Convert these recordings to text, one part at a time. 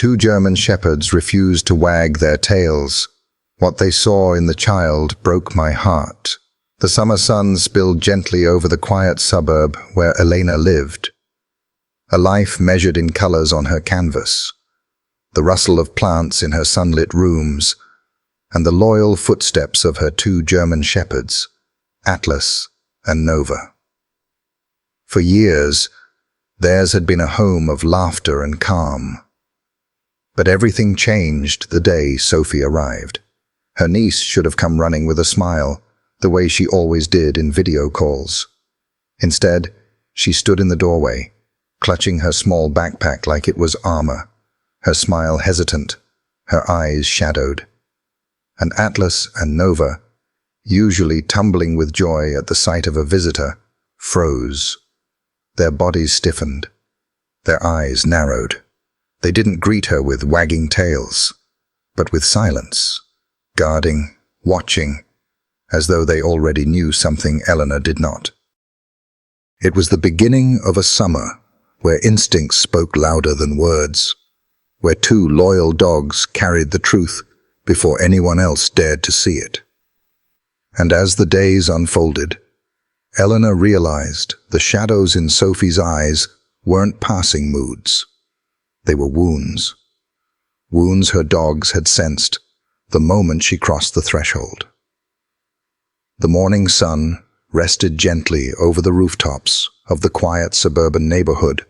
two German shepherds refused to wag their tails. What they saw in the child broke my heart. The summer sun spilled gently over the quiet suburb where Elena lived. A life measured in colors on her canvas, the rustle of plants in her sunlit rooms, and the loyal footsteps of her two German shepherds, Atlas and Nova. For years, theirs had been a home of laughter and calm. But everything changed the day Sophie arrived. Her niece should have come running with a smile, the way she always did in video calls. Instead, she stood in the doorway, clutching her small backpack like it was armor, her smile hesitant, her eyes shadowed. And Atlas and Nova, usually tumbling with joy at the sight of a visitor, froze. Their bodies stiffened, their eyes narrowed. They didn't greet her with wagging tails, but with silence, guarding, watching, as though they already knew something Eleanor did not. It was the beginning of a summer where instincts spoke louder than words, where two loyal dogs carried the truth before anyone else dared to see it. And as the days unfolded, Eleanor realized the shadows in Sophie's eyes weren't passing moods. They were wounds. Wounds her dogs had sensed the moment she crossed the threshold. The morning sun rested gently over the rooftops of the quiet suburban neighborhood,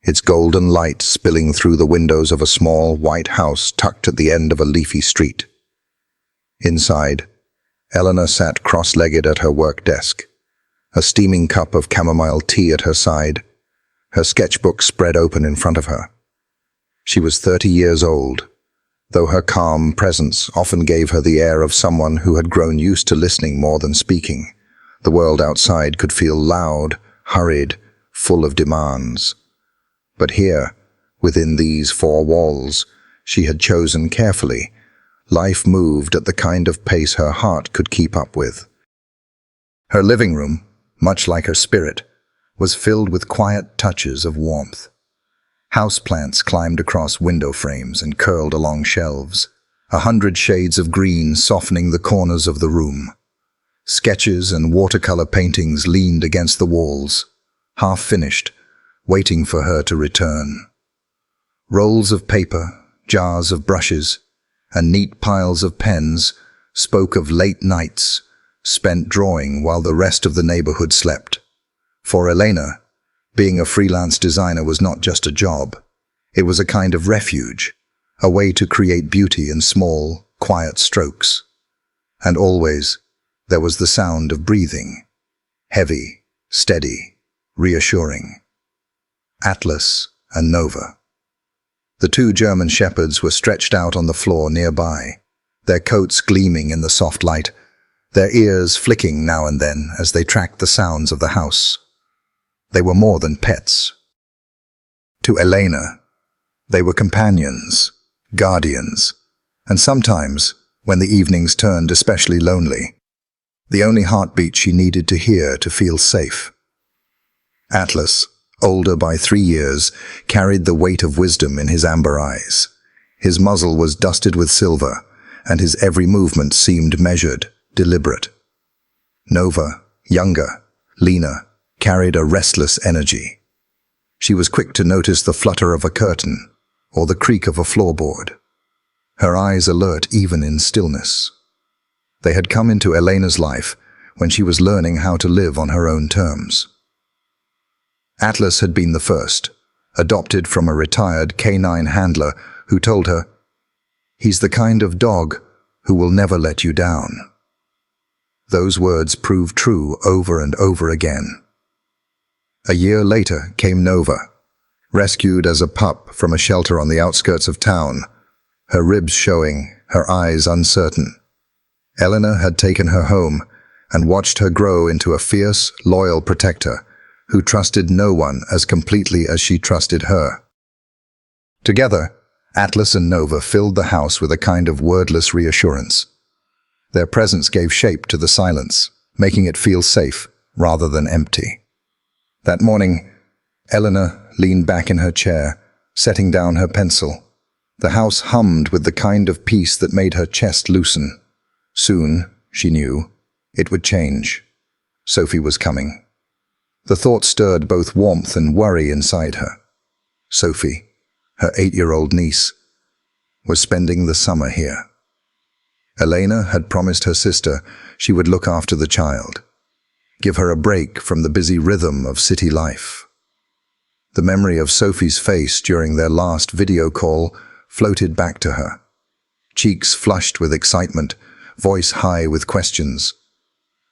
its golden light spilling through the windows of a small white house tucked at the end of a leafy street. Inside, Eleanor sat cross-legged at her work desk, a steaming cup of chamomile tea at her side, her sketchbook spread open in front of her. She was 30 years old, though her calm presence often gave her the air of someone who had grown used to listening more than speaking. The world outside could feel loud, hurried, full of demands. But here, within these four walls, she had chosen carefully. Life moved at the kind of pace her heart could keep up with. Her living room, much like her spirit, was filled with quiet touches of warmth. Houseplants climbed across window frames and curled along shelves, 100 shades of green softening the corners of the room. Sketches and watercolor paintings leaned against the walls, half finished, waiting for her to return. Rolls of paper, jars of brushes, and neat piles of pens spoke of late nights spent drawing while the rest of the neighborhood slept. For Elena, being a freelance designer was not just a job. It was a kind of refuge, a way to create beauty in small, quiet strokes. And always, there was the sound of breathing, heavy, steady, reassuring. Atlas and Nova. The two German shepherds were stretched out on the floor nearby, their coats gleaming in the soft light, their ears flicking now and then as they tracked the sounds of the house. They were more than pets. To Elena, they were companions, guardians, and sometimes, when the evenings turned especially lonely, the only heartbeat she needed to hear to feel safe. Atlas, older by 3 years, carried the weight of wisdom in his amber eyes. His muzzle was dusted with silver, and his every movement seemed measured, deliberate. Nova, younger, leaner, carried a restless energy. She was quick to notice the flutter of a curtain or the creak of a floorboard, her eyes alert even in stillness. They had come into Elena's life when she was learning how to live on her own terms. Atlas had been the first, adopted from a retired canine handler who told her, "He's the kind of dog who will never let you down." Those words proved true over and over again. A year later came Nova, rescued as a pup from a shelter on the outskirts of town, her ribs showing, her eyes uncertain. Eleanor had taken her home and watched her grow into a fierce, loyal protector who trusted no one as completely as she trusted her. Together, Atlas and Nova filled the house with a kind of wordless reassurance. Their presence gave shape to the silence, making it feel safe rather than empty. That morning, Eleanor leaned back in her chair, setting down her pencil, The house hummed with the kind of peace that made her chest loosen. Soon, she knew, it would change. Sophie was coming. The thought stirred both warmth and worry inside her. Sophie, her 8-year-old niece, was spending the summer here. Elena had promised her sister she would look after the child, give her a break from the busy rhythm of city life. The memory of Sophie's face during their last video call floated back to her, cheeks flushed with excitement, voice high with questions,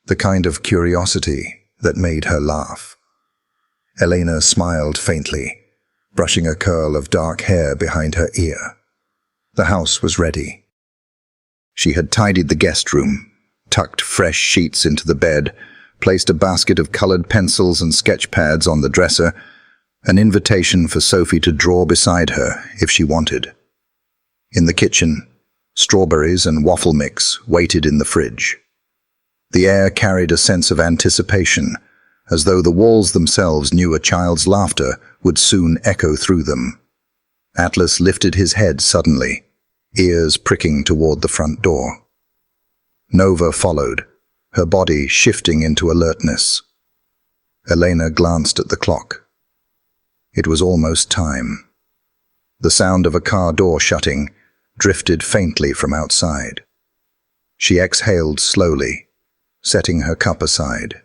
the kind of curiosity that made her laugh. Elena smiled faintly, brushing a curl of dark hair behind her ear. The house was ready. She had tidied the guest room, tucked fresh sheets into the bed, placed a basket of colored pencils and sketch pads on the dresser, an invitation for Sophie to draw beside her if she wanted. In the kitchen, strawberries and waffle mix waited in the fridge. The air carried a sense of anticipation, as though the walls themselves knew a child's laughter would soon echo through them. Atlas lifted his head suddenly, ears pricking toward the front door. Nova followed, her body shifting into alertness. Elena glanced at the clock. It was almost time. The sound of a car door shutting drifted faintly from outside. She exhaled slowly, setting her cup aside.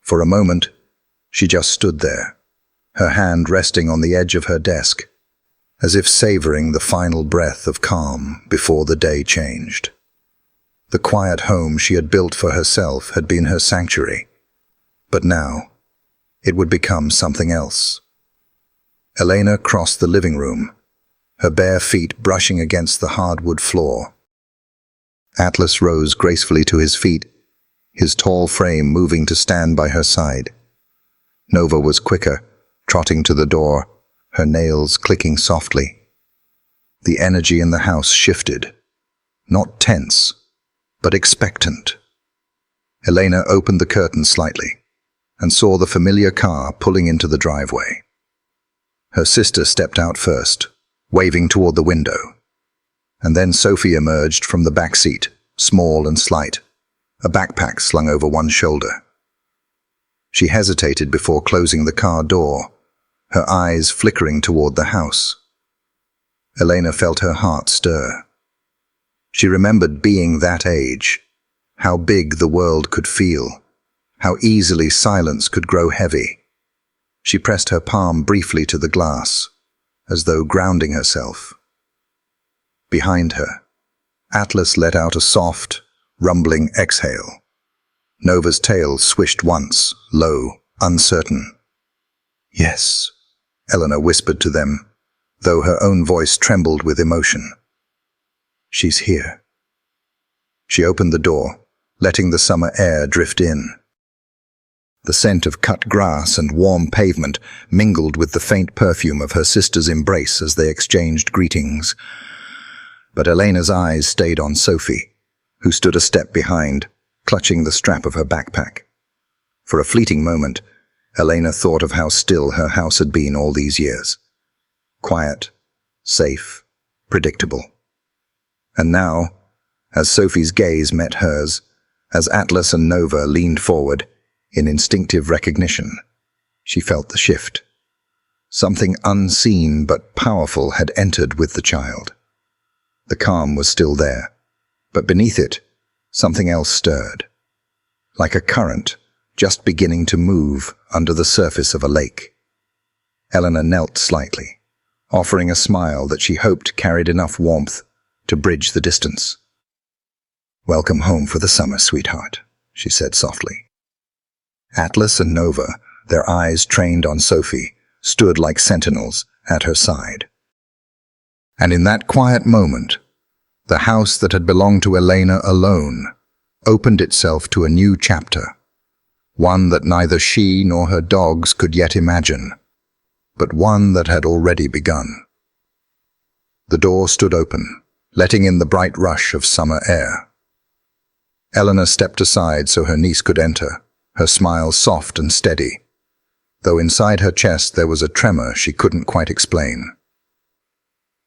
For a moment, she just stood there, her hand resting on the edge of her desk, as if savoring the final breath of calm before the day changed. The quiet home she had built for herself had been her sanctuary, but now it would become something else. Elena crossed the living room, her bare feet brushing against the hardwood floor. Atlas rose gracefully to his feet, his tall frame moving to stand by her side. Nova was quicker, trotting to the door, her nails clicking softly. The energy in the house shifted, not tense, but expectant. Elena opened the curtain slightly and saw the familiar car pulling into the driveway. Her sister stepped out first, waving toward the window, and then Sophie emerged from the back seat, small and slight, a backpack slung over one shoulder. She hesitated before closing the car door, her eyes flickering toward the house. Elena felt her heart stir. She remembered being that age, how big the world could feel, how easily silence could grow heavy. She pressed her palm briefly to the glass, as though grounding herself. Behind her, Atlas let out a soft, rumbling exhale. Nova's tail swished once, low, uncertain. "Yes," Eleanor whispered to them, though her own voice trembled with emotion. "She's here." She opened the door, letting the summer air drift in. The scent of cut grass and warm pavement mingled with the faint perfume of her sister's embrace as they exchanged greetings. But Elena's eyes stayed on Sophie, who stood a step behind, clutching the strap of her backpack. For a fleeting moment, Elena thought of how still her house had been all these years. Quiet, safe, predictable. And now, as Sophie's gaze met hers, as Atlas and Nova leaned forward, in instinctive recognition, she felt the shift. Something unseen but powerful had entered with the child. The calm was still there, but beneath it, something else stirred, like a current just beginning to move under the surface of a lake. Eleanor knelt slightly, offering a smile that she hoped carried enough warmth to bridge the distance. "Welcome home for the summer, sweetheart," she said softly. Atlas and Nova, their eyes trained on Sophie, stood like sentinels at her side. And in that quiet moment, the house that had belonged to Elena alone opened itself to a new chapter, one that neither she nor her dogs could yet imagine, but one that had already begun. The door stood open, letting in the bright rush of summer air. Eleanor stepped aside so her niece could enter, her smile soft and steady, though inside her chest there was a tremor she couldn't quite explain.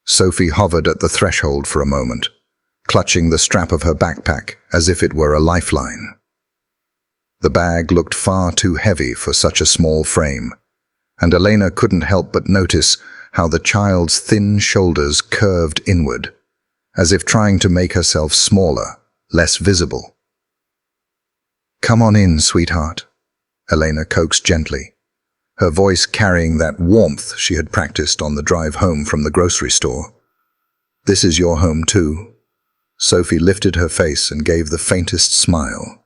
Sophie hovered at the threshold for a moment, clutching the strap of her backpack as if it were a lifeline. The bag looked far too heavy for such a small frame, and Elena couldn't help but notice how the child's thin shoulders curved inward, as if trying to make herself smaller, less visible. "Come on in, sweetheart," Elena coaxed gently, her voice carrying that warmth she had practiced on the drive home from the grocery store. "This is your home too." Sophie lifted her face and gave the faintest smile.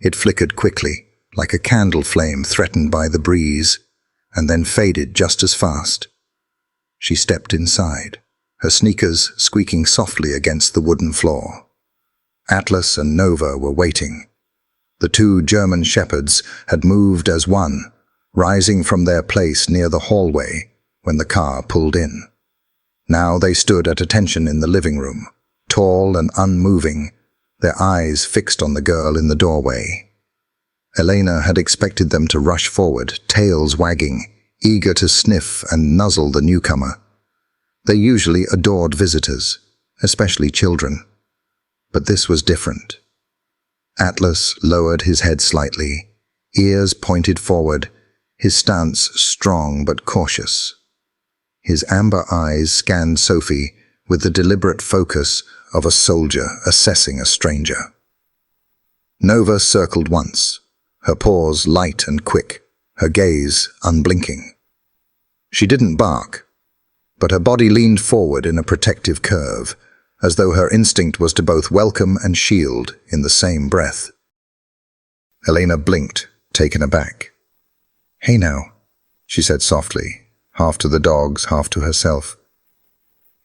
It flickered quickly, like a candle flame threatened by the breeze, and then faded just as fast. She stepped inside, her sneakers squeaking softly against the wooden floor. Atlas and Nova were waiting. The two German shepherds had moved as one, rising from their place near the hallway when the car pulled in. Now they stood at attention in the living room, tall and unmoving, their eyes fixed on the girl in the doorway. Elena had expected them to rush forward, tails wagging, eager to sniff and nuzzle the newcomer. They usually adored visitors, especially children. But this was different. Atlas lowered his head slightly, ears pointed forward, his stance strong but cautious. His amber eyes scanned Sophie with the deliberate focus of a soldier assessing a stranger. Nova circled once, her paws light and quick, her gaze unblinking. She didn't bark, but her body leaned forward in a protective curve, as though her instinct was to both welcome and shield in the same breath. Elena blinked, taken aback. "Hey now," she said softly, half to the dogs, half to herself.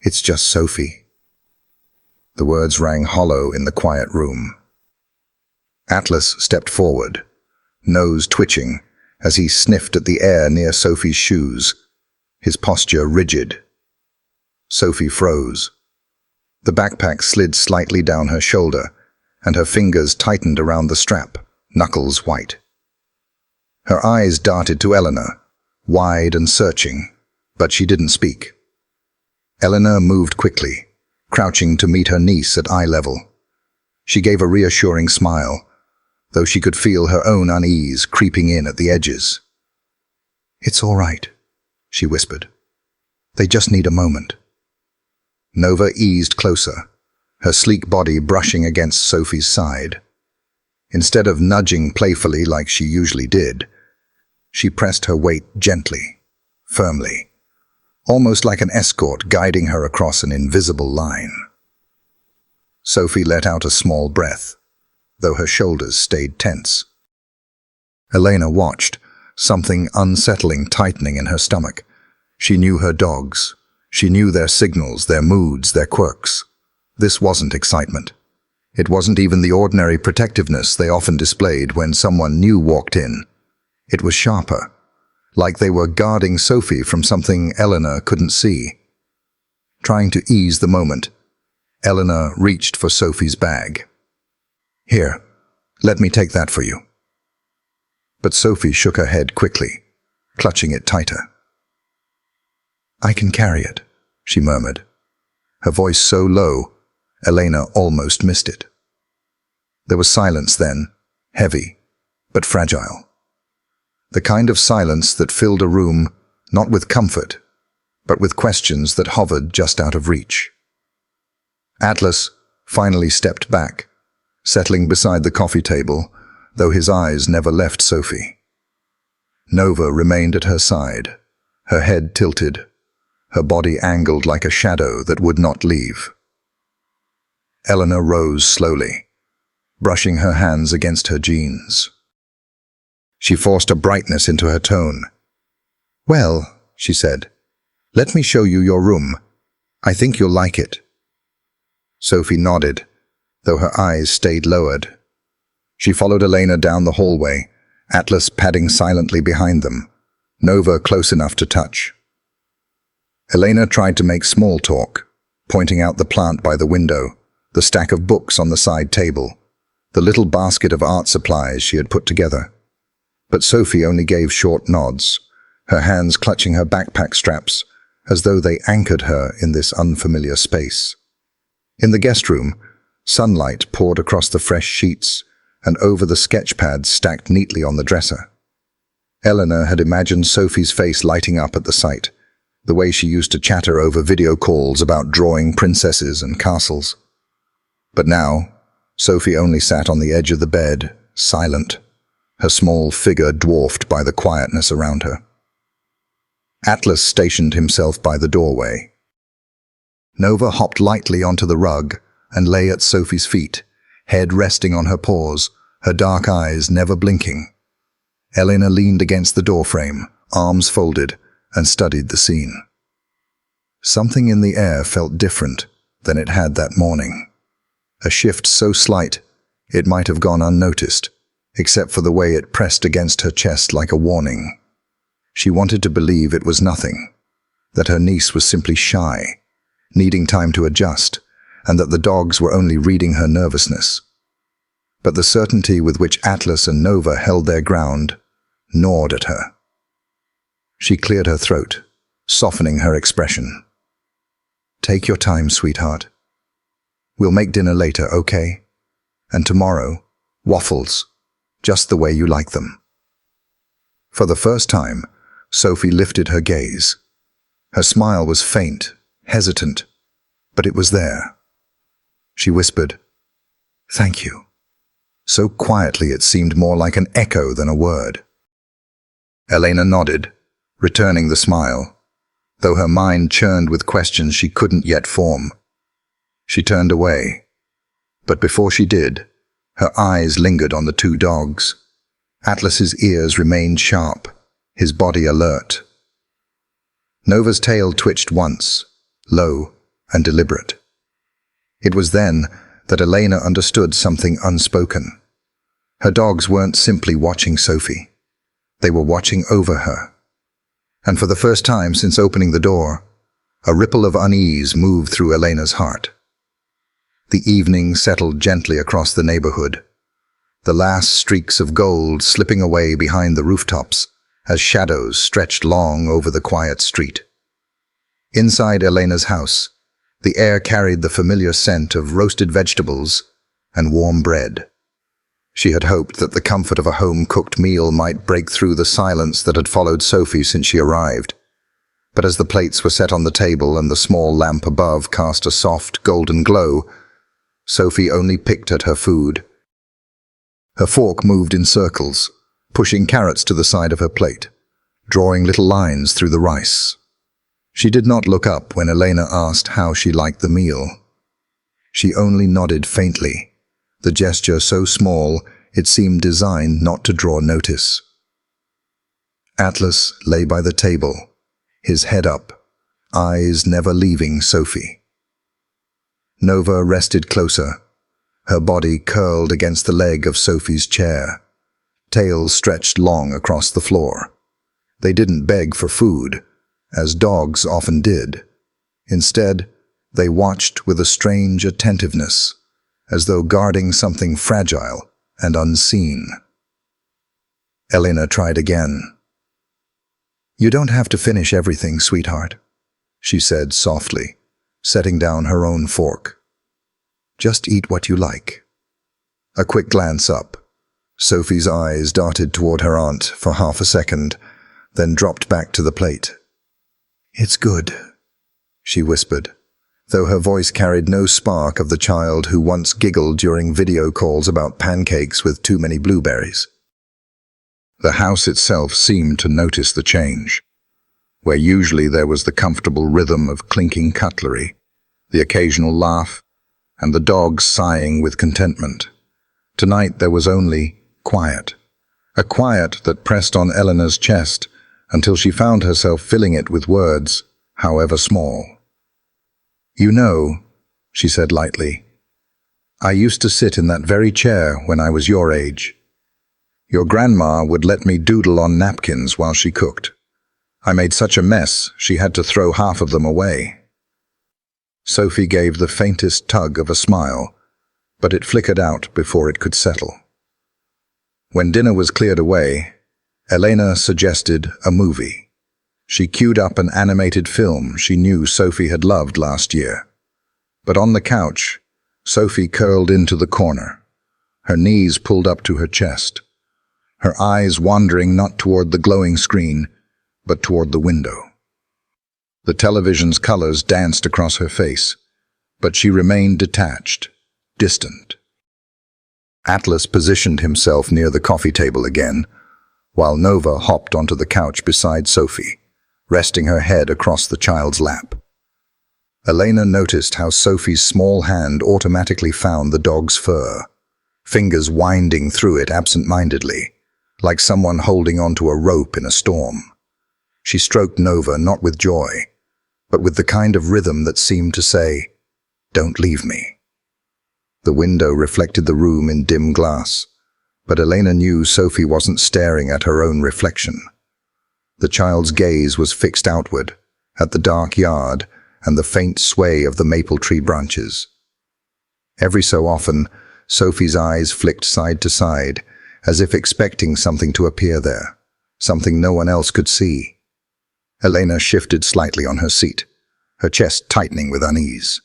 "It's just Sophie." The words rang hollow in the quiet room. Atlas stepped forward, nose twitching, as he sniffed at the air near Sophie's shoes, his posture rigid. Sophie froze. The backpack slid slightly down her shoulder, and her fingers tightened around the strap, knuckles white. Her eyes darted to Eleanor, wide and searching, but she didn't speak. Eleanor moved quickly, crouching to meet her niece at eye level. She gave a reassuring smile, though she could feel her own unease creeping in at the edges. "It's all right," she whispered. "They just need a moment." Nova eased closer, her sleek body brushing against Sophie's side. Instead of nudging playfully like she usually did, she pressed her weight gently, firmly, almost like an escort guiding her across an invisible line. Sophie let out a small breath, though her shoulders stayed tense. Elena watched, something unsettling tightening in her stomach. She knew her dogs. She knew their signals, their moods, their quirks. This wasn't excitement. It wasn't even the ordinary protectiveness they often displayed when someone new walked in. It was sharper, like they were guarding Sophie from something Eleanor couldn't see. Trying to ease the moment, Eleanor reached for Sophie's bag. "Here, let me take that for you." But Sophie shook her head quickly, clutching it tighter. "I can carry it," she murmured, her voice so low, Elena almost missed it. There was silence then, heavy, but fragile. The kind of silence that filled a room not with comfort, but with questions that hovered just out of reach. Atlas finally stepped back, settling beside the coffee table, though his eyes never left Sophie. Nova remained at her side, her head tilted, her body angled like a shadow that would not leave. Eleanor rose slowly, brushing her hands against her jeans. She forced a brightness into her tone. "Well," she said, "let me show you your room. I think you'll like it." Sophie nodded, though her eyes stayed lowered. She followed Elena down the hallway, Atlas padding silently behind them, Nova close enough to touch. Elena tried to make small talk, pointing out the plant by the window, the stack of books on the side table, the little basket of art supplies she had put together. But Sophie only gave short nods, her hands clutching her backpack straps, as though they anchored her in this unfamiliar space. In the guest room, sunlight poured across the fresh sheets and over the sketch pads stacked neatly on the dresser. Eleanor had imagined Sophie's face lighting up at the sight, the way she used to chatter over video calls about drawing princesses and castles. But now, Sophie only sat on the edge of the bed, silent, her small figure dwarfed by the quietness around her. Atlas stationed himself by the doorway. Nova hopped lightly onto the rug and lay at Sophie's feet, head resting on her paws, her dark eyes never blinking. Elena leaned against the doorframe, arms folded, and studied the scene. Something in the air felt different than it had that morning. A shift so slight, it might have gone unnoticed, except for the way it pressed against her chest like a warning. She wanted to believe it was nothing, that her niece was simply shy, needing time to adjust, and that the dogs were only reading her nervousness. But the certainty with which Atlas and Nova held their ground gnawed at her. She cleared her throat, softening her expression. "Take your time, sweetheart. We'll make dinner later, okay? And tomorrow, waffles, just the way you like them." For the first time, Sophie lifted her gaze. Her smile was faint, hesitant, but it was there. She whispered, "Thank you," so quietly it seemed more like an echo than a word. Elena nodded, returning the smile, though her mind churned with questions she couldn't yet form. She turned away, but before she did, her eyes lingered on the two dogs. Atlas's ears remained sharp, his body alert. Nova's tail twitched once, low and deliberate. It was then that Elena understood something unspoken. Her dogs weren't simply watching Sophie. They were watching over her. And for the first time since opening the door, a ripple of unease moved through Elena's heart. The evening settled gently across the neighborhood, the last streaks of gold slipping away behind the rooftops as shadows stretched long over the quiet street. Inside Elena's house, the air carried the familiar scent of roasted vegetables and warm bread. She had hoped that the comfort of a home-cooked meal might break through the silence that had followed Sophie since she arrived. But as the plates were set on the table and the small lamp above cast a soft, golden glow, Sophie only picked at her food. Her fork moved in circles, pushing carrots to the side of her plate, drawing little lines through the rice. She did not look up when Elena asked how she liked the meal. She only nodded faintly, the gesture so small it seemed designed not to draw notice. Atlas lay by the table, his head up, eyes never leaving Sophie. Nova rested closer, her body curled against the leg of Sophie's chair, tails stretched long across the floor. They didn't beg for food, as dogs often did. Instead, they watched with a strange attentiveness, as though guarding something fragile and unseen. Elena tried again. "You don't have to finish everything, sweetheart," she said softly, setting down her own fork. "Just eat what you like." A quick glance up. Sophie's eyes darted toward her aunt for half a second, then dropped back to the plate. "It's good," she whispered, though her voice carried no spark of the child who once giggled during video calls about pancakes with too many blueberries. The house itself seemed to notice the change. Where usually there was the comfortable rhythm of clinking cutlery, the occasional laugh, and the dogs sighing with contentment, tonight there was only quiet. A quiet that pressed on Eleanor's chest until she found herself filling it with words, however small. "You know," she said lightly, "I used to sit in that very chair when I was your age. Your grandma would let me doodle on napkins while she cooked. I made such a mess she had to throw half of them away." Sophie gave the faintest tug of a smile, but it flickered out before it could settle. When dinner was cleared away, Elena suggested a movie. She queued up an animated film she knew Sophie had loved last year. But on the couch, Sophie curled into the corner, her knees pulled up to her chest, her eyes wandering not toward the glowing screen, but toward the window. The television's colors danced across her face, but she remained detached, distant. Atlas positioned himself near the coffee table again, while Nova hopped onto the couch beside Sophie, resting her head across the child's lap. Elena noticed how Sophie's small hand automatically found the dog's fur, fingers winding through it absent-mindedly, like someone holding onto a rope in a storm. She stroked Nova not with joy, but with the kind of rhythm that seemed to say, "Don't leave me." The window reflected the room in dim glass, but Elena knew Sophie wasn't staring at her own reflection. The child's gaze was fixed outward, at the dark yard and the faint sway of the maple tree branches. Every so often, Sophie's eyes flicked side to side, as if expecting something to appear there, something no one else could see. Elena shifted slightly on her seat, her chest tightening with unease.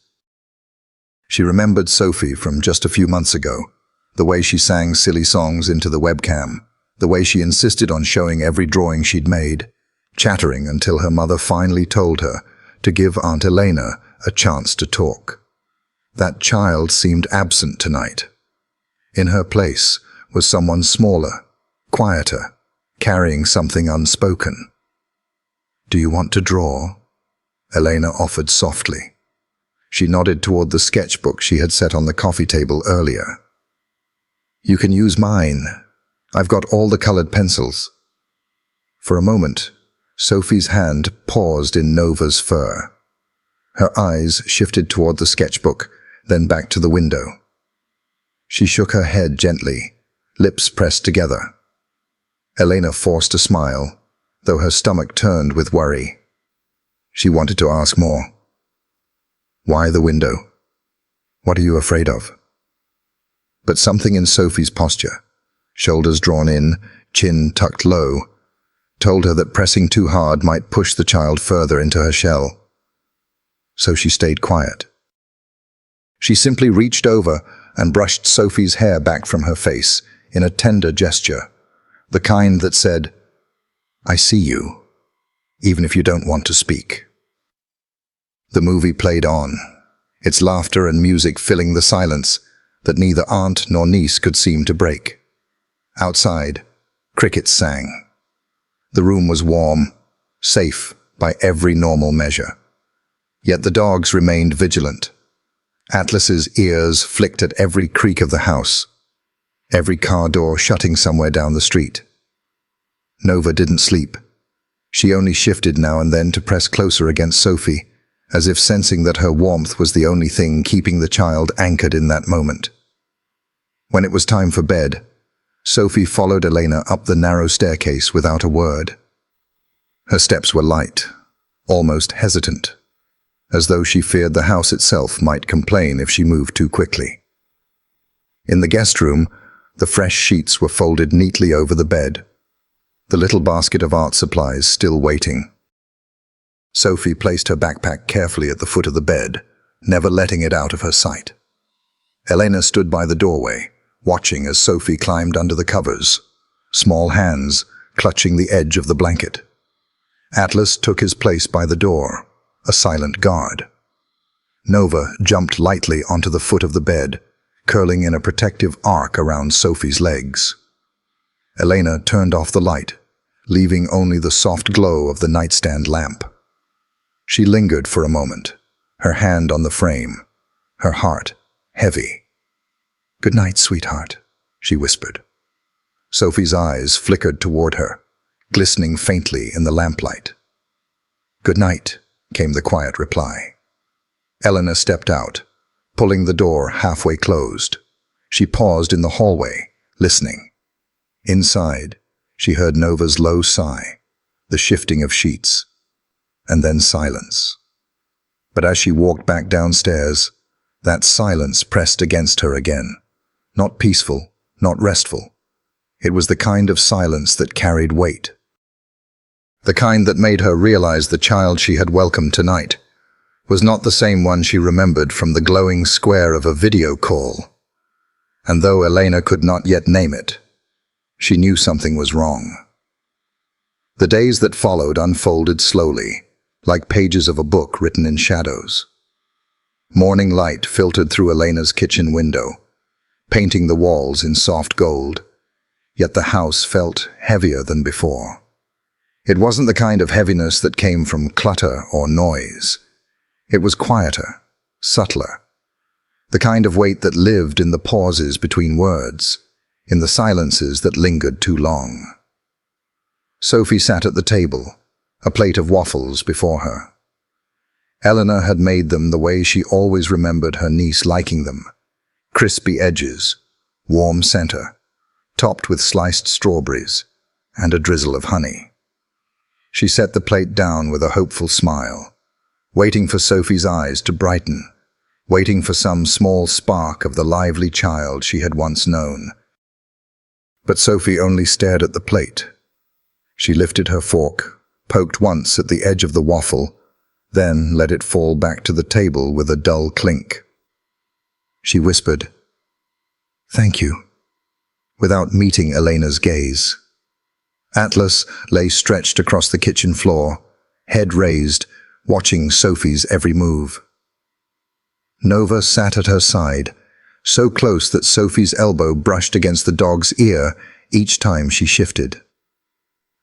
She remembered Sophie from just a few months ago, the way she sang silly songs into the webcam, the way she insisted on showing every drawing she'd made, chattering until her mother finally told her to give Aunt Elena a chance to talk. That child seemed absent tonight. In her place was someone smaller, quieter, carrying something unspoken. "Do you want to draw?" Elena offered softly. She nodded toward the sketchbook she had set on the coffee table earlier. "You can use mine. I've got all the colored pencils." For a moment, Sophie's hand paused in Nova's fur. Her eyes shifted toward the sketchbook, then back to the window. She shook her head gently, lips pressed together. Elena forced a smile, though her stomach turned with worry. She wanted to ask more. "Why the window? What are you afraid of?" But something in Sophie's posture, shoulders drawn in, chin tucked low, told her that pressing too hard might push the child further into her shell. So she stayed quiet. She simply reached over and brushed Sophie's hair back from her face in a tender gesture, the kind that said, "I see you, even if you don't want to speak." The movie played on, its laughter and music filling the silence that neither aunt nor niece could seem to break. Outside, crickets sang. The room was warm, safe by every normal measure. Yet the dogs remained vigilant. Atlas's ears flicked at every creak of the house, every car door shutting somewhere down the street. Nova didn't sleep. She only shifted now and then to press closer against Sophie, as if sensing that her warmth was the only thing keeping the child anchored in that moment. When it was time for bed, Sophie followed Elena up the narrow staircase without a word. Her steps were light, almost hesitant, as though she feared the house itself might complain if she moved too quickly. In the guest room, the fresh sheets were folded neatly over the bed, the little basket of art supplies still waiting. Sophie placed her backpack carefully at the foot of the bed, never letting it out of her sight. Elena stood by the doorway, watching as Sophie climbed under the covers, small hands clutching the edge of the blanket. Atlas took his place by the door, a silent guard. Nova jumped lightly onto the foot of the bed, curling in a protective arc around Sophie's legs. Elena turned off the light, leaving only the soft glow of the nightstand lamp. She lingered for a moment, her hand on the frame, her heart heavy. "Good night, sweetheart," she whispered. Sophie's eyes flickered toward her, glistening faintly in the lamplight. "Good night," came the quiet reply. Elena stepped out, pulling the door halfway closed. She paused in the hallway, listening. Inside, she heard Nova's low sigh, the shifting of sheets, and then silence. But as she walked back downstairs, that silence pressed against her again. Not peaceful, not restful. It was the kind of silence that carried weight. The kind that made her realize the child she had welcomed tonight was not the same one she remembered from the glowing square of a video call. And though Elena could not yet name it, she knew something was wrong. The days that followed unfolded slowly, like pages of a book written in shadows. Morning light filtered through Elena's kitchen window, painting the walls in soft gold, yet the house felt heavier than before. It wasn't the kind of heaviness that came from clutter or noise. It was quieter, subtler, the kind of weight that lived in the pauses between words, in the silences that lingered too long. Sophie sat at the table, a plate of waffles before her. Eleanor had made them the way she always remembered her niece liking them: crispy edges, warm center, topped with sliced strawberries and a drizzle of honey. She set the plate down with a hopeful smile, waiting for Sophie's eyes to brighten, waiting for some small spark of the lively child she had once known. But Sophie only stared at the plate. She lifted her fork, poked once at the edge of the waffle, then let it fall back to the table with a dull clink. She whispered, "Thank you," without meeting Elena's gaze. Atlas lay stretched across the kitchen floor, head raised, watching Sophie's every move. Nova sat at her side, so close that Sophie's elbow brushed against the dog's ear each time she shifted.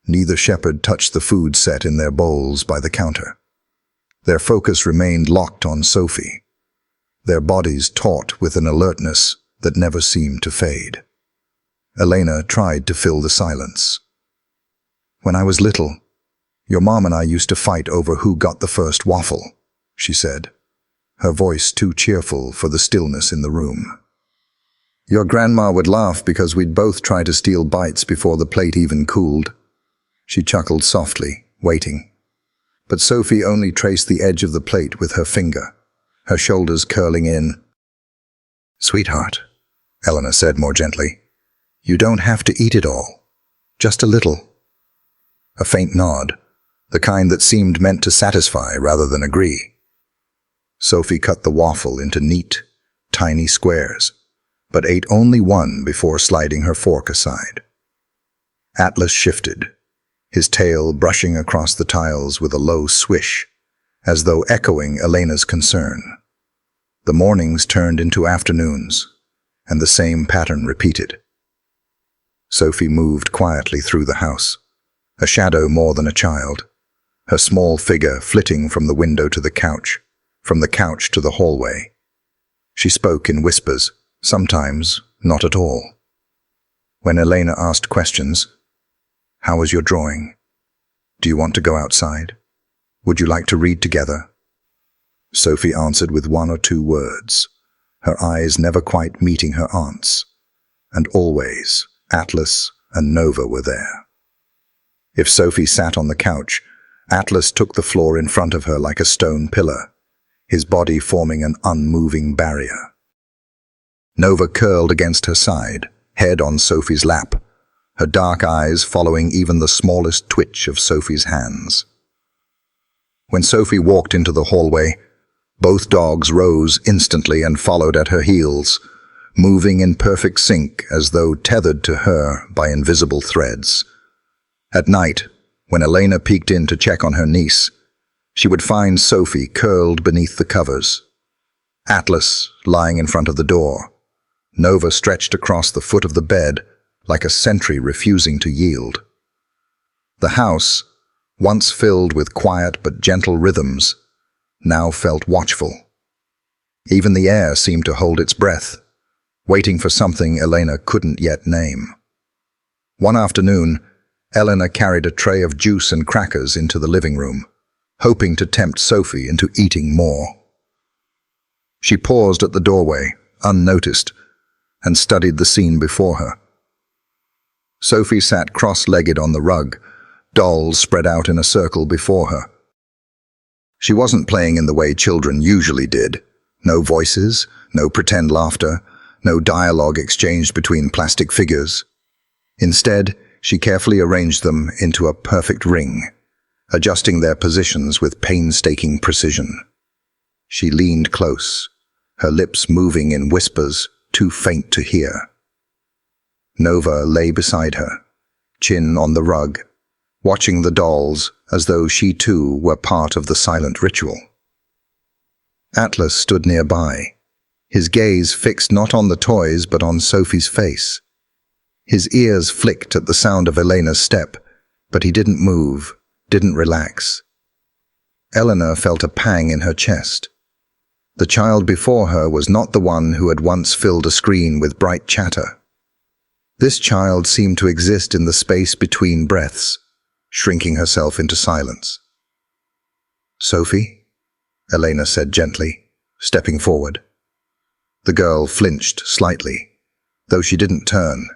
Neither shepherd touched the food set in their bowls by the counter. Their focus remained locked on Sophie, their bodies taut with an alertness that never seemed to fade. Elena tried to fill the silence. "When I was little, your mom and I used to fight over who got the first waffle," she said, her voice too cheerful for the stillness in the room. "Your grandma would laugh because we'd both try to steal bites before the plate even cooled." She chuckled softly, waiting. But Sophie only traced the edge of the plate with her finger, her shoulders curling in. "Sweetheart," Eleanor said more gently, "you don't have to eat it all. Just a little." A faint nod, the kind that seemed meant to satisfy rather than agree. Sophie cut the waffle into neat, tiny squares, but ate only one before sliding her fork aside. Atlas shifted, his tail brushing across the tiles with a low swish, as though echoing Elena's concern. The mornings turned into afternoons, and the same pattern repeated. Sophie moved quietly through the house, a shadow more than a child, her small figure flitting from the window to the couch, from the couch to the hallway. She spoke in whispers, sometimes not at all. When Elena asked questions, "How was your drawing? Do you want to go outside? Would you like to read together?" Sophie answered with one or two words, her eyes never quite meeting her aunt's, and always Atlas and Nova were there. If Sophie sat on the couch, Atlas took the floor in front of her like a stone pillar, his body forming an unmoving barrier. Nova curled against her side, head on Sophie's lap, her dark eyes following even the smallest twitch of Sophie's hands. When Sophie walked into the hallway, both dogs rose instantly and followed at her heels, moving in perfect sync as though tethered to her by invisible threads. At night, when Elena peeked in to check on her niece, she would find Sophie curled beneath the covers, Atlas lying in front of the door, Nova stretched across the foot of the bed like a sentry refusing to yield. The house, once filled with quiet but gentle rhythms, now felt watchful. Even the air seemed to hold its breath, waiting for something Elena couldn't yet name. One afternoon, Elena carried a tray of juice and crackers into the living room, hoping to tempt Sophie into eating more. She paused at the doorway, unnoticed, and studied the scene before her. Sophie sat cross-legged on the rug, dolls spread out in a circle before her. She wasn't playing in the way children usually did. No voices, no pretend laughter, no dialogue exchanged between plastic figures. Instead, she carefully arranged them into a perfect ring, adjusting their positions with painstaking precision. She leaned close, her lips moving in whispers too faint to hear. Nova lay beside her, chin on the rug, watching the dolls as though she too were part of the silent ritual. Atlas stood nearby, his gaze fixed not on the toys but on Sophie's face. His ears flicked at the sound of Elena's step, but he didn't move, didn't relax. Eleanor felt a pang in her chest. The child before her was not the one who had once filled a screen with bright chatter. This child seemed to exist in the space between breaths, shrinking herself into silence. "Sophie?" Elena said gently, stepping forward. The girl flinched slightly, though she didn't turn.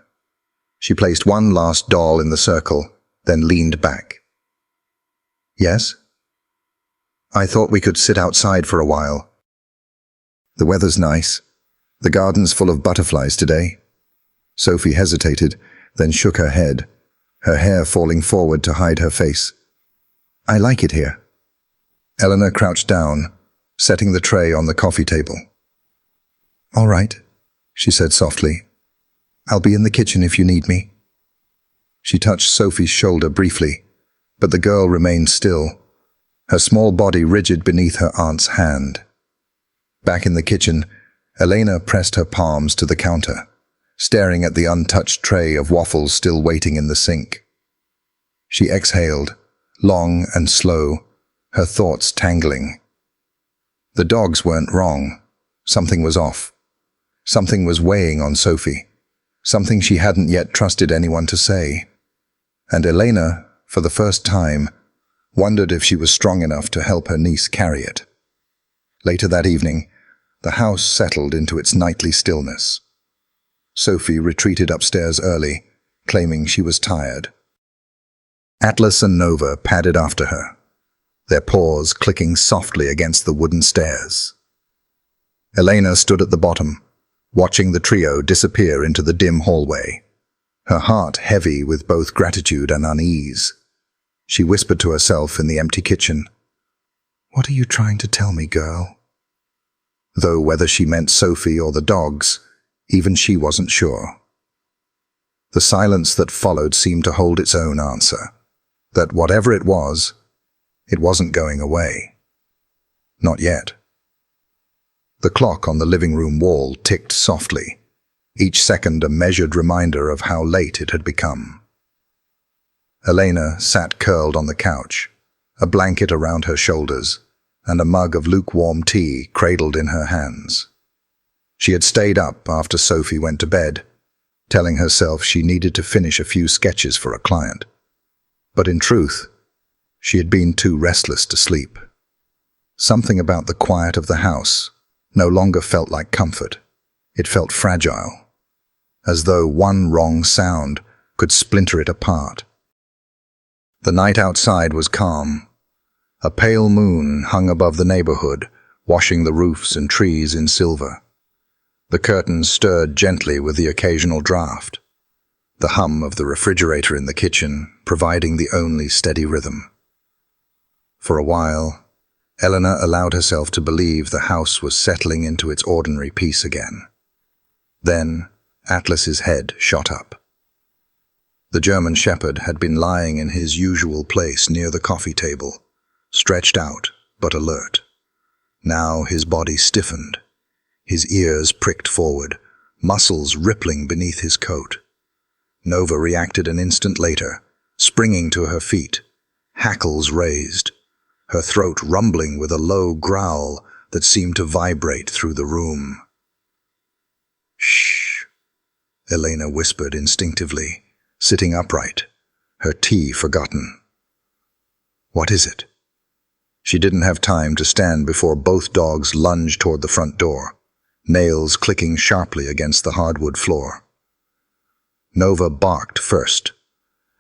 She placed one last doll in the circle, then leaned back. "Yes?" "I thought we could sit outside for a while. The weather's nice. The garden's full of butterflies today." Sophie hesitated, then shook her head, her hair falling forward to hide her face. "I like it here." Eleanor crouched down, setting the tray on the coffee table. "All right," she said softly. "I'll be in the kitchen if you need me." She touched Sophie's shoulder briefly, but the girl remained still, her small body rigid beneath her aunt's hand. Back in the kitchen, Elena pressed her palms to the counter, staring at the untouched tray of waffles still waiting in the sink. She exhaled, long and slow, her thoughts tangling. The dogs weren't wrong. Something was off. Something was weighing on Sophie, something she hadn't yet trusted anyone to say. And Elena, for the first time, wondered if she was strong enough to help her niece carry it. Later that evening, the house settled into its nightly stillness. Sophie retreated upstairs early, claiming she was tired. Atlas and Nova padded after her, their paws clicking softly against the wooden stairs. Elena stood at the bottom, watching the trio disappear into the dim hallway, her heart heavy with both gratitude and unease. She whispered to herself in the empty kitchen, "What are you trying to tell me, girl?" Though whether she meant Sophie or the dogs, even she wasn't sure. The silence that followed seemed to hold its own answer, that whatever it wasn't going away. Not yet. The clock on the living room wall ticked softly, each second a measured reminder of how late it had become. Elena sat curled on the couch, a blanket around her shoulders, and a mug of lukewarm tea cradled in her hands. She had stayed up after Sophie went to bed, telling herself she needed to finish a few sketches for a client. But in truth, she had been too restless to sleep. Something about the quiet of the house no longer felt like comfort. It felt fragile, as though one wrong sound could splinter it apart. The night outside was calm. A pale moon hung above the neighborhood, washing the roofs and trees in silver. The curtains stirred gently with the occasional draft, the hum of the refrigerator in the kitchen providing the only steady rhythm. For a while, Eleanor allowed herself to believe the house was settling into its ordinary peace again. Then, Atlas's head shot up. The German shepherd had been lying in his usual place near the coffee table, stretched out but alert. Now his body stiffened, his ears pricked forward, muscles rippling beneath his coat. Nova reacted an instant later, springing to her feet, hackles raised, her throat rumbling with a low growl that seemed to vibrate through the room. "Shh," Elena whispered instinctively, sitting upright, her tea forgotten. "What is it?" She didn't have time to stand before both dogs lunged toward the front door, nails clicking sharply against the hardwood floor. Nova barked first,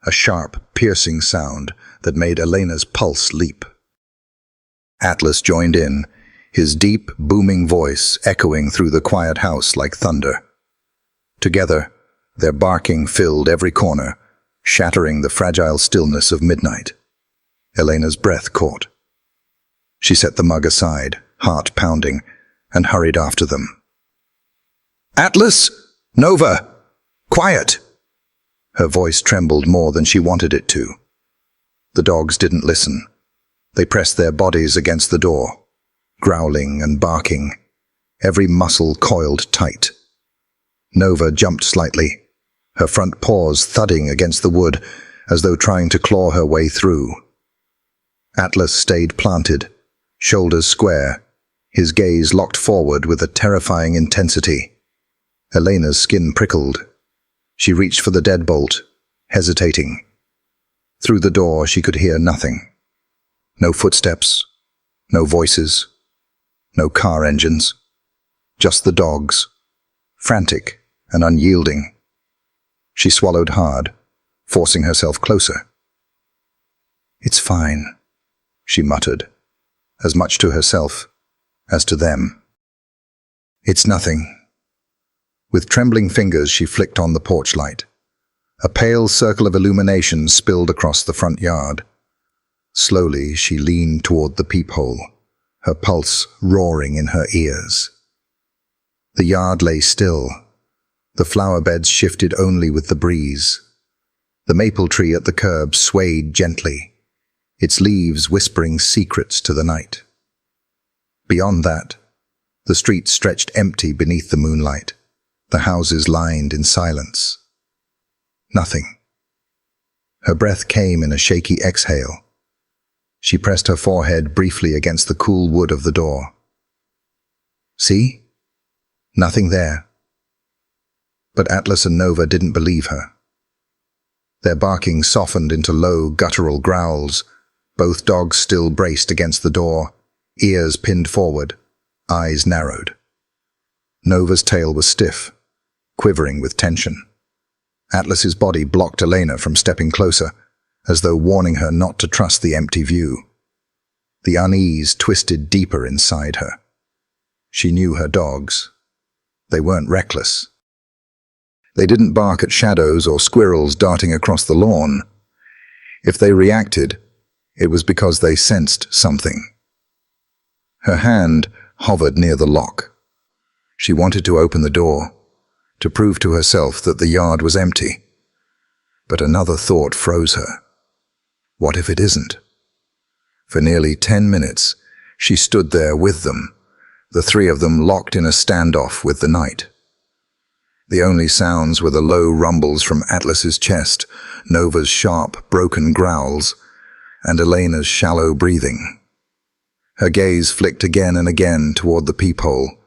a sharp, piercing sound that made Elena's pulse leap. Atlas joined in, his deep, booming voice echoing through the quiet house like thunder. Together, their barking filled every corner, shattering the fragile stillness of midnight. Elena's breath caught. She set the mug aside, heart pounding, and hurried after them. "Atlas! Nova! Quiet!" Her voice trembled more than she wanted it to. The dogs didn't listen. They pressed their bodies against the door, growling and barking, every muscle coiled tight. Nova jumped slightly, her front paws thudding against the wood as though trying to claw her way through. Atlas stayed planted, shoulders square, his gaze locked forward with a terrifying intensity. Elena's skin prickled. She reached for the deadbolt, hesitating. Through the door she could hear nothing. No footsteps, no voices, no car engines. Just the dogs, frantic and unyielding. She swallowed hard, forcing herself closer. "It's fine," she muttered, as much to herself as to them. "It's nothing." With trembling fingers she flicked on the porch light. A pale circle of illumination spilled across the front yard. Slowly she leaned toward the peephole, her pulse roaring in her ears. The yard lay still. The flower beds shifted only with the breeze. The maple tree at the curb swayed gently, its leaves whispering secrets to the night. Beyond that, the street stretched empty beneath the moonlight, the houses lined in silence. Nothing. Her breath came in a shaky exhale. She pressed her forehead briefly against the cool wood of the door. "See? Nothing there." But Atlas and Nova didn't believe her. Their barking softened into low, guttural growls, both dogs still braced against the door, ears pinned forward, eyes narrowed. Nova's tail was stiff, quivering with tension. Atlas's body blocked Elena from stepping closer, as though warning her not to trust the empty view. The unease twisted deeper inside her. She knew her dogs. They weren't reckless. They didn't bark at shadows or squirrels darting across the lawn. If they reacted, it was because they sensed something. Her hand hovered near the lock. She wanted to open the door, to prove to herself that the yard was empty. But another thought froze her. What if it isn't? For nearly 10 minutes, she stood there with them, the three of them locked in a standoff with the night. The only sounds were the low rumbles from Atlas's chest, Nova's sharp, broken growls, and Elena's shallow breathing. Her gaze flicked again and again toward the peephole,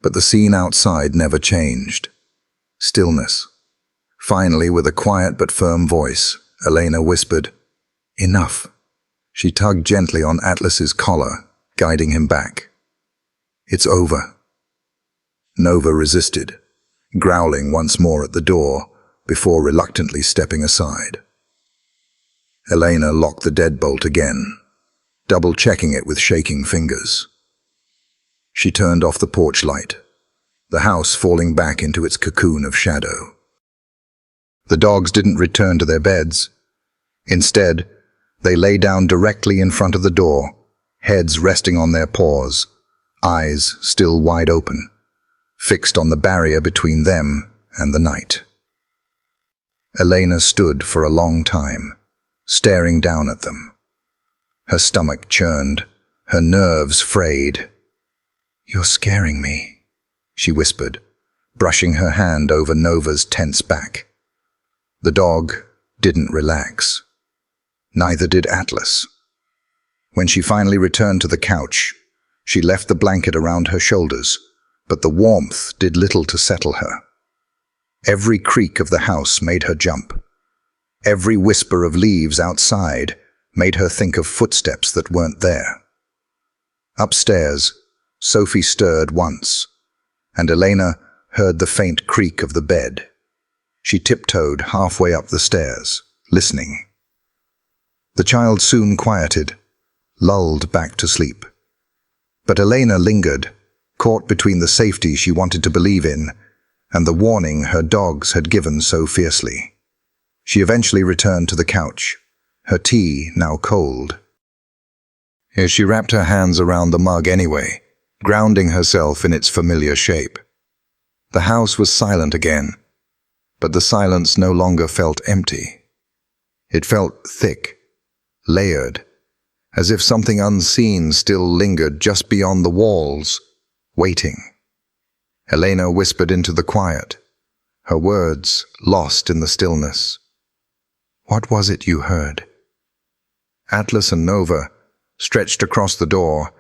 but the scene outside never changed. Stillness. Finally, with a quiet but firm voice, Elena whispered, "Enough." She tugged gently on Atlas's collar, guiding him back. "It's over." Nova resisted, growling once more at the door before reluctantly stepping aside. Elena locked the deadbolt again, double-checking it with shaking fingers. She turned off the porch light, the house falling back into its cocoon of shadow. The dogs didn't return to their beds. Instead, they lay down directly in front of the door, heads resting on their paws, eyes still wide open, fixed on the barrier between them and the night. Elena stood for a long time, staring down at them. Her stomach churned, her nerves frayed. "You're scaring me," she whispered, brushing her hand over Nova's tense back. The dog didn't relax. Neither did Atlas. When she finally returned to the couch, she left the blanket around her shoulders, but the warmth did little to settle her. Every creak of the house made her jump. Every whisper of leaves outside made her think of footsteps that weren't there. Upstairs, Sophie stirred once, and Elena heard the faint creak of the bed. She tiptoed halfway up the stairs, listening. The child soon quieted, lulled back to sleep. But Elena lingered, caught between the safety she wanted to believe in and the warning her dogs had given so fiercely. She eventually returned to the couch, her tea now cold, Here she wrapped her hands around the mug anyway, grounding herself in its familiar shape. The house was silent again, but the silence no longer felt empty. It felt thick, layered, as if something unseen still lingered just beyond the walls, waiting. Elena whispered into the quiet, her words lost in the stillness. "What was it you heard?" Atlas and Nova, stretched across the door,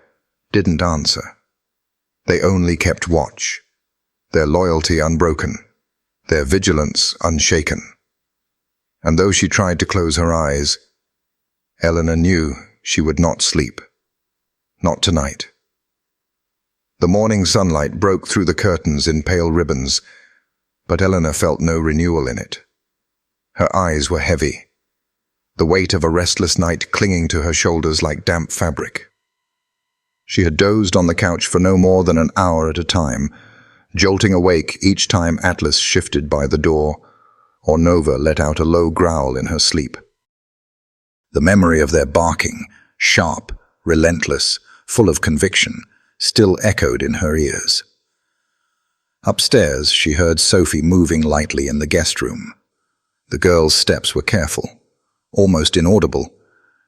didn't answer. They only kept watch, their loyalty unbroken, their vigilance unshaken. And though she tried to close her eyes, Elena knew she would not sleep. Not tonight. The morning sunlight broke through the curtains in pale ribbons, but Elena felt no renewal in it. Her eyes were heavy, the weight of a restless night clinging to her shoulders like damp fabric. She had dozed on the couch for no more than an hour at a time, jolting awake each time Atlas shifted by the door, or Nova let out a low growl in her sleep. The memory of their barking, sharp, relentless, full of conviction, still echoed in her ears. Upstairs, she heard Sophie moving lightly in the guest room. The girl's steps were careful, almost inaudible,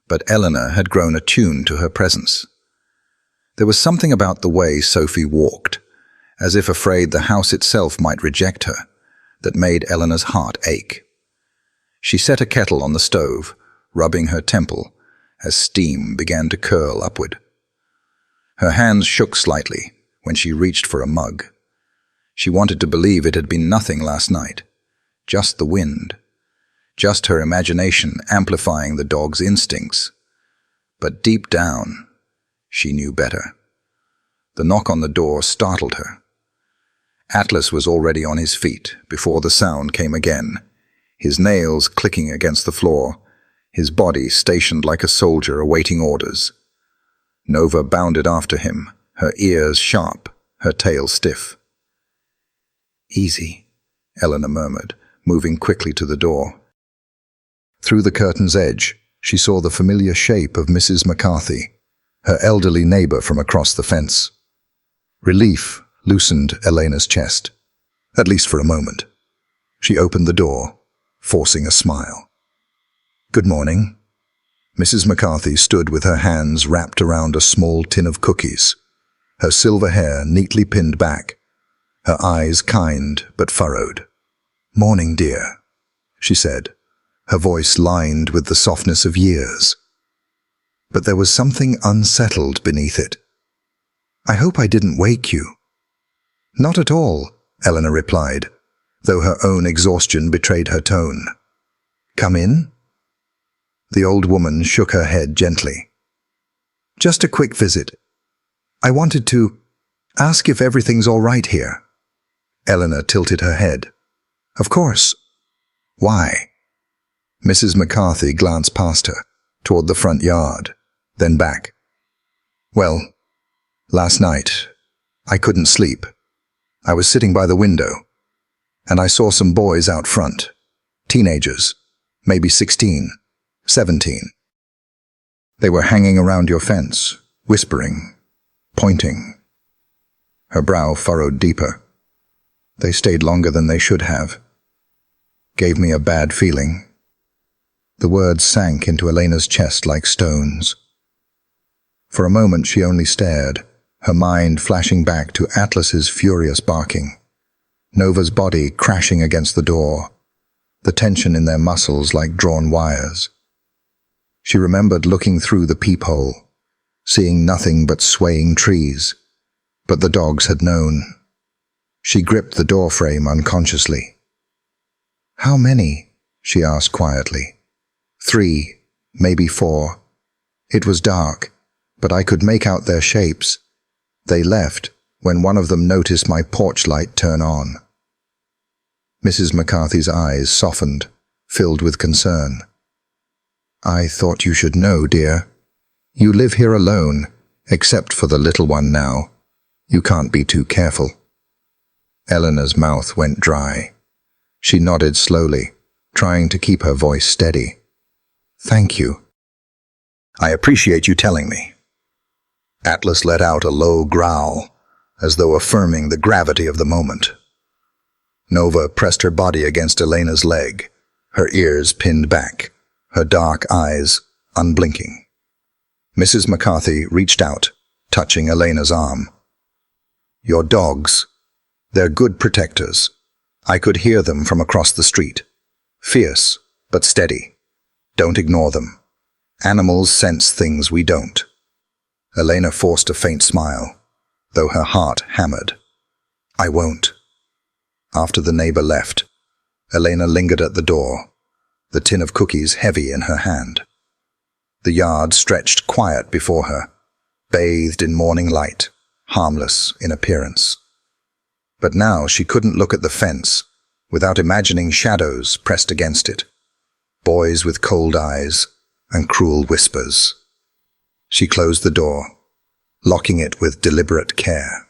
but Elena had grown attuned to her presence. There was something about the way Sophie walked, as if afraid the house itself might reject her, that made Elena's heart ache. She set a kettle on the stove, rubbing her temple, as steam began to curl upward. Her hands shook slightly when she reached for a mug. She wanted to believe it had been nothing last night, just the wind, just her imagination amplifying the dog's instincts. But deep down, she knew better. The knock on the door startled her. Atlas was already on his feet before the sound came again, his nails clicking against the floor, his body stationed like a soldier awaiting orders. Nova bounded after him, her ears sharp, her tail stiff. "Easy," Elena murmured, moving quickly to the door. Through the curtain's edge, she saw the familiar shape of Mrs. McCarthy, her elderly neighbor from across the fence. Relief loosened Elena's chest, at least for a moment. She opened the door, forcing a smile. "Good morning." Mrs. McCarthy stood with her hands wrapped around a small tin of cookies, her silver hair neatly pinned back, her eyes kind but furrowed. "Morning, dear," she said, her voice lined with the softness of years. But there was something unsettled beneath it. "I hope I didn't wake you." "Not at all," Elena replied, though her own exhaustion betrayed her tone. "Come in?" The old woman shook her head gently. "Just a quick visit. I wanted to ask if everything's all right here." Elena tilted her head. "Of course." "Why?" Mrs. McCarthy glanced past her, toward the front yard, then back. "Well, last night, I couldn't sleep. I was sitting by the window, and I saw some boys out front, teenagers, maybe 16, 17. They were hanging around your fence, whispering, pointing." Her brow furrowed deeper. "They stayed longer than they should have. Gave me a bad feeling." The words sank into Elena's chest like stones. For a moment she only stared, her mind flashing back to Atlas's furious barking, Nova's body crashing against the door, the tension in their muscles like drawn wires. She remembered looking through the peephole, seeing nothing but swaying trees, but the dogs had known. She gripped the doorframe unconsciously. "How many?" she asked quietly. 3, maybe 4. It was dark, but I could make out their shapes. They left when one of them noticed my porch light turn on. Mrs. McCarthy's eyes softened, filled with concern. "I thought you should know, dear. You live here alone, except for the little one now. You can't be too careful." Elena's mouth went dry. She nodded slowly, trying to keep her voice steady. "Thank you. I appreciate you telling me. Atlas let out a low growl, as though affirming the gravity of the moment. Nova pressed her body against Elena's leg, her ears pinned back, her dark eyes unblinking. Mrs. McCarthy reached out, touching Elena's arm. "Your dogs. They're good protectors. I could hear them from across the street. Fierce, but steady. Don't ignore them. Animals sense things we don't." Elena forced a faint smile, though her heart hammered. "I won't." After the neighbor left, Elena lingered at the door, the tin of cookies heavy in her hand. The yard stretched quiet before her, bathed in morning light, harmless in appearance. But now she couldn't look at the fence without imagining shadows pressed against it, boys with cold eyes and cruel whispers. She closed the door, locking it with deliberate care.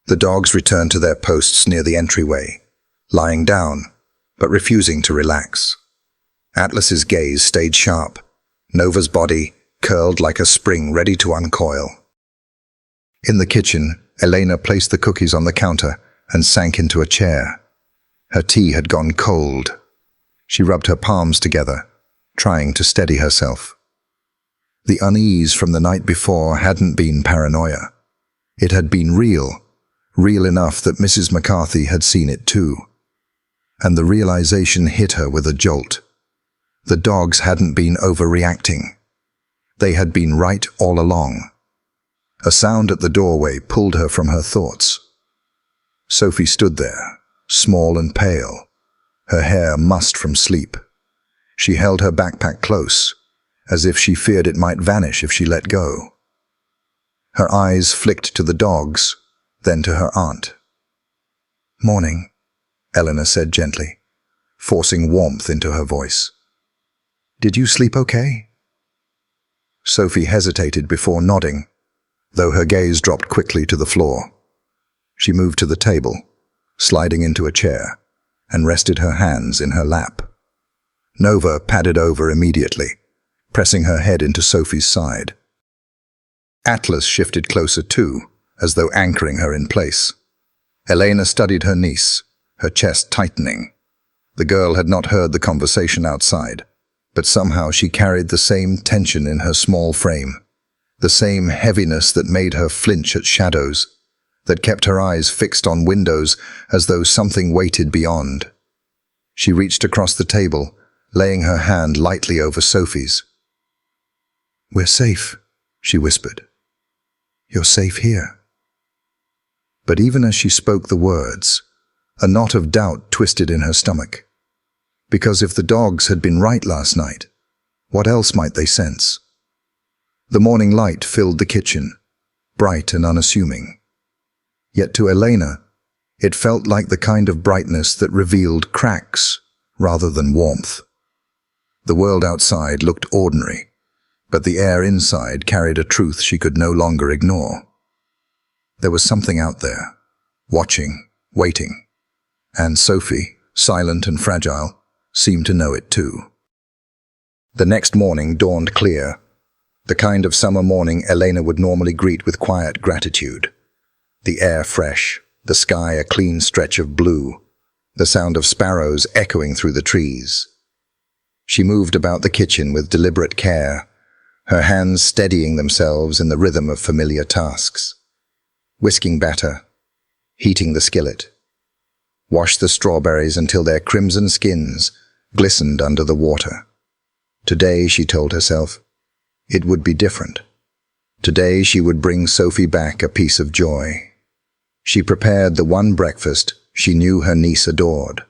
The dogs returned to their posts near the entryway, lying down, but refusing to relax. Atlas's gaze stayed sharp, Nova's body curled like a spring ready to uncoil. In the kitchen, Elena placed the cookies on the counter and sank into a chair. Her tea had gone cold. She rubbed her palms together, trying to steady herself. The unease from the night before hadn't been paranoia. It had been real enough that Mrs. McCarthy had seen it too. And the realization hit her with a jolt. The dogs hadn't been overreacting. They had been right all along. A sound at the doorway pulled her from her thoughts. Sophie stood there, small and pale, her hair mussed from sleep. She held her backpack close, as if she feared it might vanish if she let go. Her eyes flicked to the dogs, then to her aunt. "Morning," Eleanor said gently, forcing warmth into her voice. "Did you sleep okay?" Sophie hesitated before nodding, though her gaze dropped quickly to the floor. She moved to the table, sliding into a chair, and rested her hands in her lap. Nova padded over immediately, pressing her head into Sophie's side. Atlas shifted closer too, as though anchoring her in place. Elena studied her niece, her chest tightening. The girl had not heard the conversation outside, but somehow she carried the same tension in her small frame, the same heaviness that made her flinch at shadows, that kept her eyes fixed on windows as though something waited beyond. She reached across the table, laying her hand lightly over Sophie's. "We're safe," she whispered. "You're safe here." But even as she spoke the words, a knot of doubt twisted in her stomach. Because if the dogs had been right last night, what else might they sense? The morning light filled the kitchen, bright and unassuming. Yet to Elena, it felt like the kind of brightness that revealed cracks rather than warmth. The world outside looked ordinary, but the air inside carried a truth she could no longer ignore. There was something out there, watching, waiting, and Sophie, silent and fragile, seemed to know it too. The next morning dawned clear, the kind of summer morning Elena would normally greet with quiet gratitude. The air fresh, the sky a clean stretch of blue, the sound of sparrows echoing through the trees. She moved about the kitchen with deliberate care, her hands steadying themselves in the rhythm of familiar tasks. Whisking batter, heating the skillet, wash the strawberries until their crimson skins glistened under the water. Today, she told herself, it would be different. Today she would bring Sophie back a piece of joy. She prepared the one breakfast she knew her niece adored.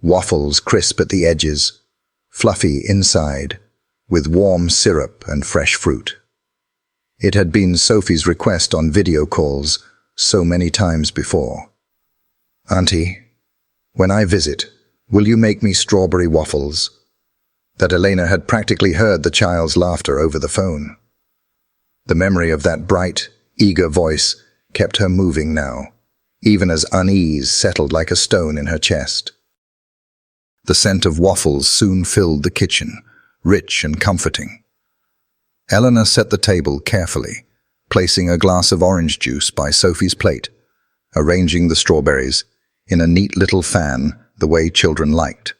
Waffles crisp at the edges, fluffy inside, with warm syrup and fresh fruit. It had been Sophie's request on video calls so many times before. "Auntie, when I visit, will you make me strawberry waffles?" That Elena had practically heard the child's laughter over the phone. The memory of that bright, eager voice kept her moving now, even as unease settled like a stone in her chest. The scent of waffles soon filled the kitchen, rich and comforting. Eleanor set the table carefully, placing a glass of orange juice by Sophie's plate, arranging the strawberries in a neat little fan the way children liked.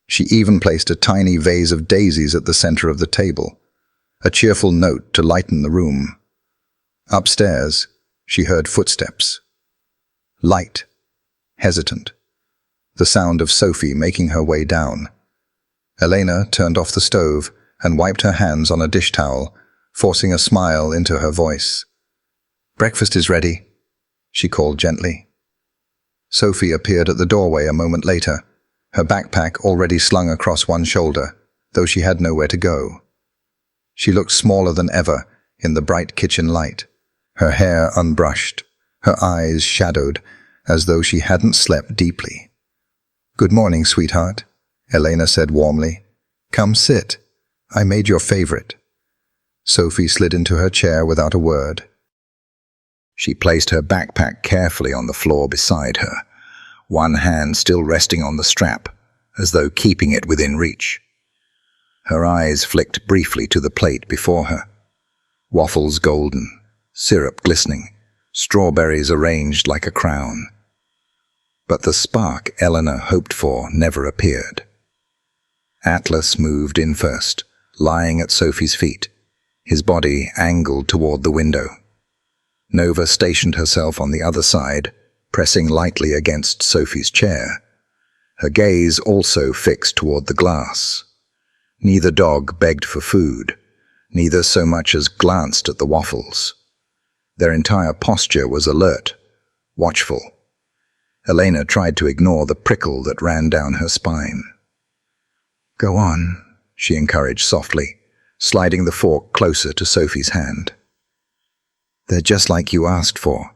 She even placed a tiny vase of daisies at the center of the table, a cheerful note to lighten the room. Upstairs, she heard footsteps. Light, hesitant, the sound of Sophie making her way down. Elena turned off the stove and wiped her hands on a dish towel, forcing a smile into her voice. "Breakfast is ready," she called gently. Sophie appeared at the doorway a moment later, her backpack already slung across one shoulder, though she had nowhere to go. She looked smaller than ever in the bright kitchen light, her hair unbrushed, her eyes shadowed, as though she hadn't slept deeply. "Good morning, sweetheart," Elena said warmly. "Come sit. I made your favorite." Sophie slid into her chair without a word. She placed her backpack carefully on the floor beside her, one hand still resting on the strap, as though keeping it within reach. Her eyes flicked briefly to the plate before her. Waffles golden, syrup glistening, strawberries arranged like a crown. But the spark Eleanor hoped for never appeared. Atlas moved in first, lying at Sophie's feet, his body angled toward the window. Nova stationed herself on the other side, pressing lightly against Sophie's chair, her gaze also fixed toward the glass. Neither dog begged for food, neither so much as glanced at the waffles. Their entire posture was alert, watchful. Elena tried to ignore the prickle that ran down her spine. "Go on," she encouraged softly, sliding the fork closer to Sophie's hand. "They're just like you asked for.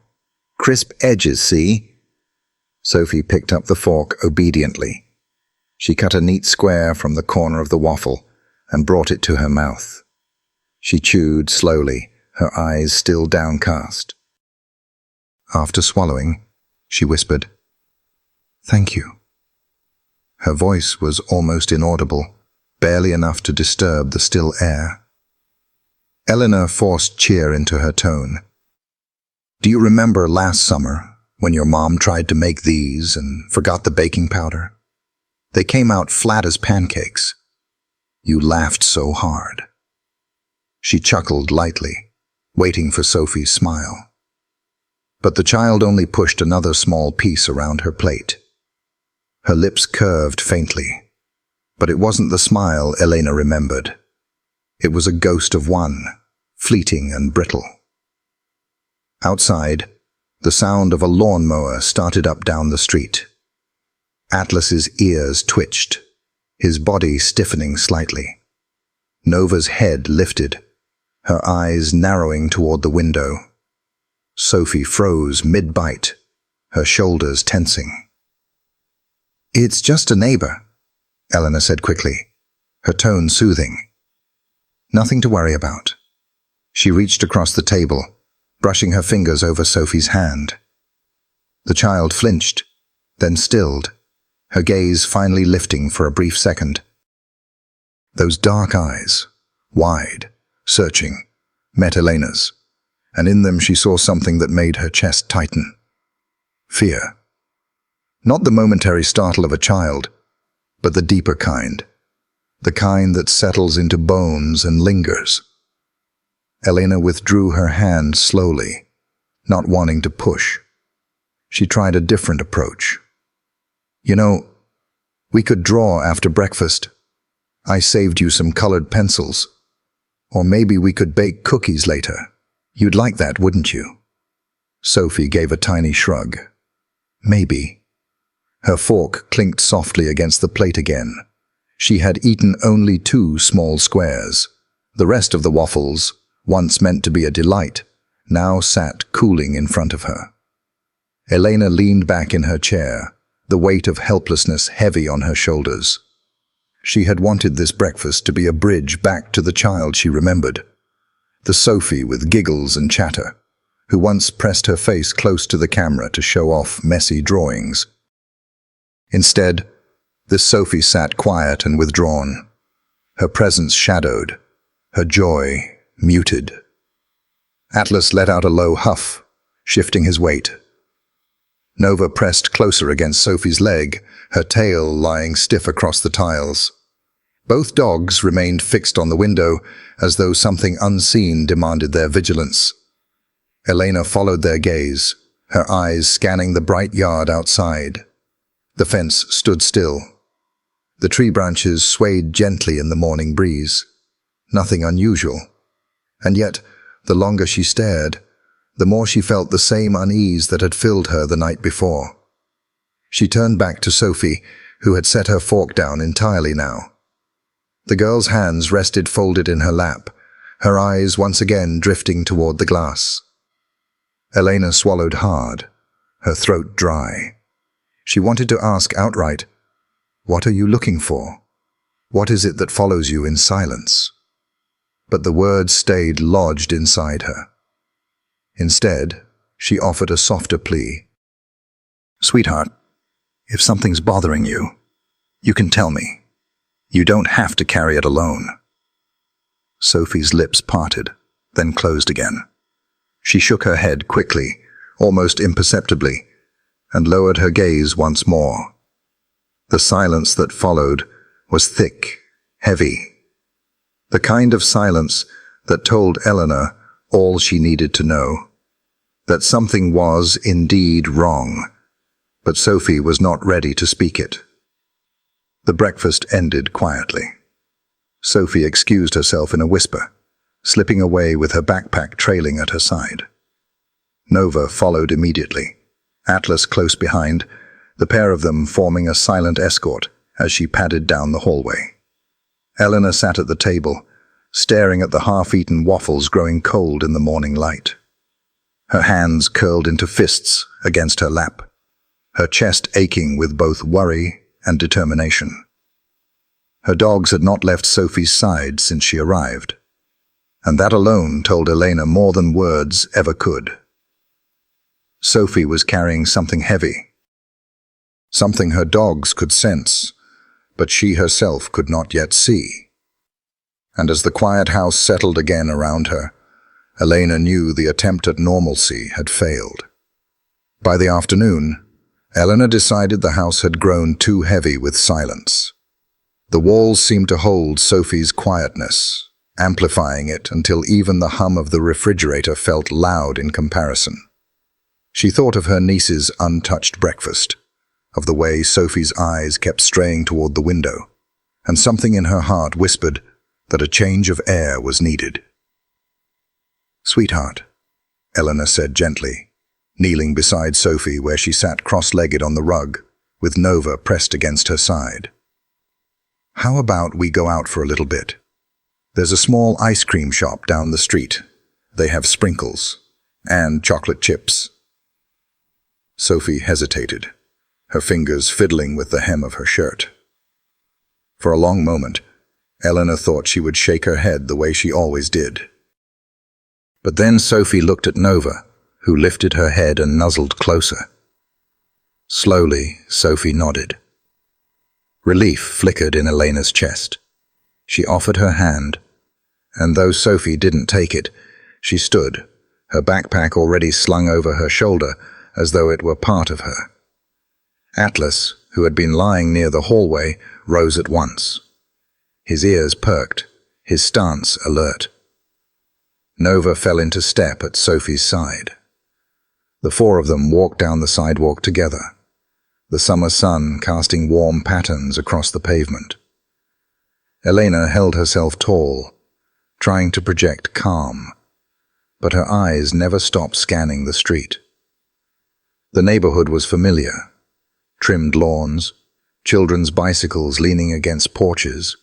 Crisp edges, see?" Sophie picked up the fork obediently. She cut a neat square from the corner of the waffle and brought it to her mouth. She chewed slowly, her eyes still downcast. After swallowing, she whispered, "Thank you." Her voice was almost inaudible, barely enough to disturb the still air. Eleanor forced cheer into her tone. "Do you remember last summer when your mom tried to make these and forgot the baking powder? They came out flat as pancakes. You laughed so hard." She chuckled lightly, waiting for Sophie's smile. But the child only pushed another small piece around her plate. Her lips curved faintly, but it wasn't the smile Elena remembered. It was a ghost of one, fleeting and brittle. Outside, the sound of a lawnmower started up down the street. Atlas's ears twitched, his body stiffening slightly. Nova's head lifted, her eyes narrowing toward the window. Sophie froze mid-bite, her shoulders tensing. "It's just a neighbor," Eleanor said quickly, her tone soothing. "Nothing to worry about." She reached across the table, brushing her fingers over Sophie's hand. The child flinched, then stilled, her gaze finally lifting for a brief second. Those dark eyes, wide, searching, met Elena's, and in them she saw something that made her chest tighten. Fear. Not the momentary startle of a child, but the deeper kind, the kind that settles into bones and lingers. Elena withdrew her hand slowly, not wanting to push. She tried a different approach. "You know, we could draw after breakfast. I saved you some colored pencils. Or maybe we could bake cookies later. You'd like that, wouldn't you?" Sophie gave a tiny shrug. "Maybe." Her fork clinked softly against the plate again. She had eaten only 2 small squares. The rest of the waffles, once meant to be a delight, now sat cooling in front of her. Elena leaned back in her chair, the weight of helplessness heavy on her shoulders. She had wanted this breakfast to be a bridge back to the child she remembered, the Sophie with giggles and chatter, who once pressed her face close to the camera to show off messy drawings. Instead, this Sophie sat quiet and withdrawn, her presence shadowed, her joy muted. Atlas let out a low huff, shifting his weight. Nova pressed closer against Sophie's leg, her tail lying stiff across the tiles. Both dogs remained fixed on the window, as though something unseen demanded their vigilance. Elena followed their gaze, her eyes scanning the bright yard outside. The fence stood still. The tree branches swayed gently in the morning breeze. Nothing unusual. And yet, the longer she stared, the more she felt the same unease that had filled her the night before. She turned back to Sophie, who had set her fork down entirely now. The girl's hands rested folded in her lap, her eyes once again drifting toward the glass. Elena swallowed hard, her throat dry. She wanted to ask outright, "What are you looking for? What is it that follows you in silence?" But the words stayed lodged inside her. Instead, she offered a softer plea. "Sweetheart, if something's bothering you, you can tell me. You don't have to carry it alone." Sophie's lips parted, then closed again. She shook her head quickly, almost imperceptibly, and lowered her gaze once more. The silence that followed was thick, heavy. The kind of silence that told Eleanor all she needed to know, that something was indeed wrong, but Sophie was not ready to speak it. The breakfast ended quietly. Sophie excused herself in a whisper, slipping away with her backpack trailing at her side. Nova followed immediately, Atlas close behind, the pair of them forming a silent escort as she padded down the hallway. Eleanor sat at the table, staring at the half-eaten waffles growing cold in the morning light. Her hands curled into fists against her lap, her chest aching with both worry and determination. Her dogs had not left Sophie's side since she arrived, and that alone told Elena more than words ever could. Sophie was carrying something heavy, something her dogs could sense, but she herself could not yet see. And as the quiet house settled again around her, Elena knew the attempt at normalcy had failed. By the afternoon, Eleanor decided the house had grown too heavy with silence. The walls seemed to hold Sophie's quietness, amplifying it until even the hum of the refrigerator felt loud in comparison. She thought of her niece's untouched breakfast, of the way Sophie's eyes kept straying toward the window, and something in her heart whispered that a change of air was needed. "Sweetheart," Eleanor said gently, kneeling beside Sophie where she sat cross-legged on the rug, with Nova pressed against her side. "How about we go out for a little bit? There's a small ice cream shop down the street. They have sprinkles and chocolate chips." Sophie hesitated, her fingers fiddling with the hem of her shirt. For a long moment, Eleanor thought she would shake her head the way she always did. But then Sophie looked at Nova, who lifted her head and nuzzled closer. Slowly, Sophie nodded. Relief flickered in Elena's chest. She offered her hand, and though Sophie didn't take it, she stood, her backpack already slung over her shoulder as though it were part of her. Atlas, who had been lying near the hallway, rose at once. His ears perked, his stance alert. Nova fell into step at Sophie's side. The four of them walked down the sidewalk together, the summer sun casting warm patterns across the pavement. Elena held herself tall, trying to project calm, but her eyes never stopped scanning the street. The neighborhood was familiar. Trimmed lawns, children's bicycles leaning against porches,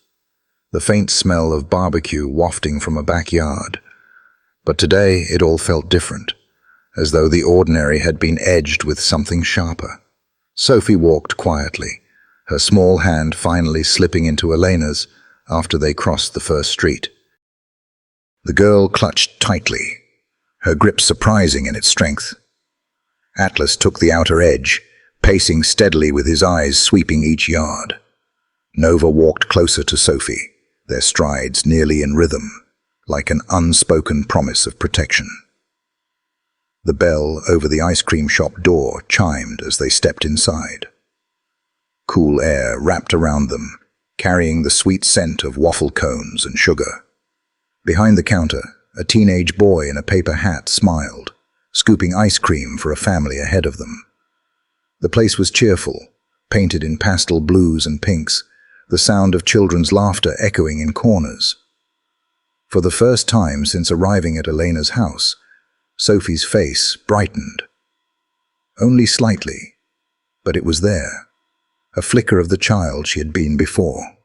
the faint smell of barbecue wafting from a backyard. But today it all felt different, as though the ordinary had been edged with something sharper. Sophie walked quietly, her small hand finally slipping into Elena's after they crossed the first street. The girl clutched tightly, her grip surprising in its strength. Atlas took the outer edge, pacing steadily with his eyes sweeping each yard. Nova walked closer to Sophie, their strides nearly in rhythm. like an unspoken promise of protection. The bell over the ice cream shop door chimed as they stepped inside. Cool air wrapped around them, carrying the sweet scent of waffle cones and sugar. Behind the counter, a teenage boy in a paper hat smiled, scooping ice cream for a family ahead of them. The place was cheerful, painted in pastel blues and pinks, the sound of children's laughter echoing in corners. For the first time since arriving at Elena's house, Sophie's face brightened. Only slightly, but it was there, a flicker of the child she had been before.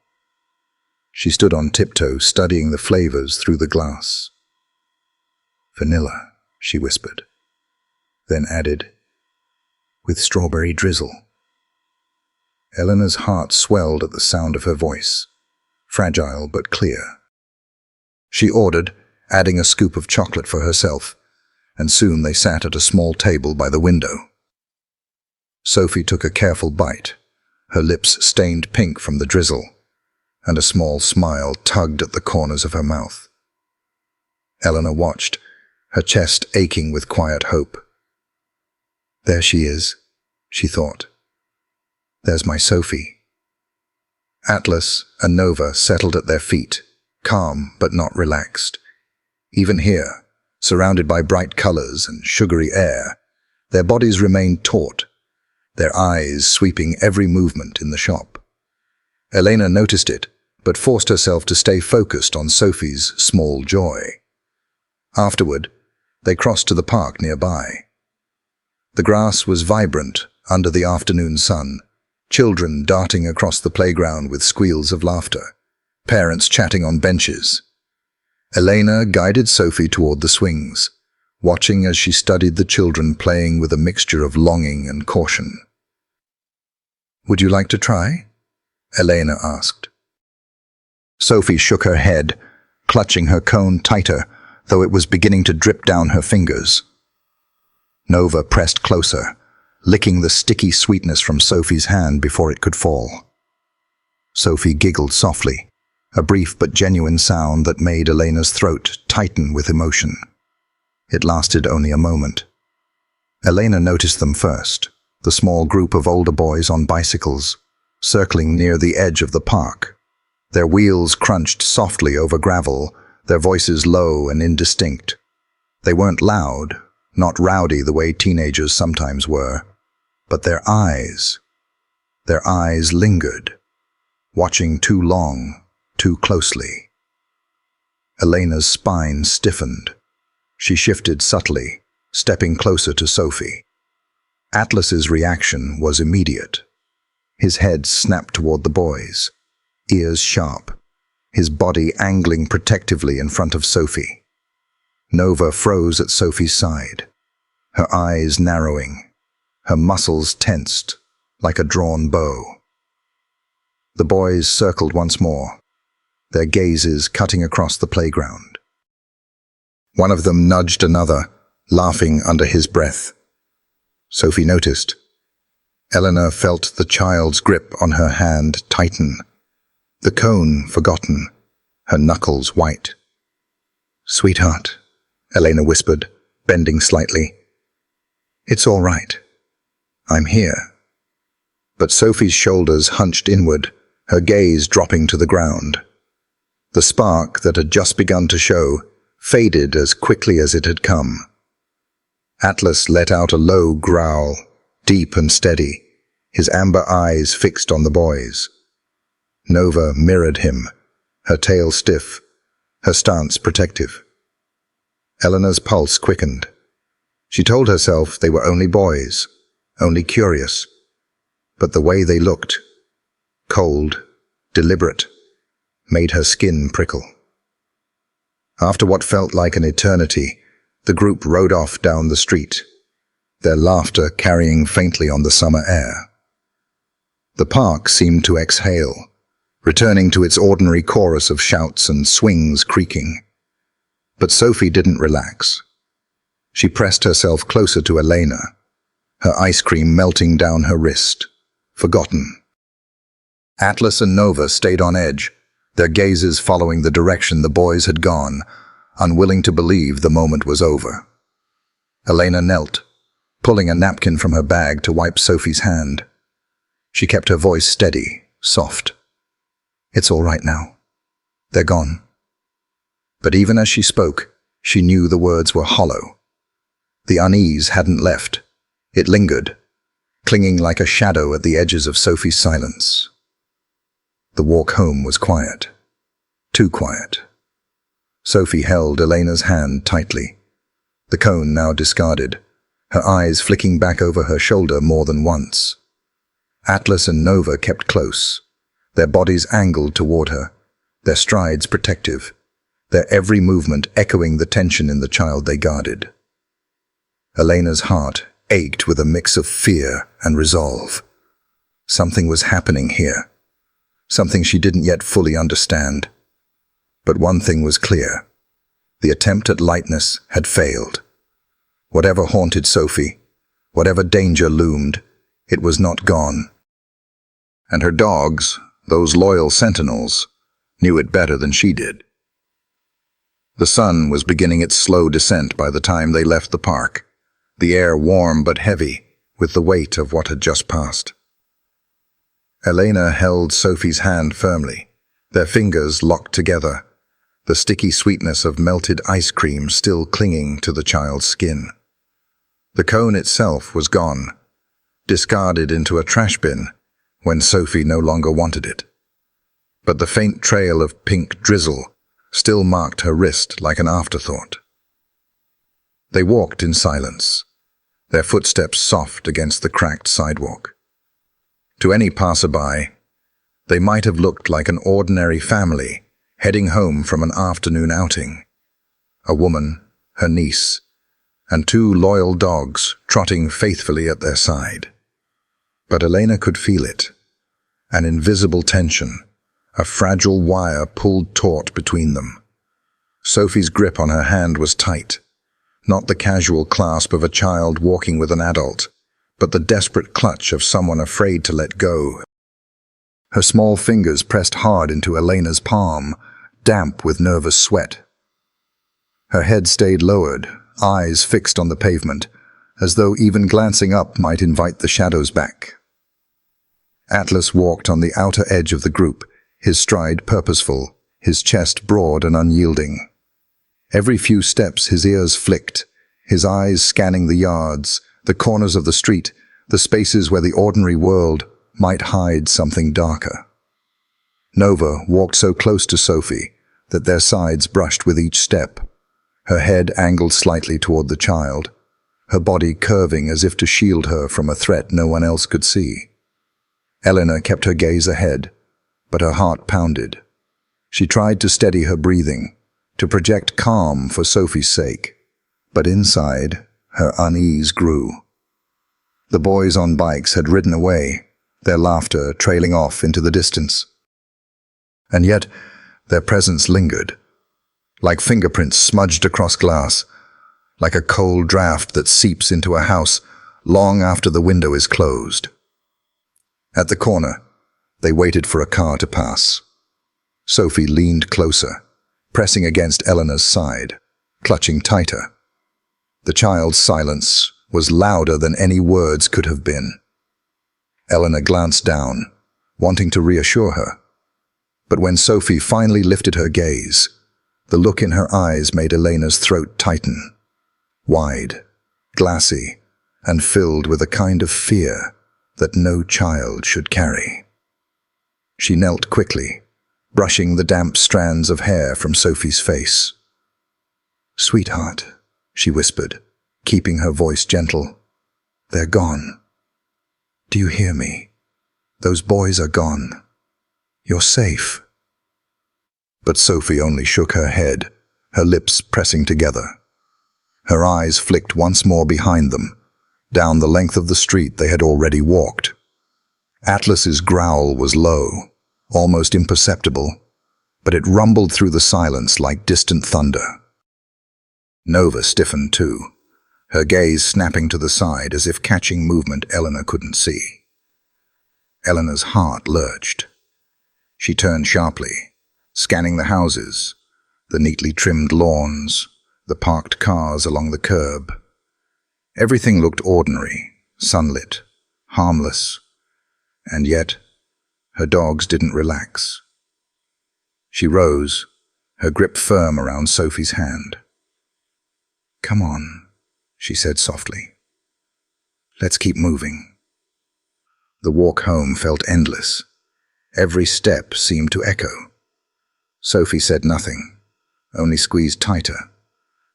She stood on tiptoe, studying the flavors through the glass. "Vanilla," she whispered, then added, "with strawberry drizzle." Eleanor's heart swelled at the sound of her voice, fragile but clear. She ordered, adding a scoop of chocolate for herself, and soon they sat at a small table by the window. Sophie took a careful bite, her lips stained pink from the drizzle, and a small smile tugged at the corners of her mouth. Eleanor watched, her chest aching with quiet hope. "There she is," she thought. "There's my Sophie." Atlas and Nova settled at their feet, calm but not relaxed. Even here, surrounded by bright colors and sugary air, their bodies remained taut, their eyes sweeping every movement in the shop. Elena noticed it, but forced herself to stay focused on Sophie's small joy. Afterward, they crossed to the park nearby. The grass was vibrant under the afternoon sun, children darting across the playground with squeals of laughter, parents chatting on benches. Elena guided Sophie toward the swings, watching as she studied the children playing with a mixture of longing and caution. "Would you like to try?" Elena asked. Sophie shook her head, clutching her cone tighter, though it was beginning to drip down her fingers. Nova pressed closer, licking the sticky sweetness from Sophie's hand before it could fall. Sophie giggled softly, a brief but genuine sound that made Elena's throat tighten with emotion. It lasted only a moment. Elena noticed them first, the small group of older boys on bicycles, circling near the edge of the park. Their wheels crunched softly over gravel, their voices low and indistinct. They weren't loud, not rowdy the way teenagers sometimes were, but their eyes lingered, watching too long, too closely. Elena's spine stiffened. She shifted subtly, stepping closer to Sophie. Atlas's reaction was immediate. His head snapped toward the boys, ears sharp, his body angling protectively in front of Sophie. Nova froze at Sophie's side, her eyes narrowing, her muscles tensed like a drawn bow. The boys circled once more, their gazes cutting across the playground. One of them nudged another, laughing under his breath. Sophie noticed. Eleanor felt the child's grip on her hand tighten, the cone forgotten, her knuckles white. "Sweetheart," Elena whispered, bending slightly. "It's all right. I'm here." But Sophie's shoulders hunched inward, her gaze dropping to the ground. The spark that had just begun to show faded as quickly as it had come. Atlas let out a low growl, deep and steady, his amber eyes fixed on the boys. Nova mirrored him, her tail stiff, her stance protective. Eleanor's pulse quickened. She told herself they were only boys, only curious. But the way they looked, cold, deliberate, made her skin prickle. After what felt like an eternity, the group rode off down the street, their laughter carrying faintly on the summer air. The park seemed to exhale, returning to its ordinary chorus of shouts and swings creaking. But Sophie didn't relax. She pressed herself closer to Elena, her ice cream melting down her wrist, forgotten. Atlas and Nova stayed on edge, their gazes following the direction the boys had gone, unwilling to believe the moment was over. Elena knelt, pulling a napkin from her bag to wipe Sophie's hand. She kept her voice steady, soft. "It's all right now. They're gone." But even as she spoke, she knew the words were hollow. The unease hadn't left. It lingered, clinging like a shadow at the edges of Sophie's silence. The walk home was quiet. Too quiet. Sophie held Elena's hand tightly, the cone now discarded, her eyes flicking back over her shoulder more than once. Atlas and Nova kept close, their bodies angled toward her, their strides protective, their every movement echoing the tension in the child they guarded. Elena's heart ached with a mix of fear and resolve. Something was happening here, something she didn't yet fully understand. But one thing was clear. The attempt at lightness had failed. Whatever haunted Sophie, whatever danger loomed, it was not gone. And her dogs, those loyal sentinels, knew it better than she did. The sun was beginning its slow descent by the time they left the park, the air warm but heavy with the weight of what had just passed. Elena held Sophie's hand firmly, their fingers locked together, the sticky sweetness of melted ice cream still clinging to the child's skin. The cone itself was gone, discarded into a trash bin when Sophie no longer wanted it. But the faint trail of pink drizzle still marked her wrist like an afterthought. They walked in silence, their footsteps soft against the cracked sidewalk. To any passerby, they might have looked like an ordinary family heading home from an afternoon outing. A woman, her niece, and two loyal dogs trotting faithfully at their side. But Elena could feel it, an invisible tension, a fragile wire pulled taut between them. Sophie's grip on her hand was tight, not the casual clasp of a child walking with an adult, but the desperate clutch of someone afraid to let go. Her small fingers pressed hard into Elena's palm, damp with nervous sweat. Her head stayed lowered, eyes fixed on the pavement, as though even glancing up might invite the shadows back. Atlas walked on the outer edge of the group, his stride purposeful, his chest broad and unyielding. Every few steps his ears flicked, his eyes scanning the yards, the corners of the street, the spaces where the ordinary world might hide something darker. Nova walked so close to Sophie that their sides brushed with each step, her head angled slightly toward the child, her body curving as if to shield her from a threat no one else could see. Elena kept her gaze ahead, but her heart pounded. She tried to steady her breathing, to project calm for Sophie's sake, but inside, her unease grew. The boys on bikes had ridden away, their laughter trailing off into the distance. And yet, their presence lingered, like fingerprints smudged across glass, like a cold draft that seeps into a house long after the window is closed. At the corner, they waited for a car to pass. Sophie leaned closer, pressing against Elena's side, clutching tighter. The child's silence was louder than any words could have been. Elena glanced down, wanting to reassure her. But when Sophie finally lifted her gaze, the look in her eyes made Elena's throat tighten. Wide, glassy, and filled with a kind of fear that no child should carry. She knelt quickly, brushing the damp strands of hair from Sophie's face. "Sweetheart," she whispered, keeping her voice gentle, "they're gone. Do you hear me? Those boys are gone. You're safe." But Sophie only shook her head, her lips pressing together. Her eyes flicked once more behind them, down the length of the street they had already walked. Atlas's growl was low, almost imperceptible, but it rumbled through the silence like distant thunder. Nova stiffened too, her gaze snapping to the side as if catching movement Elena couldn't see. Elena's heart lurched. She turned sharply, scanning the houses, the neatly trimmed lawns, the parked cars along the curb. Everything looked ordinary, sunlit, harmless, and yet her dogs didn't relax. She rose, her grip firm around Sophie's hand. "Come on," she said softly. "Let's keep moving." The walk home felt endless. Every step seemed to echo. Sophie said nothing, only squeezed tighter,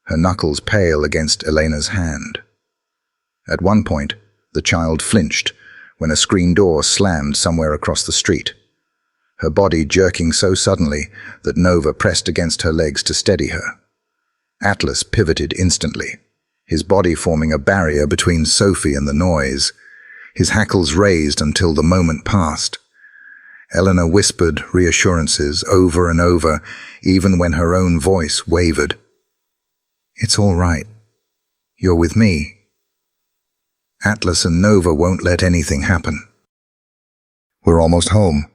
her knuckles pale against Elena's hand. At one point, the child flinched when a screen door slammed somewhere across the street, her body jerking so suddenly that Nova pressed against her legs to steady her. Atlas pivoted instantly, his body forming a barrier between Sophie and the noise, his hackles raised until the moment passed. Elena whispered reassurances over and over, even when her own voice wavered. "It's all right. You're with me. Atlas and Nova won't let anything happen." "We're almost home."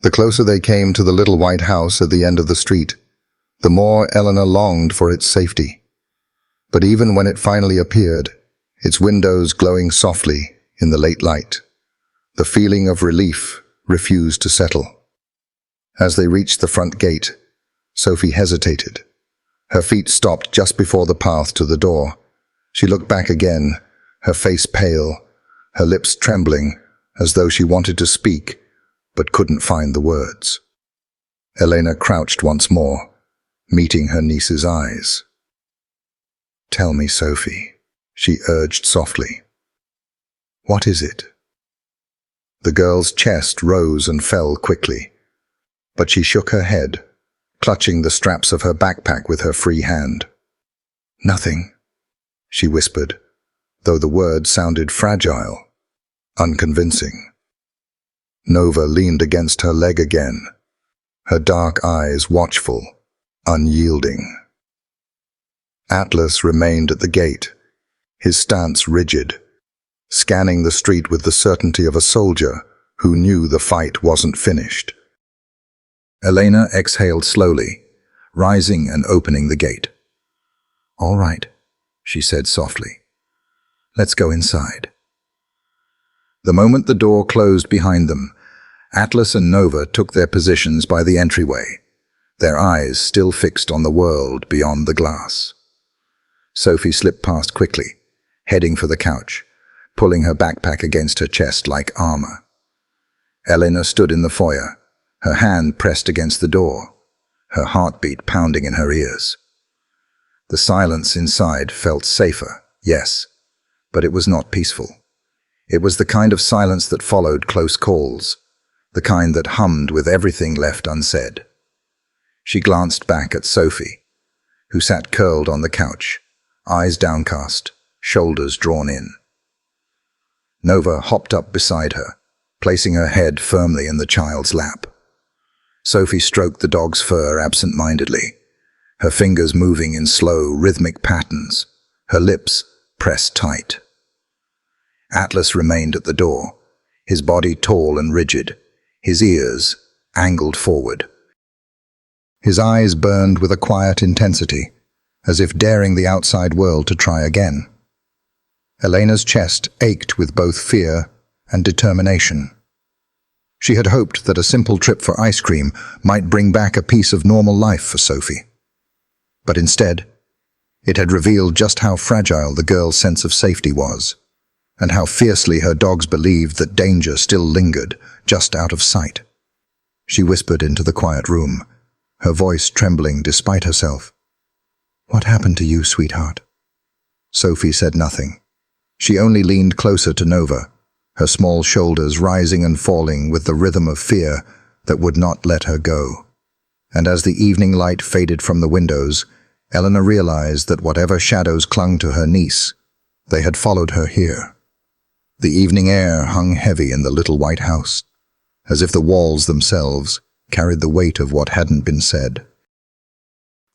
The closer they came to the little white house at the end of the street, the more Elena longed for its safety. But even when it finally appeared, its windows glowing softly in the late light, the feeling of relief refused to settle. As they reached the front gate, Sophie hesitated. Her feet stopped just before the path to the door. She looked back again, her face pale, her lips trembling, as though she wanted to speak, but couldn't find the words. Elena crouched once more, meeting her niece's eyes. "Tell me, Sophie," she urged softly. "What is it?" The girl's chest rose and fell quickly, but she shook her head, clutching the straps of her backpack with her free hand. "Nothing," she whispered, though the words sounded fragile, unconvincing. Nova leaned against her leg again, her dark eyes watchful, unyielding. Atlas remained at the gate, his stance rigid, scanning the street with the certainty of a soldier who knew the fight wasn't finished. Elena exhaled slowly, rising and opening the gate. "All right," she said softly. "Let's go inside." The moment the door closed behind them, Atlas and Nova took their positions by the entryway, their eyes still fixed on the world beyond the glass. Sophie slipped past quickly, heading for the couch, pulling her backpack against her chest like armor. Elena stood in the foyer, her hand pressed against the door, her heartbeat pounding in her ears. The silence inside felt safer, yes, but it was not peaceful. It was the kind of silence that followed close calls, the kind that hummed with everything left unsaid. She glanced back at Sophie, who sat curled on the couch, eyes downcast, shoulders drawn in. Nova hopped up beside her, placing her head firmly in the child's lap. Sophie stroked the dog's fur absent-mindedly, her fingers moving in slow, rhythmic patterns, her lips pressed tight. Atlas remained at the door, his body tall and rigid, his ears angled forward. His eyes burned with a quiet intensity, as if daring the outside world to try again. Elena's chest ached with both fear and determination. She had hoped that a simple trip for ice cream might bring back a piece of normal life for Sophie. But instead, it had revealed just how fragile the girl's sense of safety was, and how fiercely her dogs believed that danger still lingered, just out of sight. She whispered into the quiet room, her voice trembling despite herself. "What happened to you, sweetheart?" Sophie said nothing. She only leaned closer to Nova, her small shoulders rising and falling with the rhythm of fear that would not let her go. And as the evening light faded from the windows, Elena realized that whatever shadows clung to her niece, they had followed her here. The evening air hung heavy in the little white house, as if the walls themselves carried the weight of what hadn't been said.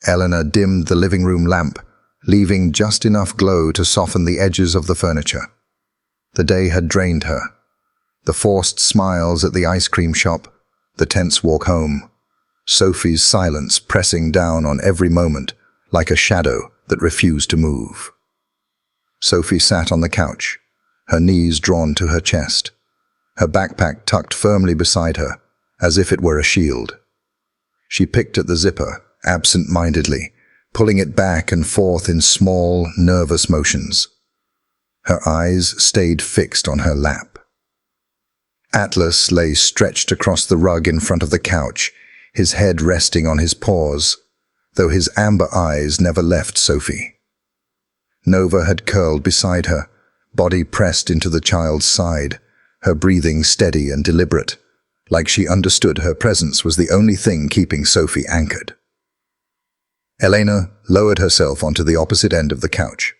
Elena dimmed the living room lamp, leaving just enough glow to soften the edges of the furniture. The day had drained her. The forced smiles at the ice cream shop, the tense walk home. Sophie's silence pressing down on every moment like a shadow that refused to move. Sophie sat on the couch, her knees drawn to her chest, her backpack tucked firmly beside her, as if it were a shield. She picked at the zipper, absent-mindedly, pulling it back and forth in small, nervous motions. Her eyes stayed fixed on her lap. Atlas lay stretched across the rug in front of the couch, his head resting on his paws, though his amber eyes never left Sophie. Nova had curled beside her, body pressed into the child's side, her breathing steady and deliberate, like she understood her presence was the only thing keeping Sophie anchored. Elena lowered herself onto the opposite end of the couch.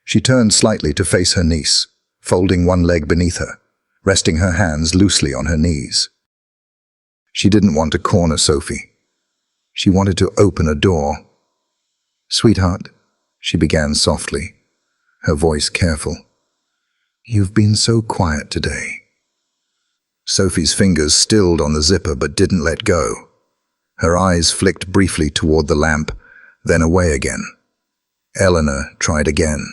She turned slightly to face her niece, folding one leg beneath her, resting her hands loosely on her knees. She didn't want to corner Sophie. She wanted to open a door. "Sweetheart," she began softly, her voice careful. "You've been so quiet today." Sophie's fingers stilled on the zipper but didn't let go. Her eyes flicked briefly toward the lamp, then away again. Eleanor tried again.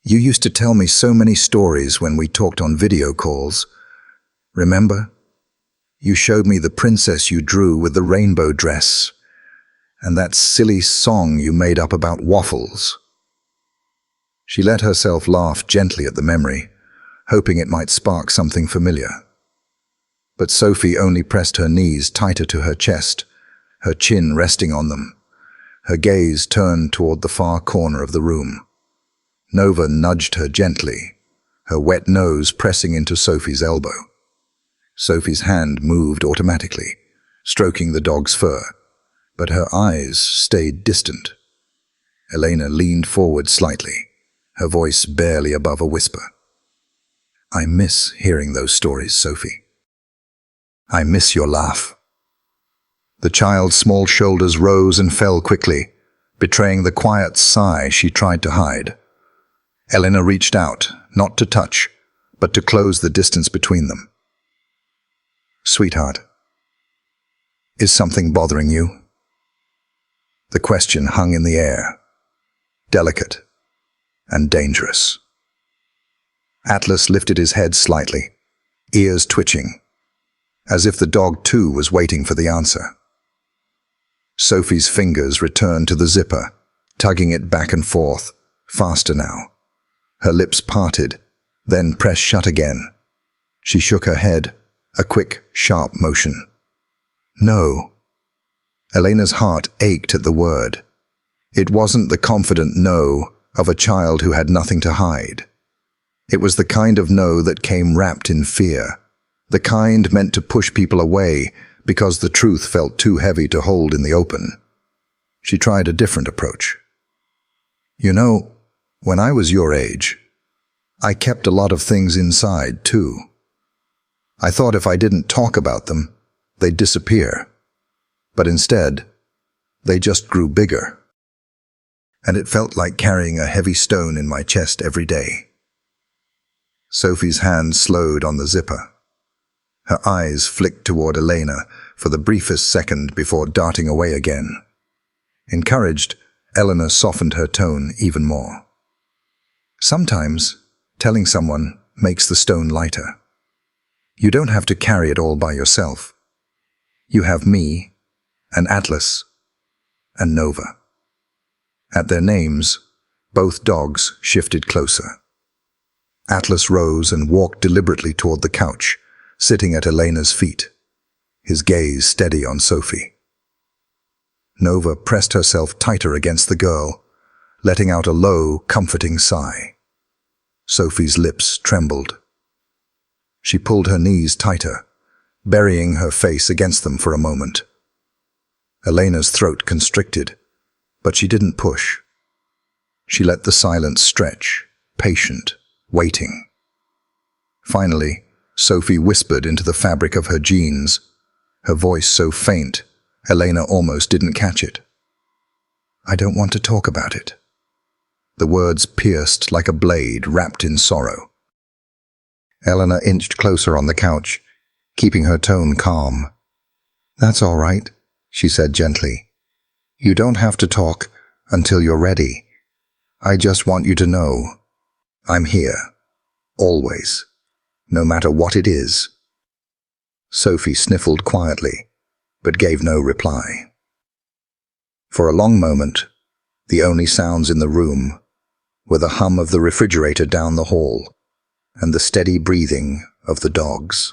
"You used to tell me so many stories when we talked on video calls. Remember? You showed me the princess you drew with the rainbow dress, and that silly song you made up about waffles." She let herself laugh gently at the memory, hoping it might spark something familiar. But Sophie only pressed her knees tighter to her chest, her chin resting on them, her gaze turned toward the far corner of the room. Nova nudged her gently, her wet nose pressing into Sophie's elbow. Sophie's hand moved automatically, stroking the dog's fur, but her eyes stayed distant. Elena leaned forward slightly, her voice barely above a whisper. "I miss hearing those stories, Sophie. I miss your laugh." The child's small shoulders rose and fell quickly, betraying the quiet sigh she tried to hide. Elena reached out, not to touch, but to close the distance between them. "Sweetheart, is something bothering you?" The question hung in the air, delicate and dangerous. Atlas lifted his head slightly, ears twitching, as if the dog too was waiting for the answer. Sophie's fingers returned to the zipper, tugging it back and forth, faster now. Her lips parted, then pressed shut again. She shook her head, a quick, sharp motion. "No." Elena's heart ached at the word. It wasn't the confident no of a child who had nothing to hide. It was the kind of no that came wrapped in fear, the kind meant to push people away because the truth felt too heavy to hold in the open. She tried a different approach. "You know, when I was your age, I kept a lot of things inside too. I thought if I didn't talk about them, they'd disappear. But instead, they just grew bigger. And it felt like carrying a heavy stone in my chest every day." Sophie's hand slowed on the zipper. Her eyes flicked toward Elena for the briefest second before darting away again. Encouraged, Eleanor softened her tone even more. "Sometimes, telling someone makes the stone lighter. You don't have to carry it all by yourself. You have me, and Atlas, and Nova." At their names, both dogs shifted closer. Atlas rose and walked deliberately toward the couch, sitting at Elena's feet, his gaze steady on Sophie. Nova pressed herself tighter against the girl, letting out a low, comforting sigh. Sophie's lips trembled. She pulled her knees tighter, burying her face against them for a moment. Elena's throat constricted, but she didn't push. She let the silence stretch, patient, waiting. Finally, Sophie whispered into the fabric of her jeans, her voice so faint, Elena almost didn't catch it. "I don't want to talk about it." The words pierced like a blade wrapped in sorrow. Elena inched closer on the couch, keeping her tone calm. "That's all right," she said gently. "You don't have to talk until you're ready. I just want you to know I'm here, always, no matter what it is." Sophie sniffled quietly, but gave no reply. For a long moment, the only sounds in the room were the hum of the refrigerator down the hall and the steady breathing of the dogs.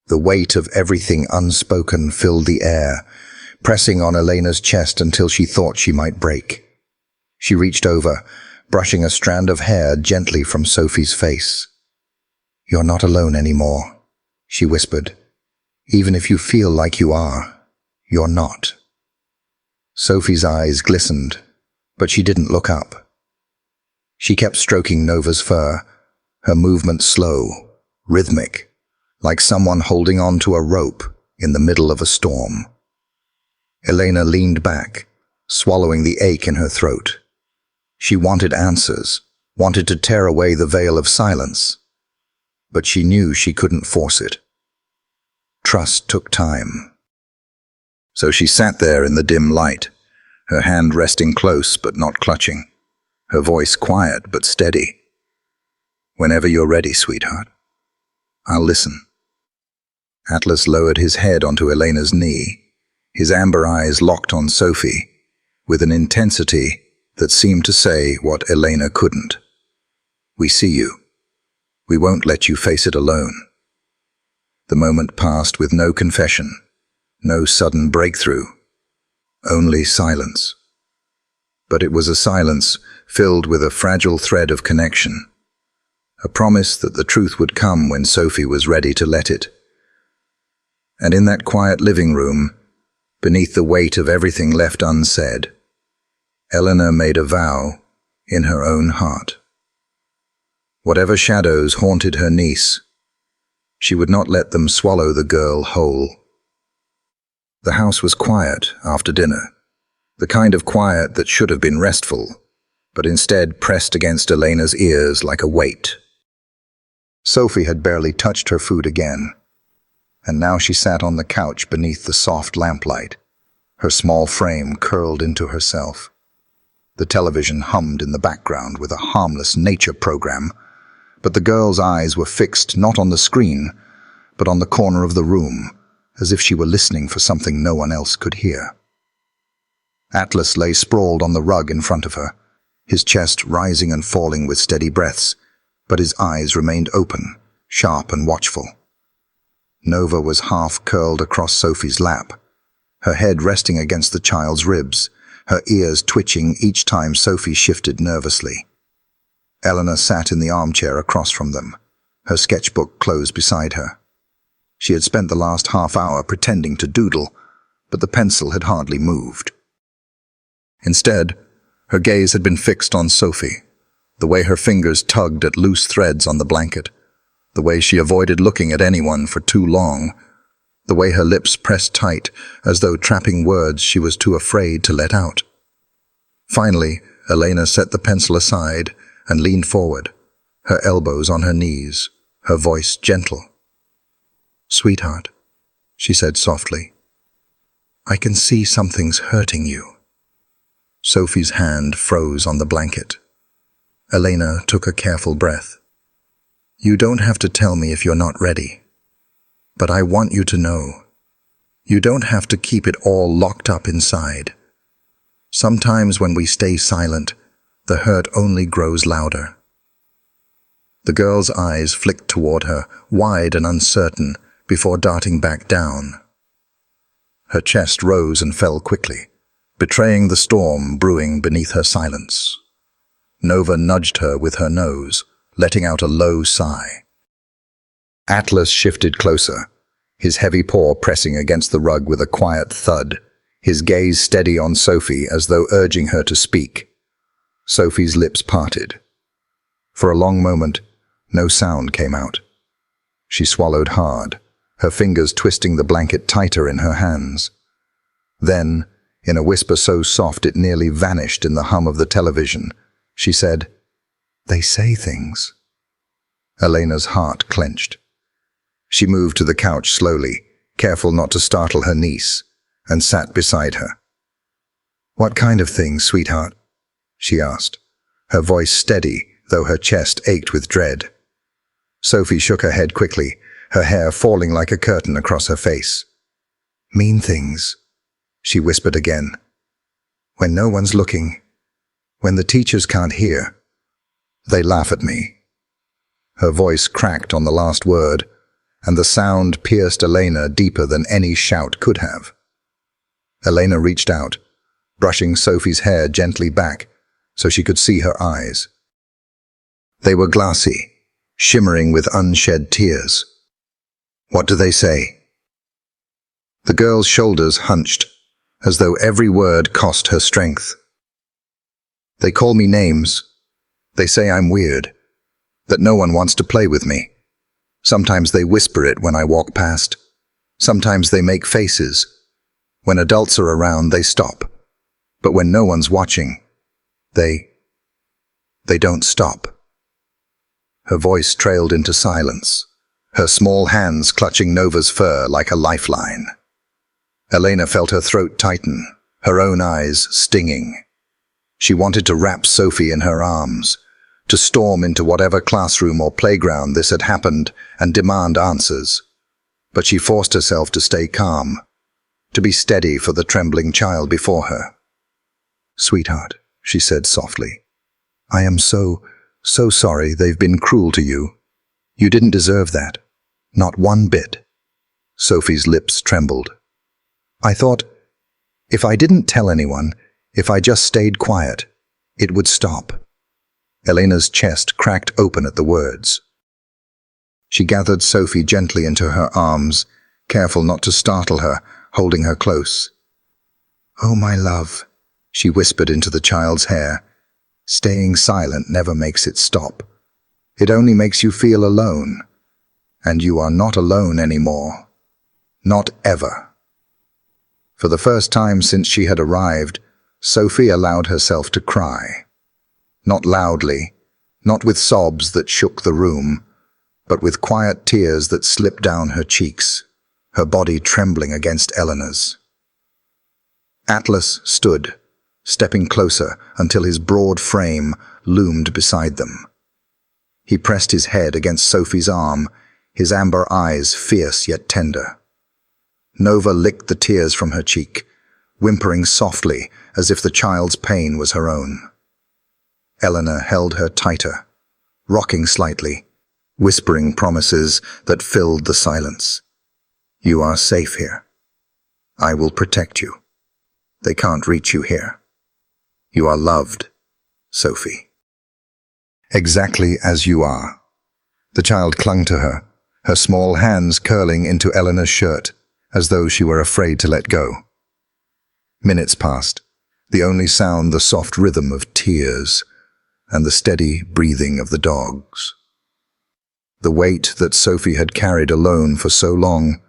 The weight of everything unspoken filled the air, pressing on Elena's chest until she thought she might break. She reached over, brushing a strand of hair gently from Sophie's face. "You're not alone anymore," she whispered. "Even if you feel like you are, you're not." Sophie's eyes glistened, but she didn't look up. She kept stroking Nova's fur, her movements slow, rhythmic, like someone holding on to a rope in the middle of a storm. Elena leaned back, swallowing the ache in her throat. She wanted answers, wanted to tear away the veil of silence, but she knew she couldn't force it. Trust took time. So she sat there in the dim light, her hand resting close but not clutching, her voice quiet but steady. "Whenever you're ready, sweetheart, I'll listen." Atlas lowered his head onto Elena's knee, his amber eyes locked on Sophie, with an intensity that seemed to say what Elena couldn't. "We see you. We won't let you face it alone." The moment passed with no confession, no sudden breakthrough, only silence. But it was a silence filled with a fragile thread of connection, a promise that the truth would come when Sophie was ready to let it. And in that quiet living room, beneath the weight of everything left unsaid, Eleanor made a vow in her own heart. Whatever shadows haunted her niece, she would not let them swallow the girl whole. The house was quiet after dinner, the kind of quiet that should have been restful, but instead pressed against Elena's ears like a weight. Sophie had barely touched her food again, and now she sat on the couch beneath the soft lamplight, her small frame curled into herself. The television hummed in the background with a harmless nature program, but the girl's eyes were fixed not on the screen, but on the corner of the room, as if she were listening for something no one else could hear. Atlas lay sprawled on the rug in front of her, his chest rising and falling with steady breaths, but his eyes remained open, sharp and watchful. Nova was half curled across Sophie's lap, her head resting against the child's ribs, her ears twitching each time Sophie shifted nervously. Eleanor sat in the armchair across from them, her sketchbook closed beside her. She had spent the last half hour pretending to doodle, but the pencil had hardly moved. Instead, her gaze had been fixed on Sophie, the way her fingers tugged at loose threads on the blanket, the way she avoided looking at anyone for too long, the way her lips pressed tight as though trapping words she was too afraid to let out. Finally, Elena set the pencil aside and leaned forward, her elbows on her knees, her voice gentle. "Sweetheart," she said softly, "I can see something's hurting you." Sophie's hand froze on the blanket. Elena took a careful breath. "You don't have to tell me if you're not ready. But I want you to know. You don't have to keep it all locked up inside. Sometimes when we stay silent, the hurt only grows louder." The girl's eyes flicked toward her, wide and uncertain, before darting back down. Her chest rose and fell quickly, betraying the storm brewing beneath her silence. Nova nudged her with her nose, letting out a low sigh. Atlas shifted closer, his heavy paw pressing against the rug with a quiet thud, his gaze steady on Sophie as though urging her to speak. Sophie's lips parted. For a long moment, no sound came out. She swallowed hard, her fingers twisting the blanket tighter in her hands. Then, in a whisper so soft it nearly vanished in the hum of the television, she said, "They say things." Elena's heart clenched. She moved to the couch slowly, careful not to startle her niece, and sat beside her. "What kind of things, sweetheart?" she asked, her voice steady, though her chest ached with dread. Sophie shook her head quickly, her hair falling like a curtain across her face. "Mean things," she whispered again. "When no one's looking, when the teachers can't hear, they laugh at me." Her voice cracked on the last word, and the sound pierced Elena deeper than any shout could have. Elena reached out, brushing Sophie's hair gently back so she could see her eyes. They were glassy, shimmering with unshed tears. "What do they say?" The girl's shoulders hunched, as though every word cost her strength. "They call me names. They say I'm weird, that no one wants to play with me. Sometimes they whisper it when I walk past. Sometimes they make faces. When adults are around, they stop. But when no one's watching, they don't stop." Her voice trailed into silence, her small hands clutching Nova's fur like a lifeline. Elena felt her throat tighten, her own eyes stinging. She wanted to wrap Sophie in her arms, to storm into whatever classroom or playground this had happened and demand answers. But she forced herself to stay calm, to be steady for the trembling child before her. "Sweetheart," she said softly, "I am so sorry they've been cruel to you. You didn't deserve that. Not one bit." Sophie's lips trembled. "I thought, if I didn't tell anyone, if I just stayed quiet, it would stop." Elena's chest cracked open at the words. She gathered Sophie gently into her arms, careful not to startle her, holding her close. "Oh, my love," she whispered into the child's hair. "Staying silent never makes it stop. It only makes you feel alone. And you are not alone anymore. Not ever." For the first time since she had arrived, Sophie allowed herself to cry. Not loudly, not with sobs that shook the room, but with quiet tears that slipped down her cheeks, her body trembling against Eleanor's. Atlas stood, stepping closer until his broad frame loomed beside them. He pressed his head against Sophie's arm, his amber eyes fierce yet tender. Nova licked the tears from her cheek, whimpering softly as if the child's pain was her own. Eleanor held her tighter, rocking slightly, whispering promises that filled the silence. "You are safe here. I will protect you. They can't reach you here. You are loved, Sophie. Exactly as you are." The child clung to her, her small hands curling into Eleanor's shirt, as though she were afraid to let go. Minutes passed, the only sound the soft rhythm of tears and the steady breathing of the dogs. The weight that Sophie had carried alone for so long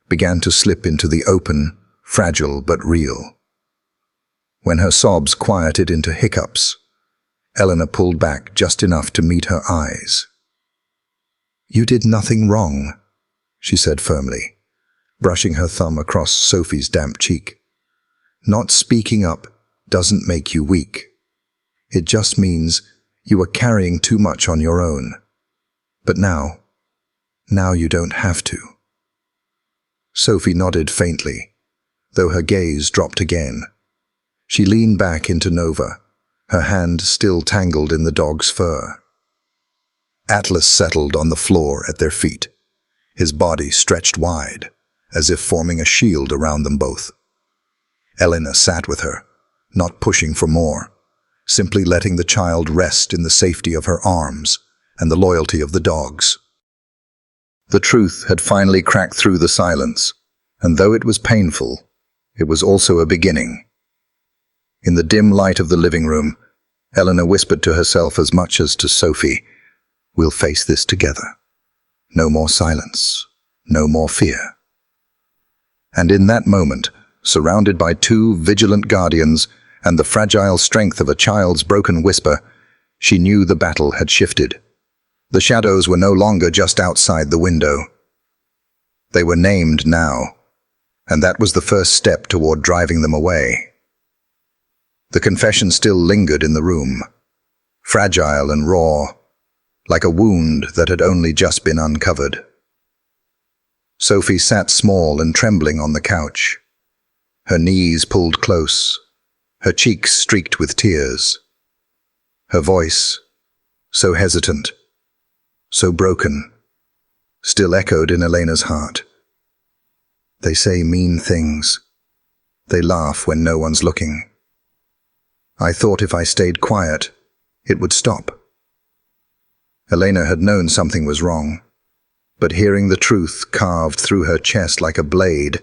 began to slip into the open, fragile but real. When her sobs quieted into hiccups, Eleanor pulled back just enough to meet her eyes. "You did nothing wrong," she said firmly, brushing her thumb across Sophie's damp cheek. "Not speaking up doesn't make you weak. It just means you are carrying too much on your own. But now you don't have to." Sophie nodded faintly, though her gaze dropped again. She leaned back into Nova, her hand still tangled in the dog's fur. Atlas settled on the floor at their feet, his body stretched wide, as if forming a shield around them both. Elena sat with her, not pushing for more, simply letting the child rest in the safety of her arms and the loyalty of the dogs. The truth had finally cracked through the silence, and though it was painful, it was also a beginning. In the dim light of the living room, Eleanor whispered to herself as much as to Sophie, "We'll face this together. No more silence, no more fear." And in that moment, surrounded by two vigilant guardians and the fragile strength of a child's broken whisper, she knew the battle had shifted. The shadows were no longer just outside the window. They were named now, and that was the first step toward driving them away. The confession still lingered in the room, fragile and raw, like a wound that had only just been uncovered. Sophie sat small and trembling on the couch, her knees pulled close, her cheeks streaked with tears. Her voice, so hesitant, so broken, still echoed in Elena's heart. They say mean things. They laugh when no one's looking. I thought if I stayed quiet, it would stop. Elena had known something was wrong, but hearing the truth carved through her chest like a blade,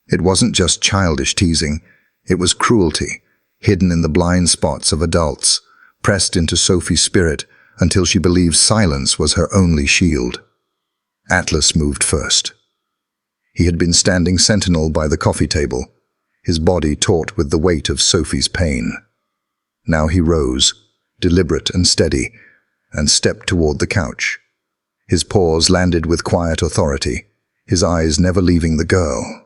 it wasn't just childish teasing, it was cruelty, hidden in the blind spots of adults, pressed into Sophie's spirit until she believed silence was her only shield. Atlas moved first. He had been standing sentinel by the coffee table, his body taut with the weight of Sophie's pain. Now he rose, deliberate and steady, and stepped toward the couch. His paws landed with quiet authority, his eyes never leaving the girl.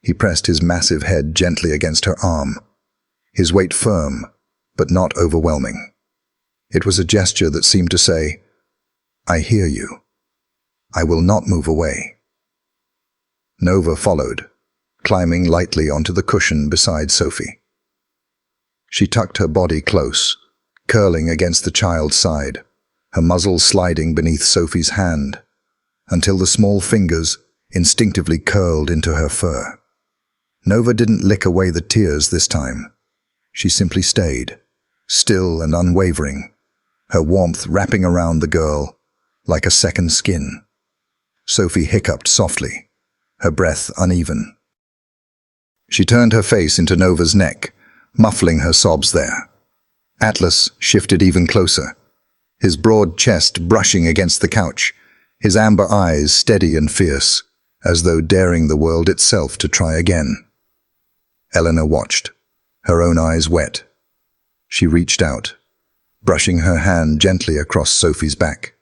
He pressed his massive head gently against her arm, his weight firm, but not overwhelming. It was a gesture that seemed to say, "I hear you. I will not move away." Nova followed, climbing lightly onto the cushion beside Sophie. She tucked her body close, curling against the child's side, her muzzle sliding beneath Sophie's hand, until the small fingers instinctively curled into her fur. Nova didn't lick away the tears this time. She simply stayed, still and unwavering, her warmth wrapping around the girl like a second skin. Sophie hiccuped softly, her breath uneven. She turned her face into Nova's neck, muffling her sobs there. Atlas shifted even closer, his broad chest brushing against the couch, his amber eyes steady and fierce, as though daring the world itself to try again. Elena watched, her own eyes wet. She reached out, brushing her hand gently across Sophie's back.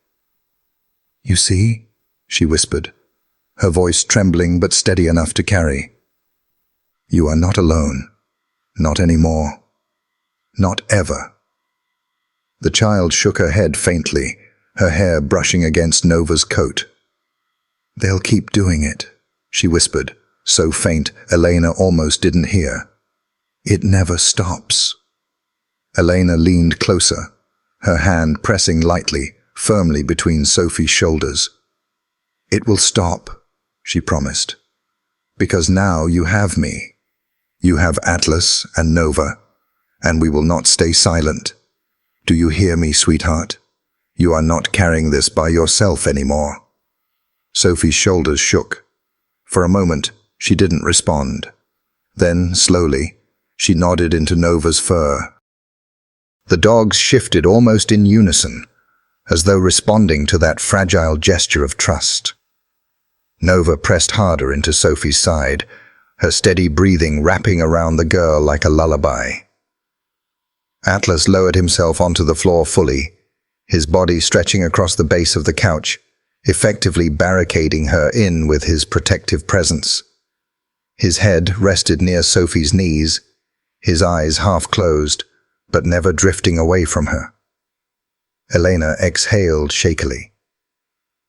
"You see?" she whispered, her voice trembling but steady enough to carry. "You are not alone. Not anymore. Not ever." The child shook her head faintly, her hair brushing against Nova's coat. "They'll keep doing it," she whispered, so faint Elena almost didn't hear. "It never stops." Elena leaned closer, her hand pressing lightly, firmly between Sophie's shoulders. "It will stop," she promised, "because now you have me. You have Atlas and Nova, and we will not stay silent. Do you hear me, sweetheart? You are not carrying this by yourself anymore." Sophie's shoulders shook. For a moment, she didn't respond. Then, slowly, she nodded into Nova's fur. The dogs shifted almost in unison, as though responding to that fragile gesture of trust. Nova pressed harder into Sophie's side, her steady breathing wrapping around the girl like a lullaby. Atlas lowered himself onto the floor fully, his body stretching across the base of the couch, effectively barricading her in with his protective presence. His head rested near Sophie's knees, his eyes half closed, but never drifting away from her. Elena exhaled shakily.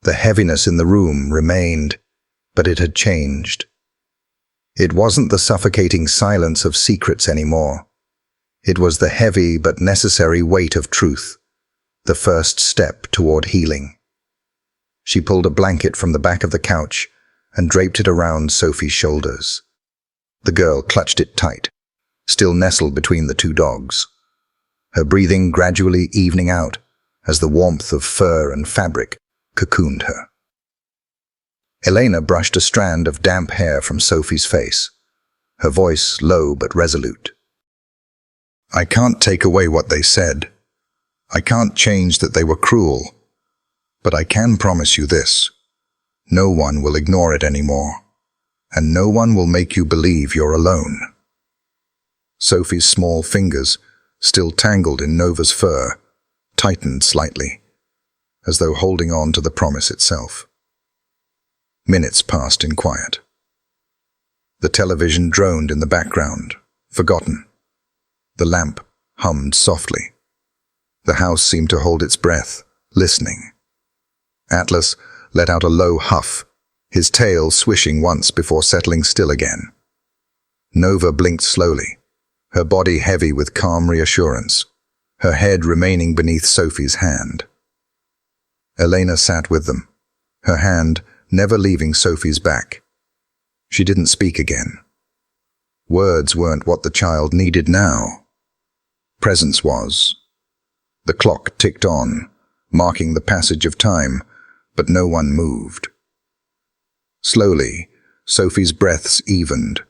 The heaviness in the room remained, but it had changed. It wasn't the suffocating silence of secrets anymore. It was the heavy but necessary weight of truth, the first step toward healing. She pulled a blanket from the back of the couch and draped it around Sophie's shoulders. The girl clutched it tight, still nestled between the two dogs, her breathing gradually evening out as the warmth of fur and fabric cocooned her. Elena brushed a strand of damp hair from Sophie's face, her voice low but resolute. "I can't take away what they said. I can't change that they were cruel. But I can promise you this. No one will ignore it anymore, and no one will make you believe you're alone." Sophie's small fingers, still tangled in Nova's fur, tightened slightly, as though holding on to the promise itself. Minutes passed in quiet. The television droned in the background, forgotten. The lamp hummed softly. The house seemed to hold its breath, listening. Atlas let out a low huff, his tail swishing once before settling still again. Nova blinked slowly, her body heavy with calm reassurance, her head remaining beneath Sophie's hand. Elena sat with them, her hand never leaving Sophie's back. She didn't speak again. Words weren't what the child needed now. Presence was. The clock ticked on, marking the passage of time, but no one moved. Slowly, Sophie's breaths evened,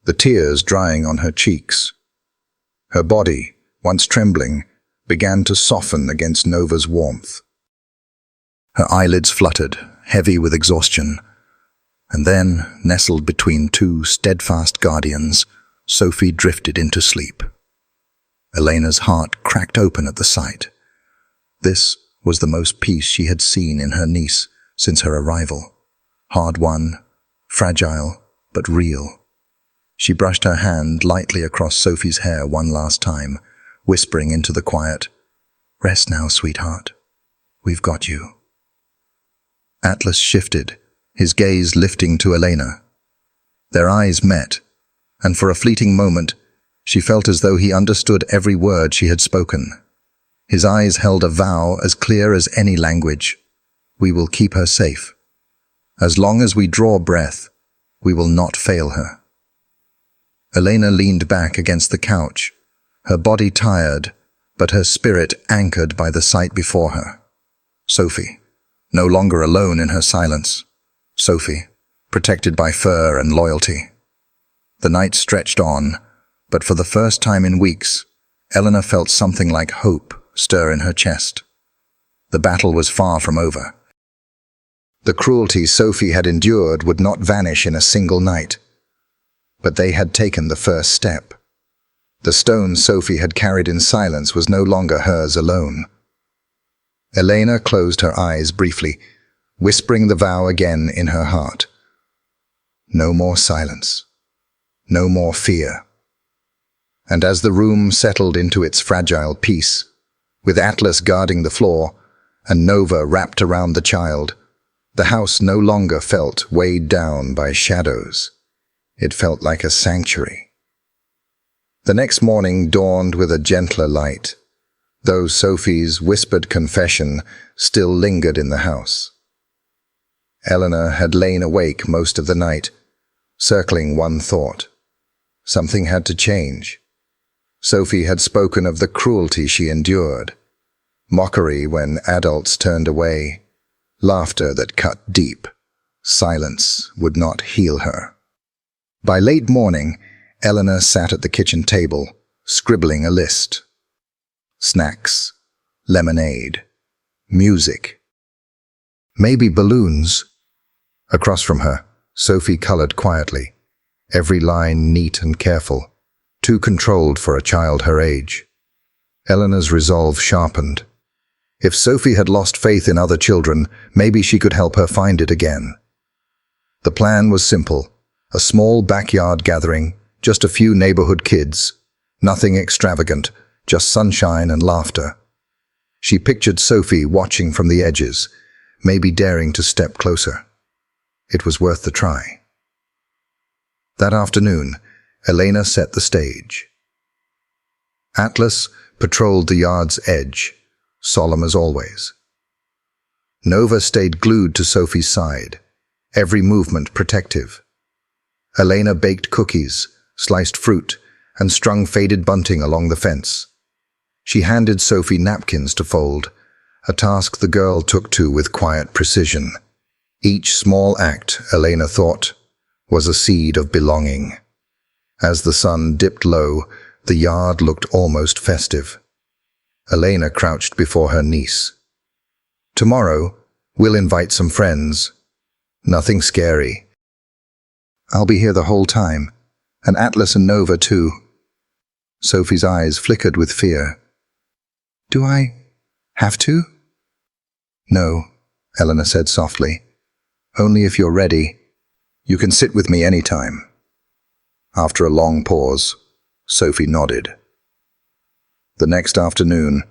the tears drying on her cheeks. Her body, once trembling, began to soften against Nova's warmth. Her eyelids fluttered, heavy with exhaustion, and then, nestled between two steadfast guardians, Sophie drifted into sleep. Elena's heart cracked open at the sight. This was the most peace she had seen in her niece since her arrival. Hard-won, fragile, but real. She brushed her hand lightly across Sophie's hair one last time, whispering into the quiet, "Rest now, sweetheart. We've got you." Atlas shifted, his gaze lifting to Elena. Their eyes met, and for a fleeting moment, she felt as though he understood every word she had spoken. His eyes held a vow as clear as any language. We will keep her safe. As long as we draw breath, we will not fail her. Elena leaned back against the couch, her body tired, but her spirit anchored by the sight before her. Sophie, no longer alone in her silence. Sophie, protected by fur and loyalty. The night stretched on, but for the first time in weeks, Elena felt something like hope stir in her chest. The battle was far from over. The cruelty Sophie had endured would not vanish in a single night. But they had taken the first step. The stone Sophie had carried in silence was no longer hers alone. Elena closed her eyes briefly, whispering the vow again in her heart. No more silence. No more fear. And as the room settled into its fragile peace, with Atlas guarding the floor and Nova wrapped around the child, the house no longer felt weighed down by shadows. It felt like a sanctuary. The next morning dawned with a gentler light, though Sophie's whispered confession still lingered in the house. Eleanor had lain awake most of the night, circling one thought. Something had to change. Sophie had spoken of the cruelty she endured, mockery when adults turned away, laughter that cut deep. Silence would not heal her. By late morning, Eleanor sat at the kitchen table, scribbling a list. Snacks, lemonade, music, maybe balloons. Across from her, Sophie colored quietly, every line neat and careful, too controlled for a child her age. Eleanor's resolve sharpened. If Sophie had lost faith in other children, maybe she could help her find it again. The plan was simple, a small backyard gathering, just a few neighborhood kids, nothing extravagant, just sunshine and laughter. She pictured Sophie watching from the edges, maybe daring to step closer. It was worth the try. That afternoon, Elena set the stage. Atlas patrolled the yard's edge, solemn as always. Nova stayed glued to Sophie's side, every movement protective. Elena baked cookies, sliced fruit, and strung faded bunting along the fence. She handed Sophie napkins to fold, a task the girl took to with quiet precision. Each small act, Elena thought, was a seed of belonging. As the sun dipped low, the yard looked almost festive. Elena crouched before her niece. "Tomorrow, we'll invite some friends. Nothing scary. I'll be here the whole time, and Atlas and Nova too." Sophie's eyes flickered with fear. "Do I have to?" "No," Eleanor said softly. "Only if you're ready. You can sit with me anytime." After a long pause, Sophie nodded. The next afternoon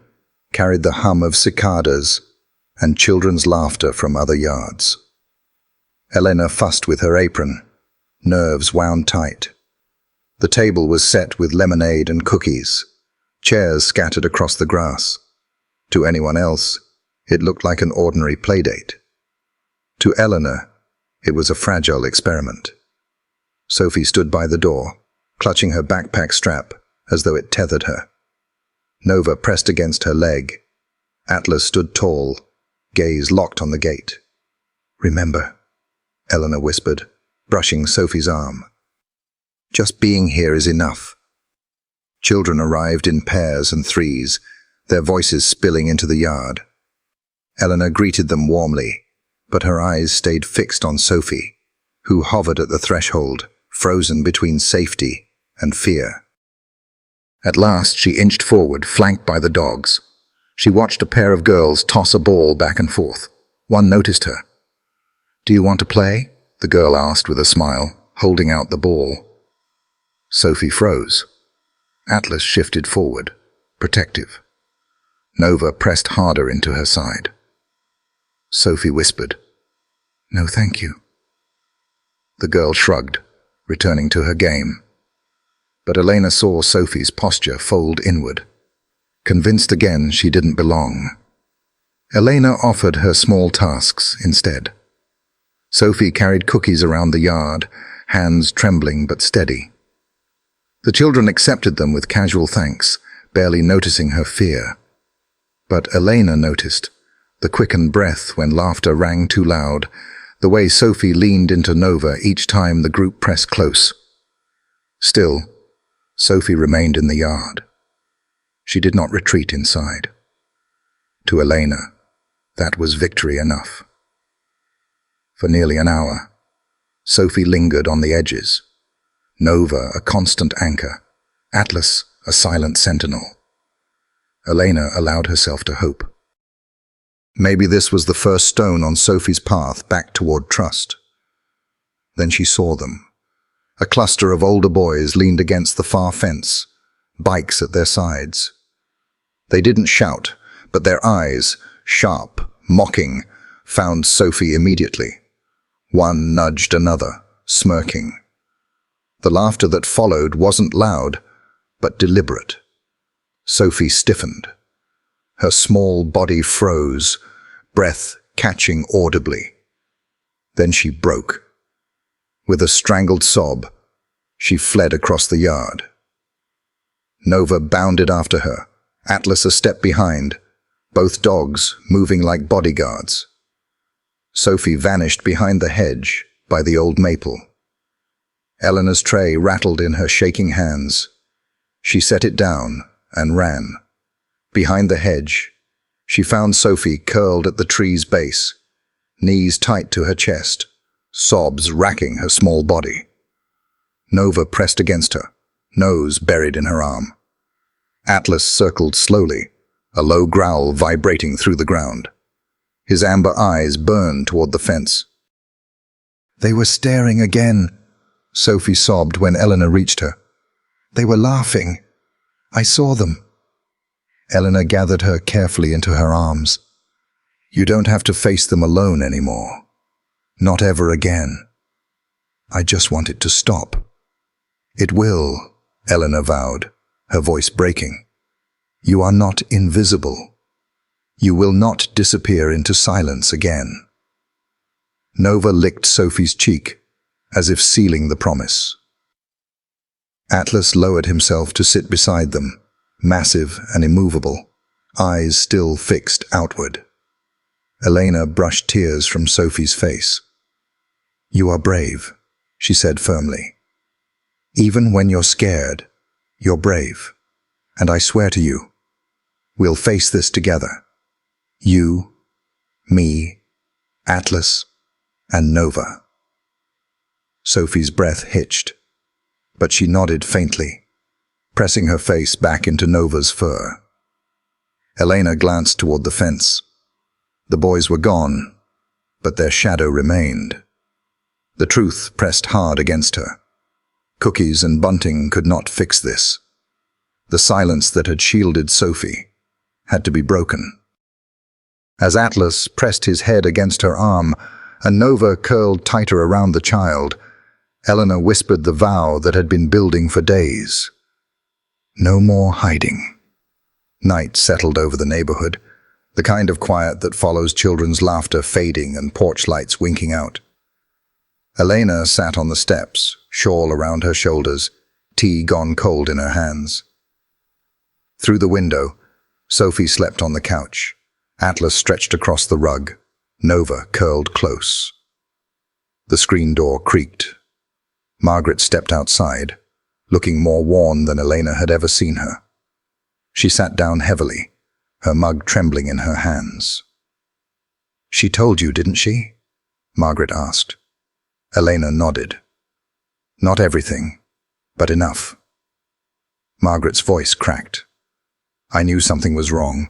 carried the hum of cicadas and children's laughter from other yards. Elena fussed with her apron, nerves wound tight. The table was set with lemonade and cookies, chairs scattered across the grass. To anyone else, it looked like an ordinary playdate. To Eleanor, it was a fragile experiment. Sophie stood by the door, clutching her backpack strap as though it tethered her. Nova pressed against her leg. Atlas stood tall, gaze locked on the gate. "Remember," Eleanor whispered, brushing Sophie's arm. "Just being here is enough." Children arrived in pairs and threes, their voices spilling into the yard. Eleanor greeted them warmly, but her eyes stayed fixed on Sophie, who hovered at the threshold, frozen between safety and fear. At last she inched forward, flanked by the dogs. She watched a pair of girls toss a ball back and forth. One noticed her. "Do you want to play?" the girl asked with a smile, holding out the ball. Sophie froze. Atlas shifted forward, protective. Nova pressed harder into her side. Sophie whispered, "No, thank you." The girl shrugged, returning to her game. But Elena saw Sophie's posture fold inward. Convinced again she didn't belong. Elena offered her small tasks instead. Sophie carried cookies around the yard, hands trembling but steady. The children accepted them with casual thanks, barely noticing her fear. But Elena noticed, the quickened breath when laughter rang too loud, the way Sophie leaned into Nova each time the group pressed close. Still, Sophie remained in the yard. She did not retreat inside. To Elena, that was victory enough. For nearly an hour, Sophie lingered on the edges. Nova, a constant anchor. Atlas, a silent sentinel. Elena allowed herself to hope. Maybe this was the first stone on Sophie's path back toward trust. Then she saw them. A cluster of older boys leaned against the far fence, bikes at their sides. They didn't shout, but their eyes, sharp, mocking, found Sophie immediately. One nudged another, smirking. The laughter that followed wasn't loud, but deliberate. Sophie stiffened. Her small body froze, breath catching audibly. Then she broke. With a strangled sob, she fled across the yard. Nova bounded after her, Atlas a step behind, both dogs moving like bodyguards. Sophie vanished behind the hedge by the old maple. Eleanor's tray rattled in her shaking hands. She set it down and ran. Behind the hedge, she found Sophie curled at the tree's base, knees tight to her chest, sobs racking her small body. Nova pressed against her, nose buried in her arm. Atlas circled slowly, a low growl vibrating through the ground. His amber eyes burned toward the fence. "They were staring again," Sophie sobbed when Eleanor reached her. "They were laughing. I saw them." Eleanor gathered her carefully into her arms. "You don't have to face them alone anymore. Not ever again. I just want it to stop." "It will," Eleanor vowed, her voice breaking. "You are not invisible. You will not disappear into silence again." Nova licked Sophie's cheek, as if sealing the promise. Atlas lowered himself to sit beside them, massive and immovable, eyes still fixed outward. Elena brushed tears from Sophie's face. "You are brave," she said firmly. "Even when you're scared, you're brave. And I swear to you, we'll face this together. You, me, Atlas, and Nova." Sophie's breath hitched, but she nodded faintly, pressing her face back into Nova's fur. Elena glanced toward the fence. The boys were gone, but their shadow remained. The truth pressed hard against her. Cookies and bunting could not fix this. The silence that had shielded Sophie had to be broken. As Atlas pressed his head against her arm and Nova curled tighter around the child, Eleanor whispered the vow that had been building for days. No more hiding. Night settled over the neighborhood, the kind of quiet that follows children's laughter fading and porch lights winking out. Elena sat on the steps, shawl around her shoulders, tea gone cold in her hands. Through the window, Sophie slept on the couch. Atlas stretched across the rug, Nova curled close. The screen door creaked. Margaret stepped outside, looking more worn than Elena had ever seen her. She sat down heavily, her mug trembling in her hands. "She told you, didn't she?" Margaret asked. Elena nodded. "Not everything, but enough." Margaret's voice cracked. "I knew something was wrong.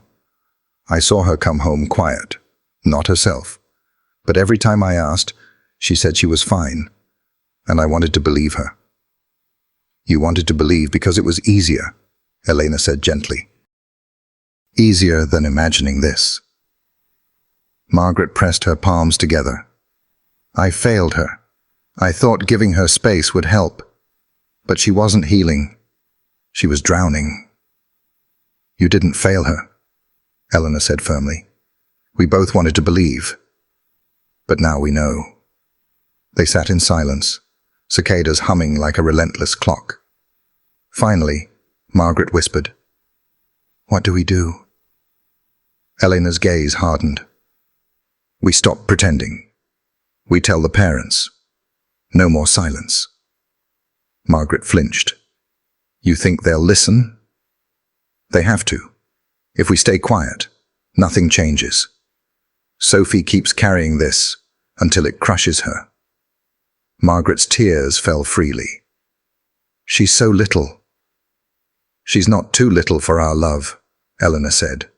I saw her come home quiet, not herself. But every time I asked, she said she was fine, and I wanted to believe her." "You wanted to believe because it was easier," Elena said gently. "Easier than imagining this." Margaret pressed her palms together. "I failed her. I thought giving her space would help. But she wasn't healing. She was drowning." "You didn't fail her," Eleanor said firmly. "We both wanted to believe. But now we know." They sat in silence, cicadas humming like a relentless clock. Finally, Margaret whispered, "What do we do?" Eleanor's gaze hardened. "We stop pretending. We tell the parents. No more silence." Margaret flinched. "You think they'll listen?" "They have to. If we stay quiet, nothing changes. Sophie keeps carrying this until it crushes her." Margaret's tears fell freely. "She's so little." "She's not too little for our love," Eleanor said.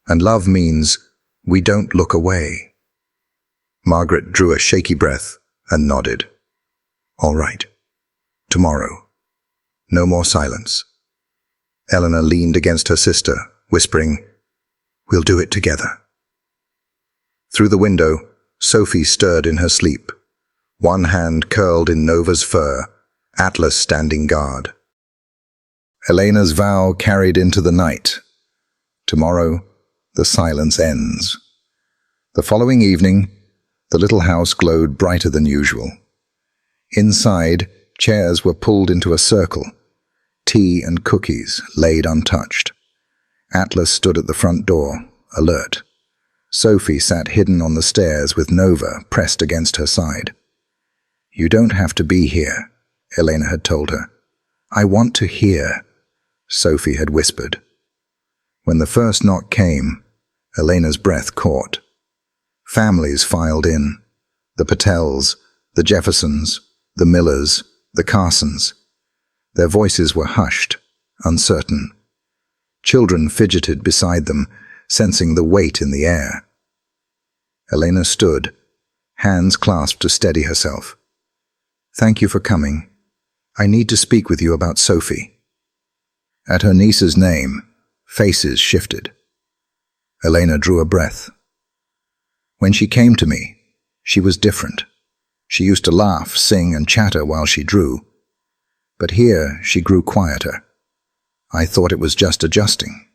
"And love means we don't look away." Margaret drew a shaky breath and nodded. "All right. Tomorrow. No more silence." Eleanor leaned against her sister, whispering, "We'll do it together." Through the window, Sophie stirred in her sleep, one hand curled in Nova's fur, Atlas standing guard. Elena's vow carried into the night. Tomorrow, the silence ends. The following evening, the little house glowed brighter than usual. Inside, chairs were pulled into a circle, tea and cookies laid untouched. Atlas stood at the front door, alert. Sophie sat hidden on the stairs with Nova pressed against her side. "You don't have to be here," Elena had told her. "I want to hear," Sophie had whispered. When the first knock came, Elena's breath caught. Families filed in. The Patels, the Jeffersons, the Millers, the Carsons. Their voices were hushed, uncertain. Children fidgeted beside them, sensing the weight in the air. Elena stood, hands clasped to steady herself. "Thank you for coming. I need to speak with you about Sophie." At her niece's name, faces shifted. Elena drew a breath. "When she came to me, she was different. She used to laugh, sing, and chatter while she drew. But here she grew quieter. I thought it was just adjusting.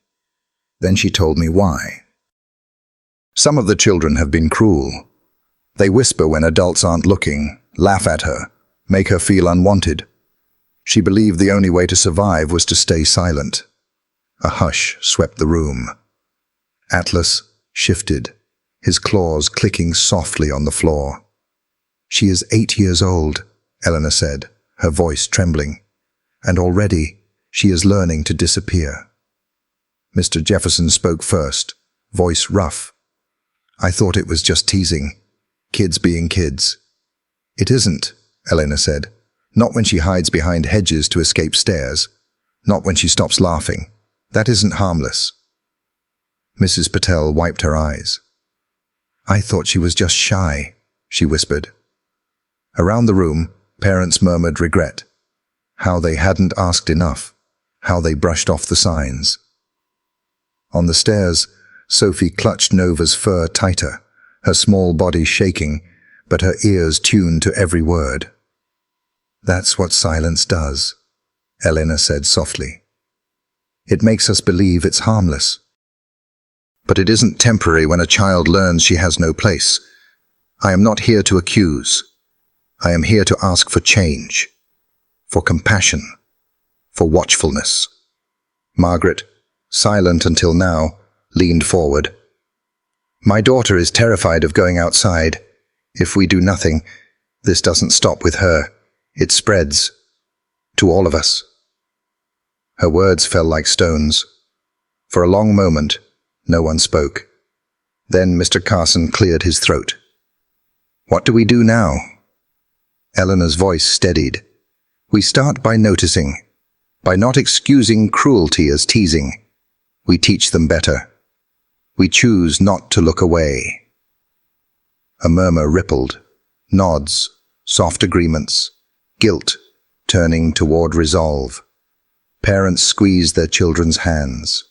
Then she told me why. Some of the children have been cruel. They whisper when adults aren't looking, laugh at her, make her feel unwanted. She believed the only way to survive was to stay silent." A hush swept the room. Atlas shifted, his claws clicking softly on the floor. "She is 8 years old," Eleanor said, her voice trembling, "and already she is learning to disappear." Mr. Jefferson spoke first, voice rough. "I thought it was just teasing. Kids being kids." "It isn't," Elena said. "Not when she hides behind hedges to escape stares. Not when she stops laughing. That isn't harmless." Mrs. Patel wiped her eyes. "I thought she was just shy," she whispered. Around the room, parents murmured regret. How they hadn't asked enough. How they brushed off the signs. On the stairs, Sophie clutched Nova's fur tighter, her small body shaking, but her ears tuned to every word. "That's what silence does," Elena said softly. "It makes us believe it's harmless. But it isn't temporary when a child learns she has no place. I am not here to accuse. I am here to ask for change, for compassion, for watchfulness." Margaret, silent until now, leaned forward. "My daughter is terrified of going outside. If we do nothing, this doesn't stop with her. It spreads. To all of us." Her words fell like stones. For a long moment, no one spoke. Then Mr. Carson cleared his throat. "What do we do now?" Eleanor's voice steadied. "We start by noticing, by not excusing cruelty as teasing. We teach them better. We choose not to look away." A murmur rippled. Nods, soft agreements, guilt turning toward resolve. Parents squeezed their children's hands.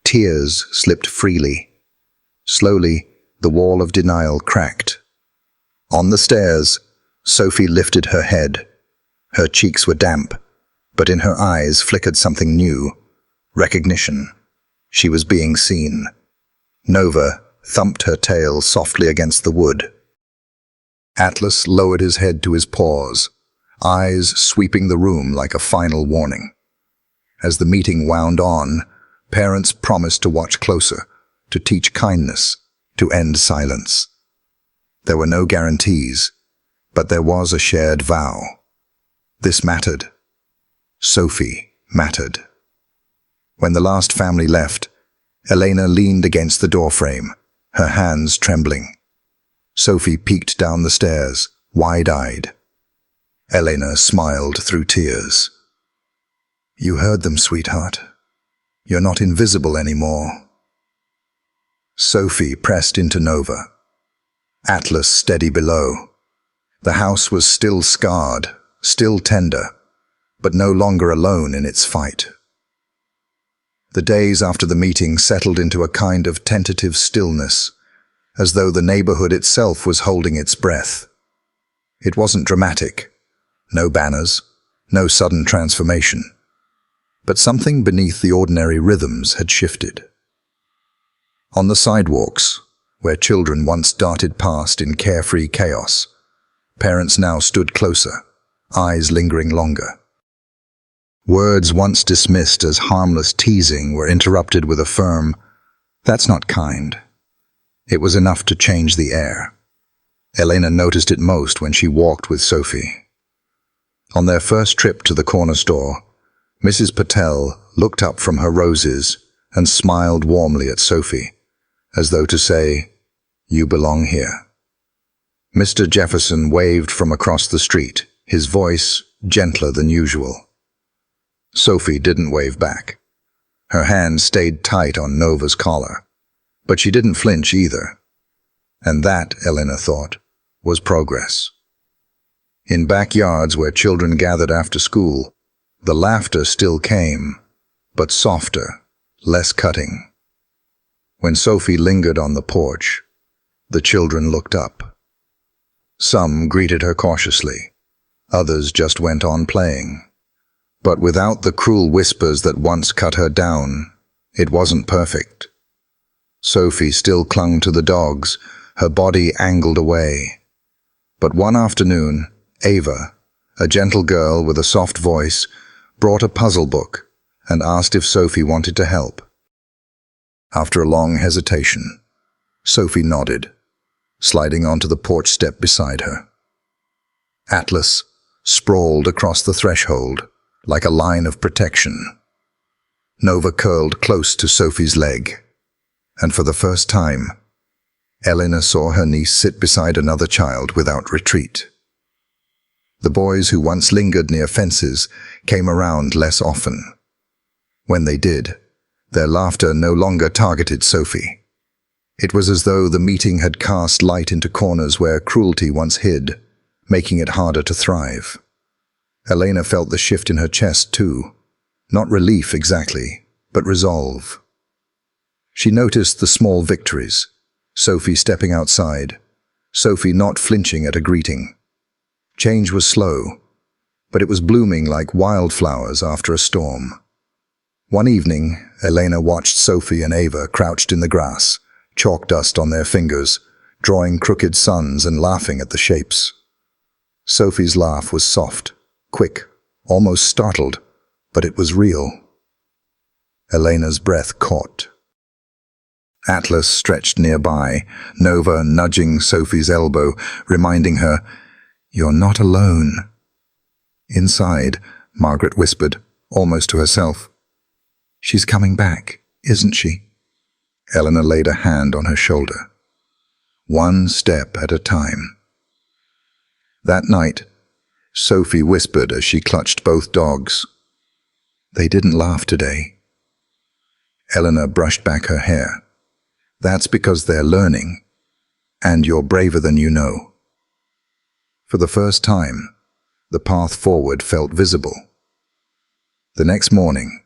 Tears slipped freely. Slowly, the wall of denial cracked. On the stairs, Sophie lifted her head. Her cheeks were damp, but in her eyes flickered something new. Recognition. She was being seen. Nova thumped her tail softly against the wood. Atlas lowered his head to his paws, eyes sweeping the room like a final warning. As the meeting wound on, parents promised to watch closer, to teach kindness, to end silence. There were no guarantees, but there was a shared vow. This mattered. Sophie mattered. When the last family left, Elena leaned against the doorframe, her hands trembling. Sophie peeked down the stairs, wide-eyed. Elena smiled through tears. "You heard them, sweetheart. You're not invisible anymore." Sophie pressed into Nova. Atlas steady below. The house was still scarred, still tender, but no longer alone in its fight. The days after the meeting settled into a kind of tentative stillness, as though the neighborhood itself was holding its breath. It wasn't dramatic. No banners, no sudden transformation. But something beneath the ordinary rhythms had shifted. On the sidewalks, where children once darted past in carefree chaos, parents now stood closer, eyes lingering longer. Words once dismissed as harmless teasing were interrupted with a firm, "That's not kind." It was enough to change the air. Elena noticed it most when she walked with Sophie. On their first trip to the corner store, Mrs. Patel looked up from her roses and smiled warmly at Sophie, as though to say, "You belong here." Mr. Jefferson waved from across the street, his voice gentler than usual. Sophie didn't wave back. Her hand stayed tight on Nova's collar, but she didn't flinch either. And that, Elena thought, was progress. In backyards where children gathered after school, the laughter still came, but softer, less cutting. When Sophie lingered on the porch, the children looked up. Some greeted her cautiously, others just went on playing. But without the cruel whispers that once cut her down, it wasn't perfect. Sophie still clung to the dogs, her body angled away. But one afternoon, Ava, a gentle girl with a soft voice, brought a puzzle book and asked if Sophie wanted to help. After a long hesitation, Sophie nodded, sliding onto the porch step beside her. Atlas sprawled across the threshold, like a line of protection. Nova curled close to Sophie's leg, and for the first time, Elena saw her niece sit beside another child without retreat. The boys who once lingered near fences came around less often. When they did, their laughter no longer targeted Sophie. It was as though the meeting had cast light into corners where cruelty once hid, making it harder to thrive. Elena felt the shift in her chest too. Not relief exactly, but resolve. She noticed the small victories. Sophie stepping outside. Sophie not flinching at a greeting. Change was slow, but it was blooming like wildflowers after a storm. One evening, Elena watched Sophie and Ava crouched in the grass, chalk dust on their fingers, drawing crooked suns and laughing at the shapes. Sophie's laugh was soft, quick, almost startled, but it was real. Elena's breath caught. Atlas stretched nearby, Nova nudging Sophie's elbow, reminding her, "You're not alone." Inside, Margaret whispered, almost to herself, "She's coming back, isn't she?" Elena laid a hand on her shoulder. One step at a time. That night, Sophie whispered as she clutched both dogs, "They didn't laugh today." Elena brushed back her hair. "That's because they're learning, and you're braver than you know." For the first time, the path forward felt visible. The next morning,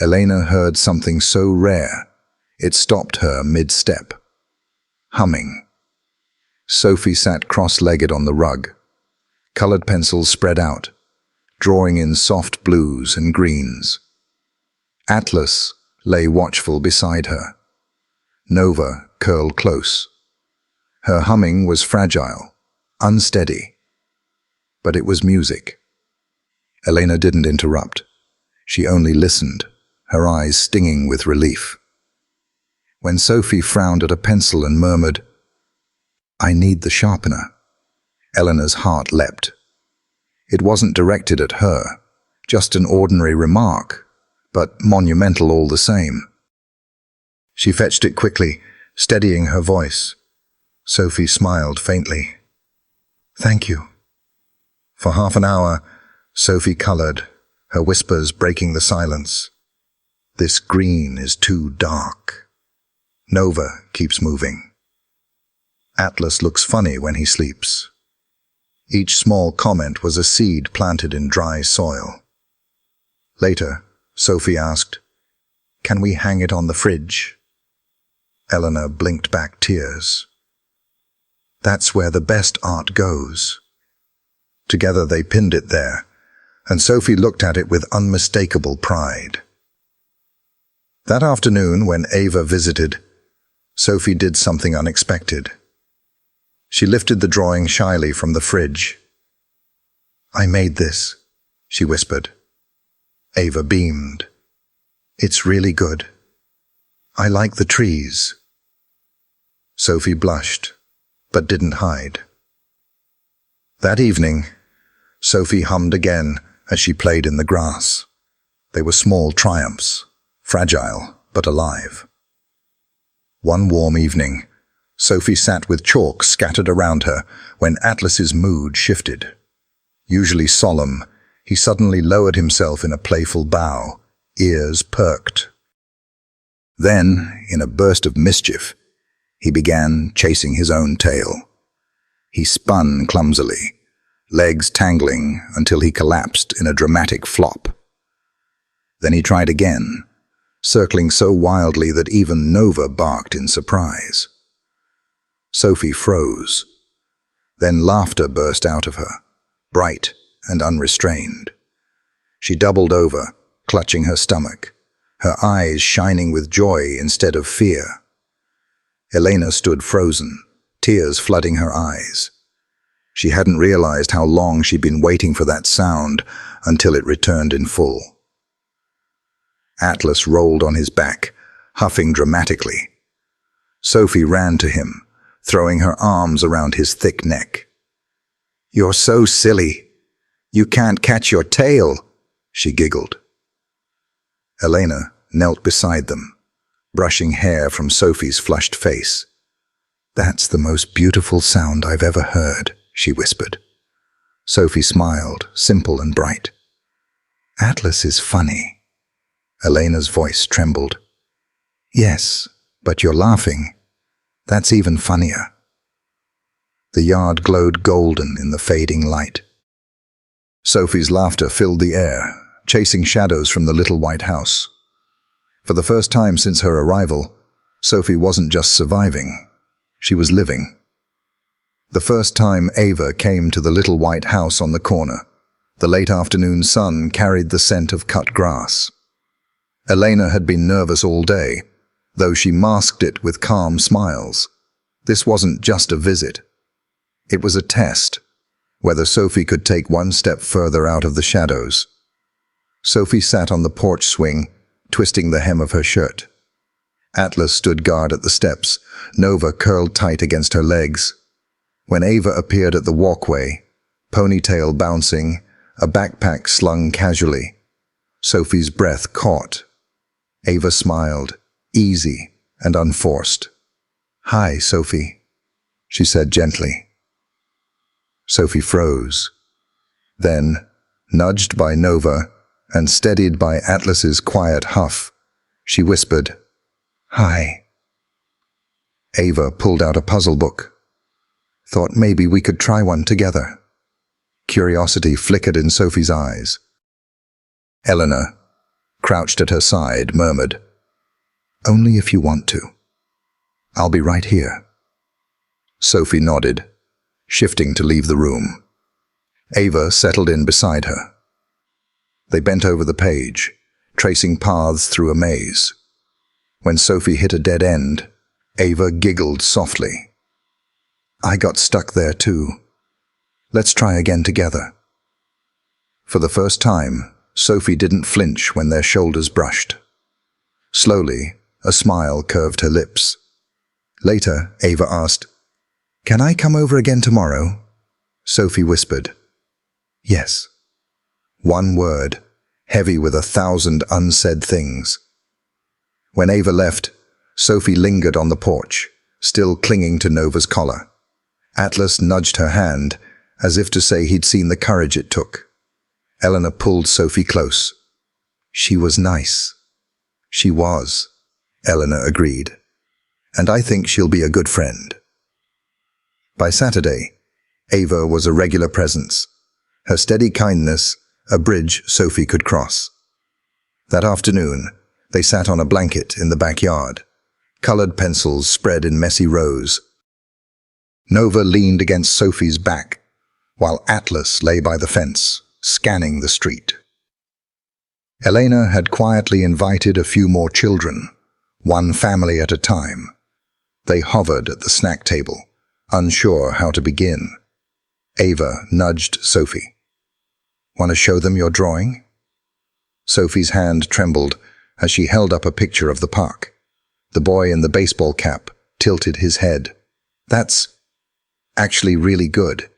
Elena heard something so rare, it stopped her mid-step. Humming. Sophie sat cross-legged on the rug, colored pencils spread out, drawing in soft blues and greens. Atlas lay watchful beside her. Nova curled close. Her humming was fragile, unsteady, but it was music. Elena didn't interrupt. She only listened, her eyes stinging with relief. When Sophie frowned at a pencil and murmured, "I need the sharpener," Elena's heart leapt. It wasn't directed at her, just an ordinary remark, but monumental all the same. She fetched it quickly, steadying her voice. Sophie smiled faintly. "Thank you." For half an hour, Sophie colored, her whispers breaking the silence. "This green is too dark." Nova keeps moving. Atlas looks funny when he sleeps. Each small comment was a seed planted in dry soil. Later, Sophie asked, "Can we hang it on the fridge?" Elena blinked back tears. "That's where the best art goes." Together they pinned it there, and Sophie looked at it with unmistakable pride. That afternoon, when Ava visited, Sophie did something unexpected. She lifted the drawing shyly from the fridge. "I made this," she whispered. Ava beamed. "It's really good. I like the trees." Sophie blushed, but didn't hide. That evening, Sophie hummed again as she played in the grass. They were small triumphs, fragile but alive. One warm evening, Sophie sat with chalk scattered around her when Atlas's mood shifted. Usually solemn, he suddenly lowered himself in a playful bow, ears perked. Then, in a burst of mischief, he began chasing his own tail. He spun clumsily, legs tangling until he collapsed in a dramatic flop. Then he tried again, circling so wildly that even Nova barked in surprise. Sophie froze. Then laughter burst out of her, bright and unrestrained. She doubled over, clutching her stomach, her eyes shining with joy instead of fear. Elena stood frozen, tears flooding her eyes. She hadn't realized how long she'd been waiting for that sound until it returned in full. Atlas rolled on his back, huffing dramatically. Sophie ran to him, throwing her arms around his thick neck. "You're so silly. You can't catch your tail," she giggled. Elena knelt beside them, brushing hair from Sophie's flushed face. "That's the most beautiful sound I've ever heard," she whispered. Sophie smiled, simple and bright. "Atlas is funny." Elena's voice trembled. "Yes, but you're laughing. That's even funnier." The yard glowed golden in the fading light. Sophie's laughter filled the air, chasing shadows from the little white house. For the first time since her arrival, Sophie wasn't just surviving, she was living. The first time Ava came to the little white house on the corner, the late afternoon sun carried the scent of cut grass. Elena had been nervous all day, though she masked it with calm smiles. This wasn't just a visit. It was a test, whether Sophie could take one step further out of the shadows. Sophie sat on the porch swing, twisting the hem of her shirt. Atlas stood guard at the steps, Nova curled tight against her legs. When Ava appeared at the walkway, ponytail bouncing, a backpack slung casually, Sophie's breath caught. Ava smiled, easy and unforced. "Hi, Sophie," she said gently. Sophie froze. Then, nudged by Nova and steadied by Atlas's quiet huff, she whispered, "Hi." Ava pulled out a puzzle book. "Thought maybe we could try one together." Curiosity flickered in Sophie's eyes. Eleanor, crouched at her side, murmured, "Only if you want to. I'll be right here." Sophie nodded, shifting to leave the room. Ava settled in beside her. They bent over the page, tracing paths through a maze. When Sophie hit a dead end, Ava giggled softly. "I got stuck there too. Let's try again together." For the first time, Sophie didn't flinch when their shoulders brushed. Slowly, a smile curved her lips. Later, Ava asked, "Can I come over again tomorrow?" Sophie whispered, "Yes." One word, heavy with 1,000 unsaid things. When Ava left, Sophie lingered on the porch, still clinging to Nova's collar. Atlas nudged her hand, as if to say he'd seen the courage it took. Eleanor pulled Sophie close. "She was nice." "She was," Eleanor agreed. "And I think she'll be a good friend." By Saturday, Ava was a regular presence. Her steady kindness, a bridge Sophie could cross. That afternoon, they sat on a blanket in the backyard, colored pencils spread in messy rows. Nova leaned against Sophie's back, while Atlas lay by the fence, scanning the street. Elena had quietly invited a few more children, one family at a time. They hovered at the snack table, unsure how to begin. Ava nudged Sophie. "Want to show them your drawing?" Sophie's hand trembled as she held up a picture of the park. The boy in the baseball cap tilted his head. "That's actually really good."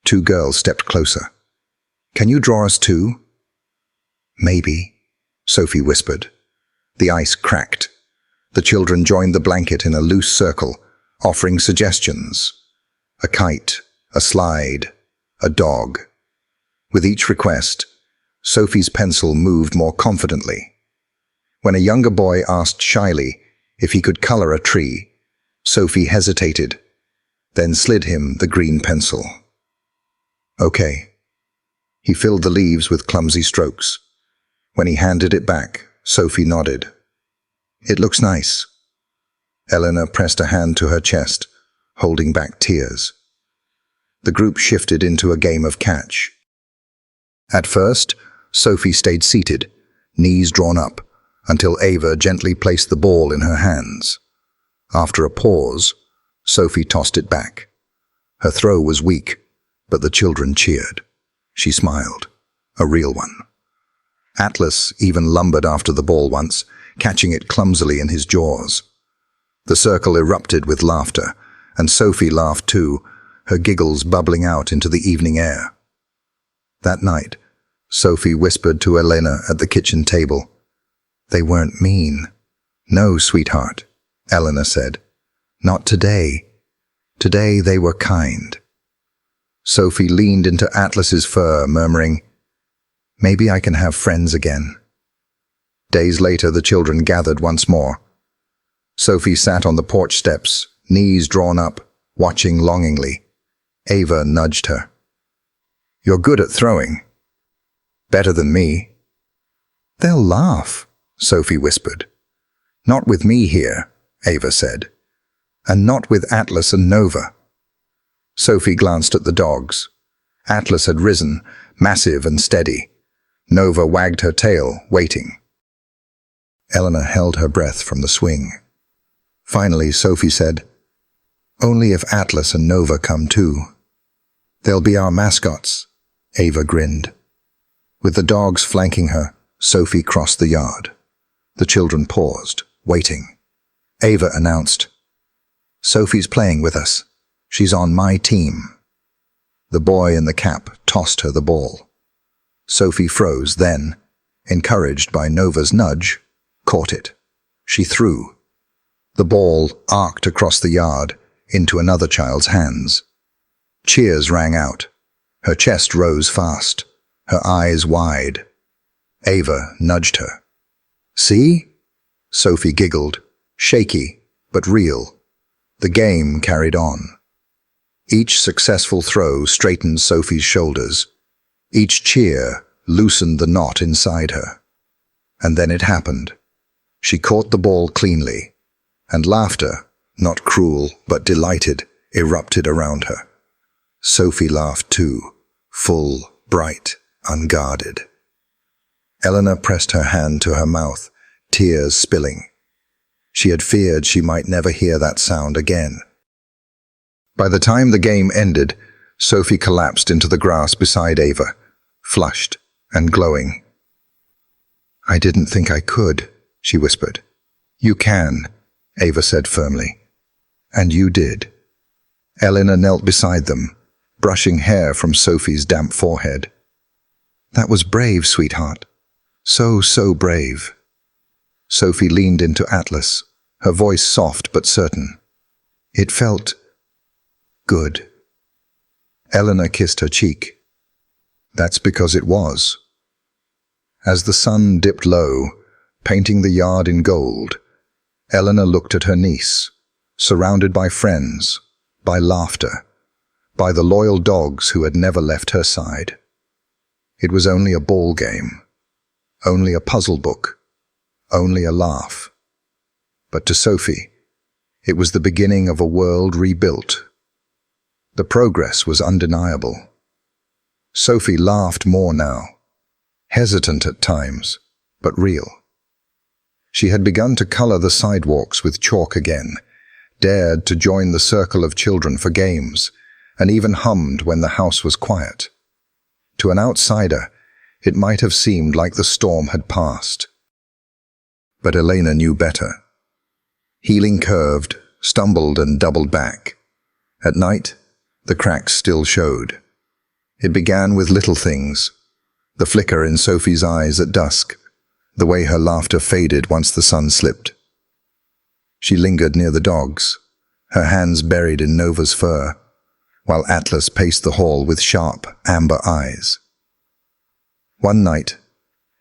Two girls stepped closer. "Can you draw us too?" "Maybe," Sophie whispered. The ice cracked. The children joined the blanket in a loose circle, offering suggestions. A kite, a slide, a dog. With each request, Sophie's pencil moved more confidently. When a younger boy asked shyly if he could color a tree, Sophie hesitated, then slid him the green pencil. "Okay." He filled the leaves with clumsy strokes. When he handed it back, Sophie nodded. "It looks nice." Eleanor pressed a hand to her chest, holding back tears. The group shifted into a game of catch. At first, Sophie stayed seated, knees drawn up, until Ava gently placed the ball in her hands. After a pause, Sophie tossed it back. Her throw was weak, but the children cheered. She smiled, a real one. Atlas even lumbered after the ball once, catching it clumsily in his jaws. The circle erupted with laughter, and Sophie laughed too, her giggles bubbling out into the evening air. That night, Sophie whispered to Elena at the kitchen table. "They weren't mean." "No, sweetheart," Eleanor said. "Not today. Today they were kind." Sophie leaned into Atlas's fur, murmuring, "Maybe I can have friends again." Days later, the children gathered once more. Sophie sat on the porch steps, knees drawn up, watching longingly. Ava nudged her. You're good at throwing. Better than me. They'll laugh, Sophie whispered. Not with me here, Ava said. And not with Atlas and Nova. Sophie glanced at the dogs. Atlas had risen, massive and steady. Nova wagged her tail, waiting. Eleanor held her breath from the swing. Finally, Sophie said, Only if Atlas and Nova come too. They'll be our mascots, Ava grinned. With the dogs flanking her, Sophie crossed the yard. The children paused, waiting. Ava announced, Sophie's playing with us. She's on my team. The boy in the cap tossed her the ball. Sophie froze, then, encouraged by Nova's nudge, caught it. She threw. The ball arced across the yard into another child's hands. Cheers rang out. Her chest rose fast, her eyes wide. Ava nudged her. See? Sophie giggled, shaky but real. The game carried on. Each successful throw straightened Sophie's shoulders. Each cheer loosened the knot inside her. And then it happened. She caught the ball cleanly, and laughter, not cruel but delighted, erupted around her. Sophie laughed too, full, bright, unguarded. Eleanor pressed her hand to her mouth, tears spilling. She had feared she might never hear that sound again. By the time the game ended, Sophie collapsed into the grass beside Ava, flushed and glowing. I didn't think I could, she whispered. You can, Ava said firmly. And you did. Eleanor knelt beside them, brushing hair from Sophie's damp forehead. That was brave, sweetheart. So brave. Sophie leaned into Atlas, her voice soft but certain. It felt good. Eleanor kissed her cheek. That's because it was. As the sun dipped low, painting the yard in gold, Eleanor looked at her niece, surrounded by friends, by laughter, by the loyal dogs who had never left her side. It was only a ball game, only a puzzle book, only a laugh. But to Sophie, it was the beginning of a world rebuilt. The progress was undeniable. Sophie laughed more now, hesitant at times, but real. She had begun to color the sidewalks with chalk again, dared to join the circle of children for games, and even hummed when the house was quiet. To an outsider, it might have seemed like the storm had passed. But Elena knew better. Healing curved, stumbled and doubled back. At night, the cracks still showed. It began with little things. The flicker in Sophie's eyes at dusk, the way her laughter faded once the sun slipped. She lingered near the dogs, her hands buried in Nova's fur, while Atlas paced the hall with sharp, amber eyes. One night,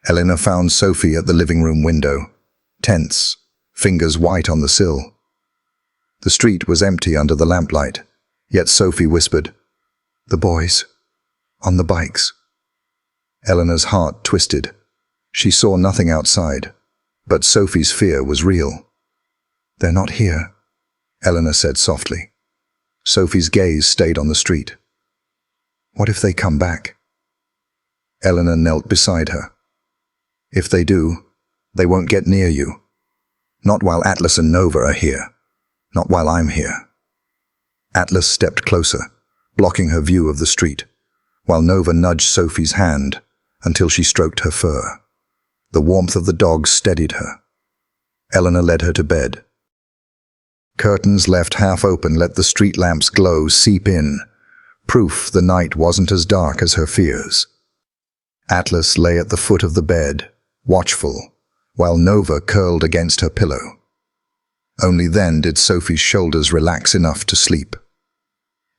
Eleanor found Sophie at the living room window, tense, fingers white on the sill. The street was empty under the lamplight, yet Sophie whispered, "The boys, on the bikes." Eleanor's heart twisted. She saw nothing outside, but Sophie's fear was real. "They're not here," Eleanor said softly. Sophie's gaze stayed on the street. "What if they come back?" Eleanor knelt beside her. "If they do, they won't get near you. Not while Atlas and Nova are here. Not while I'm here." Atlas stepped closer, blocking her view of the street, while Nova nudged Sophie's hand until she stroked her fur. The warmth of the dog steadied her. Eleanor led her to bed. Curtains left half open let the street lamp's glow seep in, proof the night wasn't as dark as her fears. Atlas lay at the foot of the bed, watchful, while Nova curled against her pillow. Only then did Sophie's shoulders relax enough to sleep.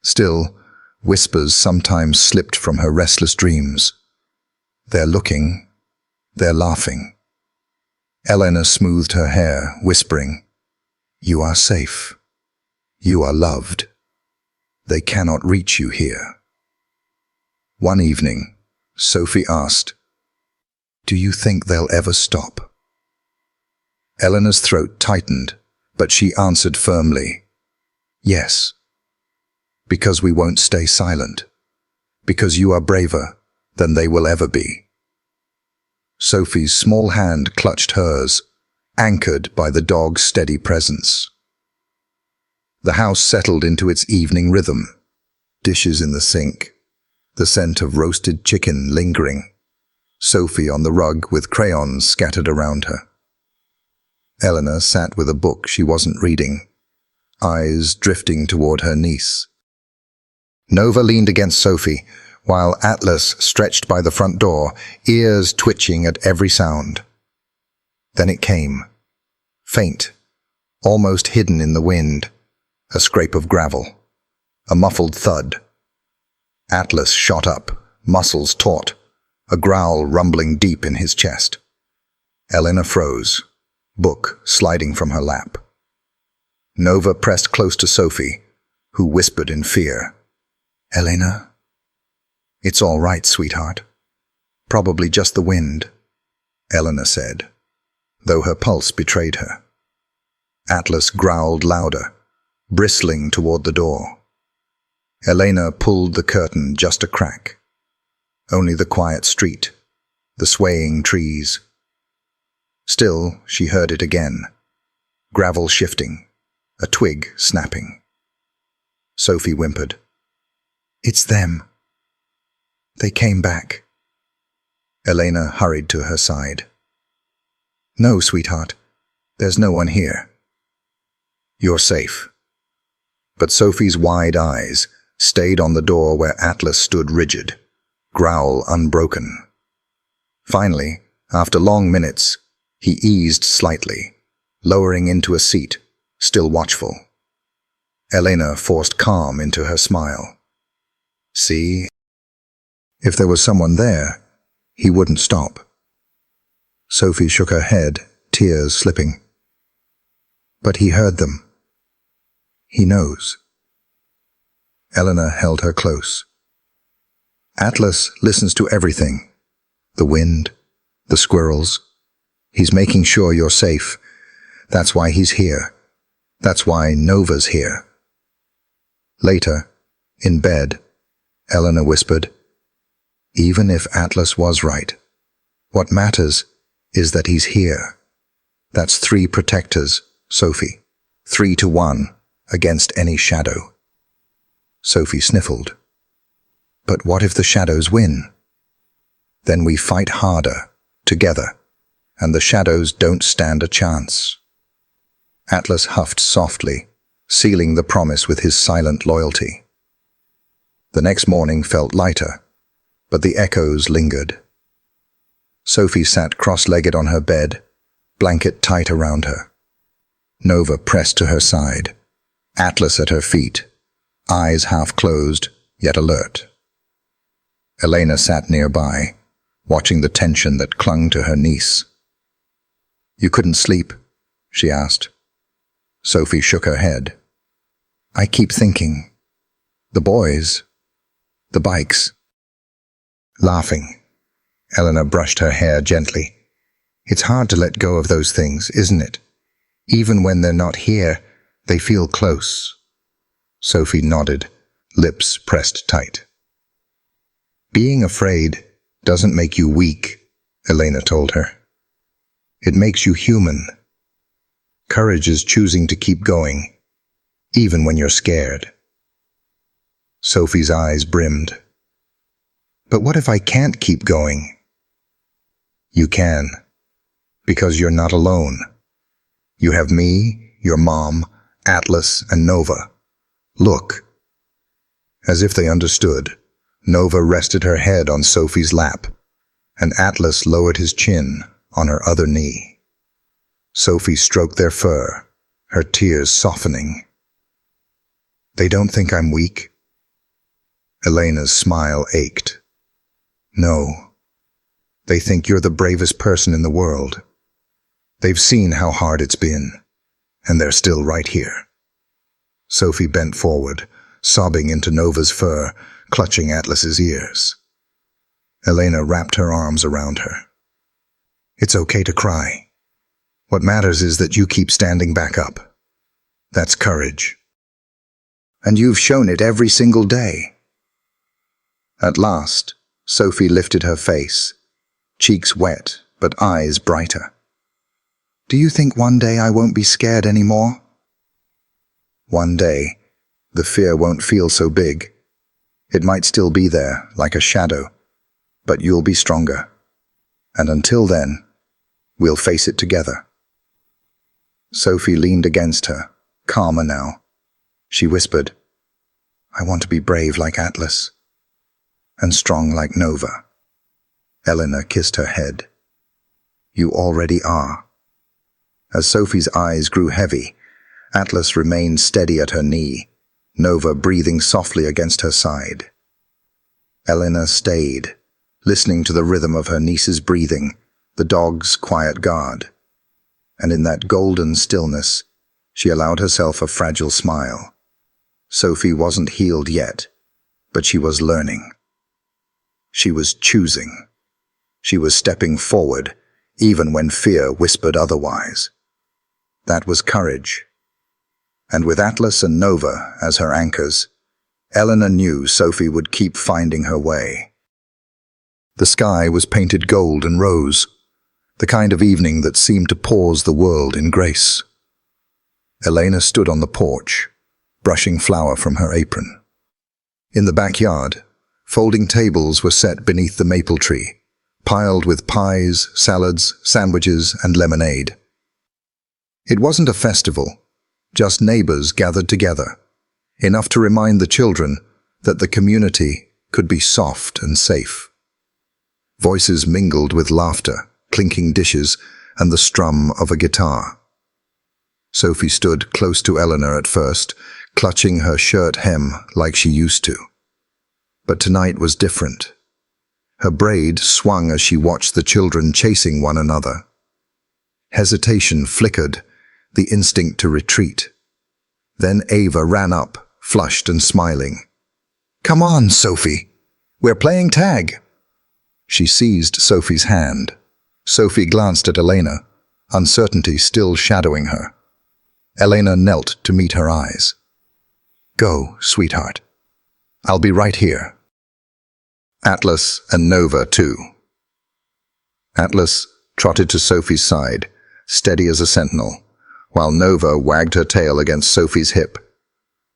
Still, whispers sometimes slipped from her restless dreams. "They're looking, they're laughing." Eleanor smoothed her hair, whispering, "You are safe. You are loved. They cannot reach you here." One evening, Sophie asked, "Do you think they'll ever stop?" Eleanor's throat tightened, but she answered firmly, "Yes. Because we won't stay silent. Because you are braver than they will ever be." Sophie's small hand clutched hers, anchored by the dog's steady presence. The house settled into its evening rhythm. Dishes in the sink, the scent of roasted chicken lingering, Sophie on the rug with crayons scattered around her. Eleanor sat with a book she wasn't reading, eyes drifting toward her niece. Nova leaned against Sophie, while Atlas stretched by the front door, ears twitching at every sound. Then it came, faint, almost hidden in the wind, a scrape of gravel, a muffled thud. Atlas shot up, muscles taut, a growl rumbling deep in his chest. Eleanor froze, book sliding from her lap. Nova pressed close to Sophie, who whispered in fear, "Elena?" "It's all right, sweetheart. Probably just the wind," Eleanor said, though her pulse betrayed her. Atlas growled louder, bristling toward the door. Elena pulled the curtain just a crack. Only the quiet street, the swaying trees. Still, she heard it again. Gravel shifting, a twig snapping. Sophie whimpered, "It's them. They came back." Elena hurried to her side. "No, sweetheart. There's no one here." "You're safe." But Sophie's wide eyes stayed on the door where Atlas stood rigid, growl unbroken. Finally, after long minutes, he eased slightly, lowering into a seat, still watchful. Elena forced calm into her smile. "See? If there was someone there, he wouldn't stop." Sophie shook her head, tears slipping. "But he heard them. He knows." Eleanor held her close. "Atlas listens to everything. The wind, the squirrels. He's making sure you're safe. That's why he's here. That's why Nova's here." Later, in bed, Eleanor whispered, "Even if Atlas was right, what matters is that he's here. That's 3 protectors, Sophie. 3 to 1 against any shadow." Sophie sniffled. "But what if the shadows win? Then we fight harder, together, and the shadows don't stand a chance." Atlas huffed softly, sealing the promise with his silent loyalty. The next morning felt lighter, but the echoes lingered. Sophie sat cross-legged on her bed, blanket tight around her. Nova pressed to her side, Atlas at her feet, eyes half closed, yet alert. Elena sat nearby, watching the tension that clung to her niece. "You couldn't sleep?" she asked. Sophie shook her head. "I keep thinking. The boys. The bikes." Laughing, Eleanor brushed her hair gently. "It's hard to let go of those things, isn't it? Even when they're not here, they feel close." Sophie nodded, lips pressed tight. "Being afraid doesn't make you weak," Elena told her. "It makes you human. Courage is choosing to keep going, even when you're scared." Sophie's eyes brimmed. "But what if I can't keep going?" "You can, because you're not alone. You have me, your mom, Atlas, and Nova. Look." As if they understood, Nova rested her head on Sophie's lap, and Atlas lowered his chin on her other knee. Sophie stroked their fur, her tears softening. "They don't think I'm weak?" Elena's smile ached. "No. They think you're the bravest person in the world. They've seen how hard it's been, and they're still right here." Sophie bent forward, sobbing into Nova's fur, clutching Atlas's ears. Elena wrapped her arms around her. It's okay to cry. What matters is that you keep standing back up. That's courage. And you've shown it every single day. At last, Sophie lifted her face, cheeks wet but eyes brighter. Do you think one day I won't be scared anymore? One day, the fear won't feel so big. It might still be there, like a shadow, but you'll be stronger. And until then, we'll face it together. Sophie leaned against her, calmer now. She whispered, I want to be brave like Atlas, and strong like Nova. Elena kissed her head. You already are. As Sophie's eyes grew heavy, Atlas remained steady at her knee, Nova breathing softly against her side. Elena stayed, listening to the rhythm of her niece's breathing, the dog's quiet guard. And in that golden stillness, she allowed herself a fragile smile. Sophie wasn't healed yet, but she was learning. She was choosing. She was stepping forward, even when fear whispered otherwise. That was courage. And with Atlas and Nova as her anchors, Elena knew Sophie would keep finding her way. The sky was painted gold and rose, the kind of evening that seemed to pause the world in grace. Elena stood on the porch, brushing flour from her apron. In the backyard, folding tables were set beneath the maple tree, piled with pies, salads, sandwiches, and lemonade. It wasn't a festival, just neighbors gathered together, enough to remind the children that the community could be soft and safe. Voices mingled with laughter, clinking dishes, and the strum of a guitar. Sophie stood close to Eleanor at first, clutching her shirt hem like she used to. But tonight was different. Her braid swung as she watched the children chasing one another. Hesitation flickered, the instinct to retreat. Then Ava ran up, flushed and smiling. Come on, Sophie. We're playing tag. She seized Sophie's hand. Sophie glanced at Elena, uncertainty still shadowing her. Elena knelt to meet her eyes. Go, sweetheart. I'll be right here. Atlas and Nova, too. Atlas trotted to Sophie's side, steady as a sentinel, while Nova wagged her tail against Sophie's hip.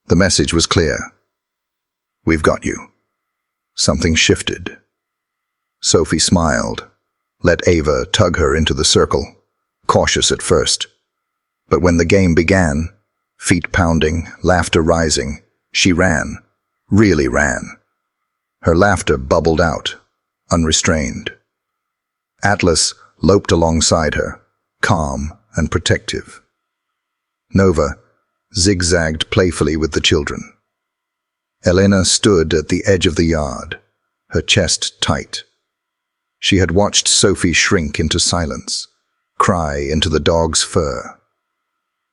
The message was clear. We've got you. Something shifted. Sophie smiled, let Ava tug her into the circle, cautious at first. But when the game began, feet pounding, laughter rising, she ran, really ran. Her laughter bubbled out, unrestrained. Atlas loped alongside her, calm and protective. Nova zigzagged playfully with the children. Elena stood at the edge of the yard, her chest tight. She had watched Sophie shrink into silence, cry into the dog's fur.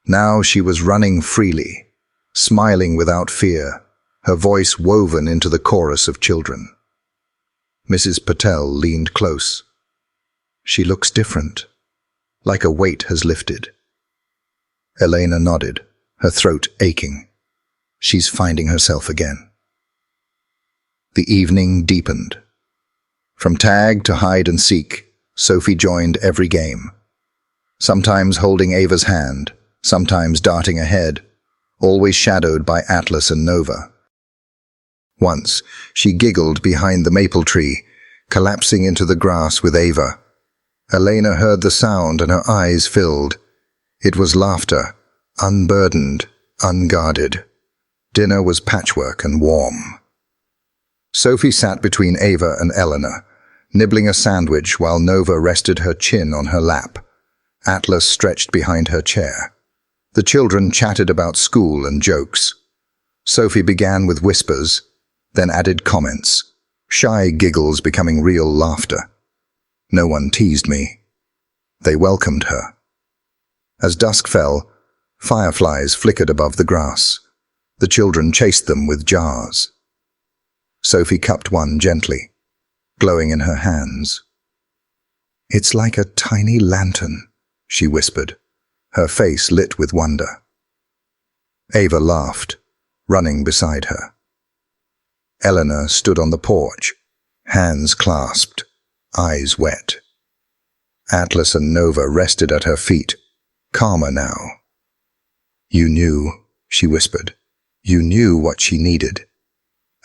Now she was running freely, smiling without fear, her voice woven into the chorus of children. Mrs. Patel leaned close. She looks different, like a weight has lifted. Elena nodded, her throat aching. She's finding herself again. The evening deepened. From tag to hide and seek, Sophie joined every game. Sometimes holding Ava's hand, sometimes darting ahead, always shadowed by Atlas and Nova. Once, she giggled behind the maple tree, collapsing into the grass with Ava. Elena heard the sound and her eyes filled. It was laughter, unburdened, unguarded. Dinner was patchwork and warm. Sophie sat between Ava and Eleanor, nibbling a sandwich while Nova rested her chin on her lap. Atlas stretched behind her chair. The children chatted about school and jokes. Sophie began with whispers, then added comments, shy giggles becoming real laughter. No one teased me. They welcomed her. As dusk fell, fireflies flickered above the grass. The children chased them with jars. Sophie cupped one gently. glowing in her hands. "It's like a tiny lantern," she whispered, her face lit with wonder. Ava laughed, running beside her. Eleanor stood on the porch, hands clasped, eyes wet. Atlas and Nova rested at her feet, calmer now. "You knew," she whispered. "You knew what she needed."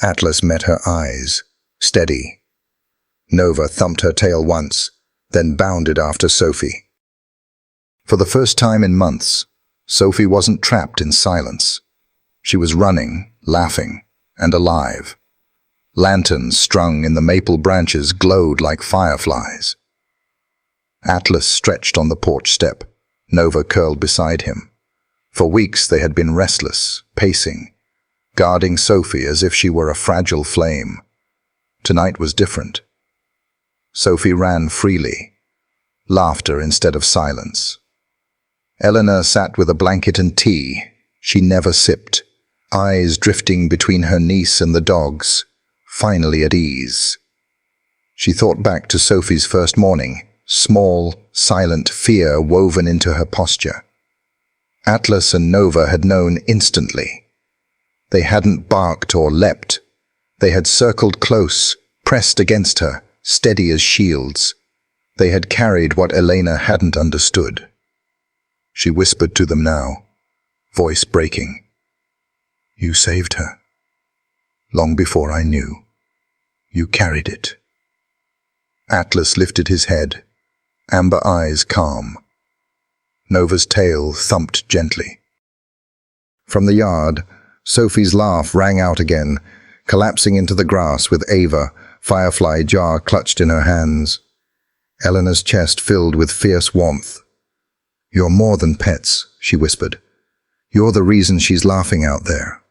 Atlas met her eyes, steady. Nova thumped her tail once, then bounded after Sophie. For the first time in months, Sophie wasn't trapped in silence. She was running, laughing, and alive. Lanterns strung in the maple branches glowed like fireflies. Atlas stretched on the porch step, Nova curled beside him. For weeks they had been restless, pacing, guarding Sophie as if she were a fragile flame. Tonight was different. Sophie ran freely, laughter instead of silence. Eleanor sat with a blanket and tea. She never sipped, eyes drifting between her niece and the dogs, finally at ease. She thought back to Sophie's first morning, small, silent fear woven into her posture. Atlas and Nova had known instantly. They hadn't barked or leapt. They had circled close, pressed against her, steady as shields. They had carried what Elena hadn't understood. She whispered to them now, voice breaking. "You saved her. Long before I knew. You carried it." Atlas lifted his head, amber eyes calm. Nova's tail thumped gently. From the yard, Sophie's laugh rang out again, collapsing into the grass with Ava, firefly jar clutched in her hands. Eleanor's chest filled with fierce warmth. "You're more than pets," she whispered. "You're the reason she's laughing out there."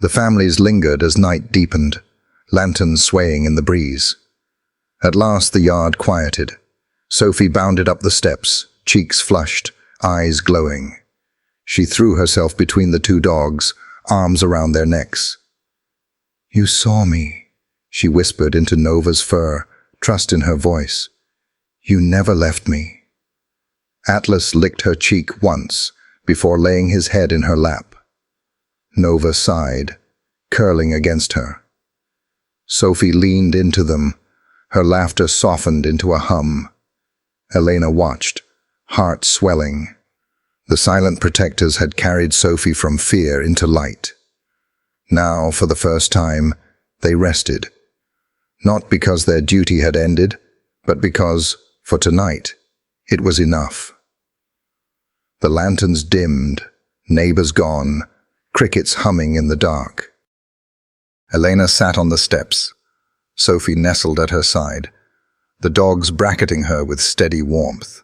The families lingered as night deepened, lanterns swaying in the breeze. At last the yard quieted. Sophie bounded up the steps, cheeks flushed, eyes glowing. She threw herself between the two dogs, arms around their necks. "You saw me," she whispered into Nova's fur, trust in her voice. "You never left me." Atlas licked her cheek once, before laying his head in her lap. Nova sighed, curling against her. Sophie leaned into them, her laughter softened into a hum. Elena watched, heart swelling. The silent protectors had carried Sophie from fear into light. Now, for the first time, they rested. Not because their duty had ended, but because, for tonight, it was enough. The lanterns dimmed, neighbors gone, crickets humming in the dark. Elena sat on the steps. Sophie nestled at her side, the dogs bracketing her with steady warmth.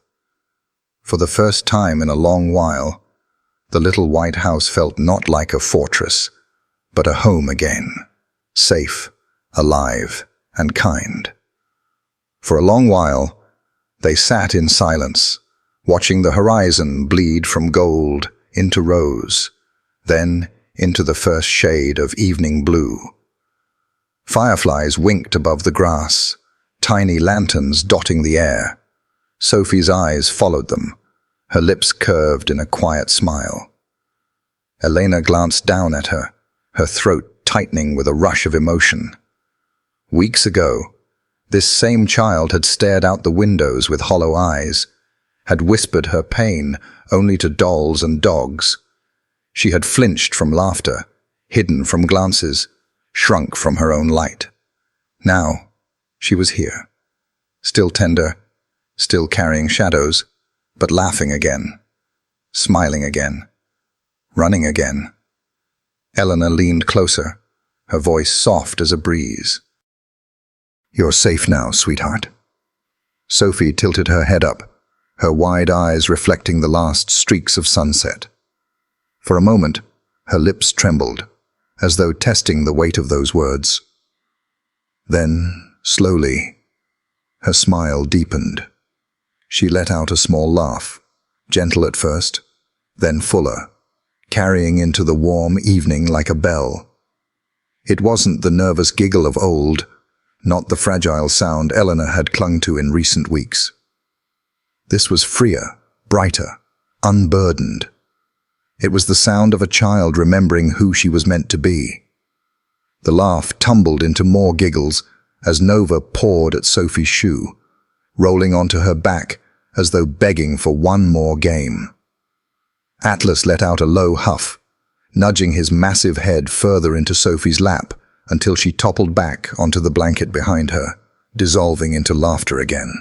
For the first time in a long while, the little white house felt not like a fortress, but a home again, safe, alive, and kind. For a long while, they sat in silence, watching the horizon bleed from gold into rose, then into the first shade of evening blue. Fireflies winked above the grass, tiny lanterns dotting the air. Sophie's eyes followed them, her lips curved in a quiet smile. Elena glanced down at her, her throat tightening with a rush of emotion. Weeks ago, this same child had stared out the windows with hollow eyes, had whispered her pain only to dolls and dogs. She had flinched from laughter, hidden from glances, shrunk from her own light. Now, she was here, still tender, still carrying shadows, but laughing again, smiling again, running again. Eleanor leaned closer, her voice soft as a breeze. "You're safe now, sweetheart." Sophie tilted her head up, her wide eyes reflecting the last streaks of sunset. For a moment, her lips trembled, as though testing the weight of those words. Then, slowly, her smile deepened. She let out a small laugh, gentle at first, then fuller, carrying into the warm evening like a bell. It wasn't the nervous giggle of old, not the fragile sound Eleanor had clung to in recent weeks. This was freer, brighter, unburdened. It was the sound of a child remembering who she was meant to be. The laugh tumbled into more giggles as Nova pawed at Sophie's shoe, rolling onto her back as though begging for one more game. Atlas let out a low huff, nudging his massive head further into Sophie's lap until she toppled back onto the blanket behind her, dissolving into laughter again.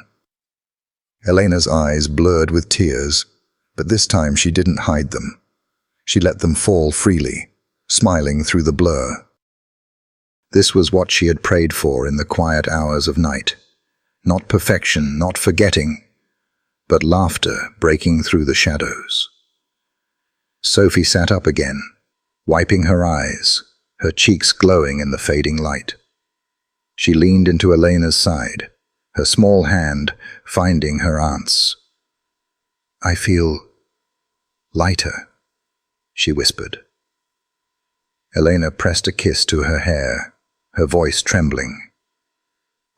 Elena's eyes blurred with tears, but this time she didn't hide them. She let them fall freely, smiling through the blur. This was what she had prayed for in the quiet hours of night. Not perfection, not forgetting, but laughter breaking through the shadows. Sophie sat up again, wiping her eyes, her cheeks glowing in the fading light. She leaned into Elena's side, her small hand finding her aunt's. "I feel lighter," she whispered. Elena pressed a kiss to her hair, her voice trembling.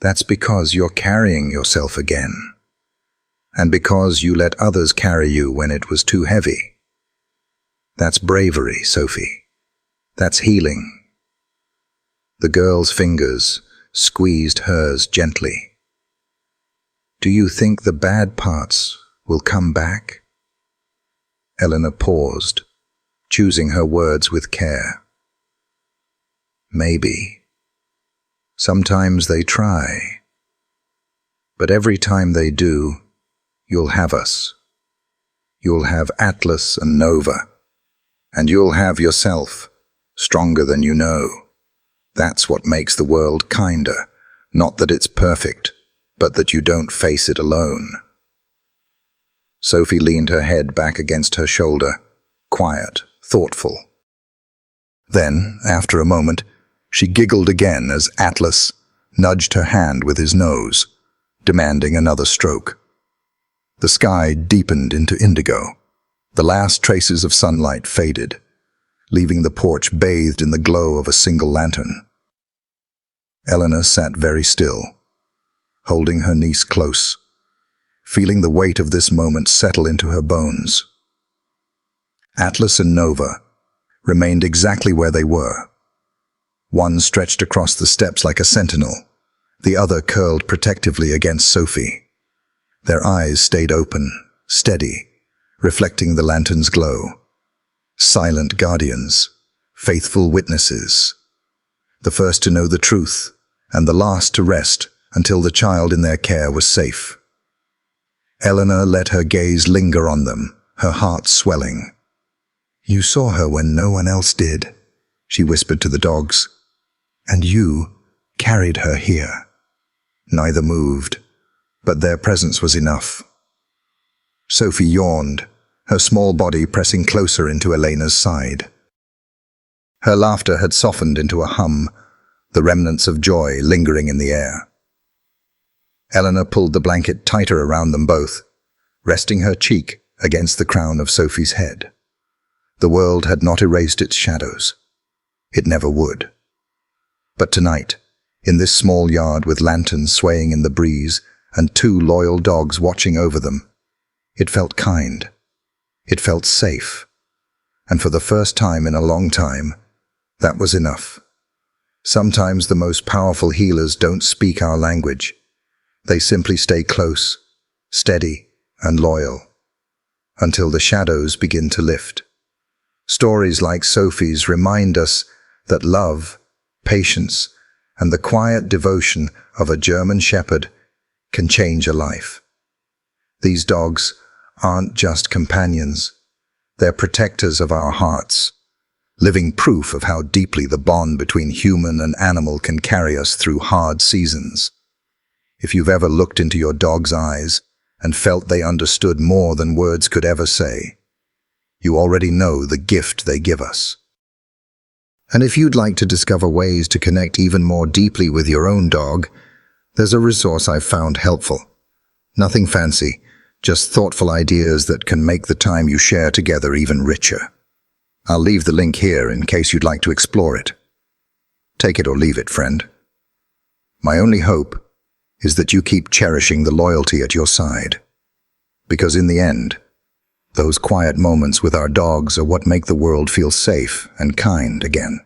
"That's because you're carrying yourself again. And because you let others carry you when it was too heavy. That's bravery, Sophie. That's healing." The girl's fingers squeezed hers gently. "Do you think the bad parts will come back?" Eleanor paused, choosing her words with care. "Maybe. Sometimes they try. But every time they do, you'll have us. You'll have Atlas and Nova. And you'll have yourself, stronger than you know. That's what makes the world kinder, not that it's perfect, but that you don't face it alone." Sophie leaned her head back against her shoulder, quiet, thoughtful. Then, after a moment, she giggled again as Atlas nudged her hand with his nose, demanding another stroke. The sky deepened into indigo. The last traces of sunlight faded, leaving the porch bathed in the glow of a single lantern. Eleanor sat very still, holding her niece close, feeling the weight of this moment settle into her bones. Atlas and Nova remained exactly where they were. One stretched across the steps like a sentinel, the other curled protectively against Sophie. Their eyes stayed open, steady, reflecting the lantern's glow. Silent guardians, faithful witnesses. The first to know the truth, and the last to rest until the child in their care was safe. Eleanor let her gaze linger on them, her heart swelling. "You saw her when no one else did," she whispered to the dogs. "And you carried her here." Neither moved, but their presence was enough. Sophie yawned, her small body pressing closer into Elena's side. Her laughter had softened into a hum, the remnants of joy lingering in the air. Eleanor pulled the blanket tighter around them both, resting her cheek against the crown of Sophie's head. The world had not erased its shadows. It never would. But tonight, in this small yard with lanterns swaying in the breeze and two loyal dogs watching over them, it felt kind. It felt safe. And for the first time in a long time, that was enough. Sometimes the most powerful healers don't speak our language. They simply stay close, steady, and loyal, until the shadows begin to lift. Stories like Sophie's remind us that love, patience, and the quiet devotion of a German shepherd can change a life. These dogs aren't just companions. They're protectors of our hearts, living proof of how deeply the bond between human and animal can carry us through hard seasons. If you've ever looked into your dog's eyes and felt they understood more than words could ever say, you already know the gift they give us. And if you'd like to discover ways to connect even more deeply with your own dog, there's a resource I've found helpful. Nothing fancy, just thoughtful ideas that can make the time you share together even richer. I'll leave the link here in case you'd like to explore it. Take it or leave it, friend. My only hope is that you keep cherishing the loyalty at your side. Because in the end, those quiet moments with our dogs are what make the world feel safe and kind again.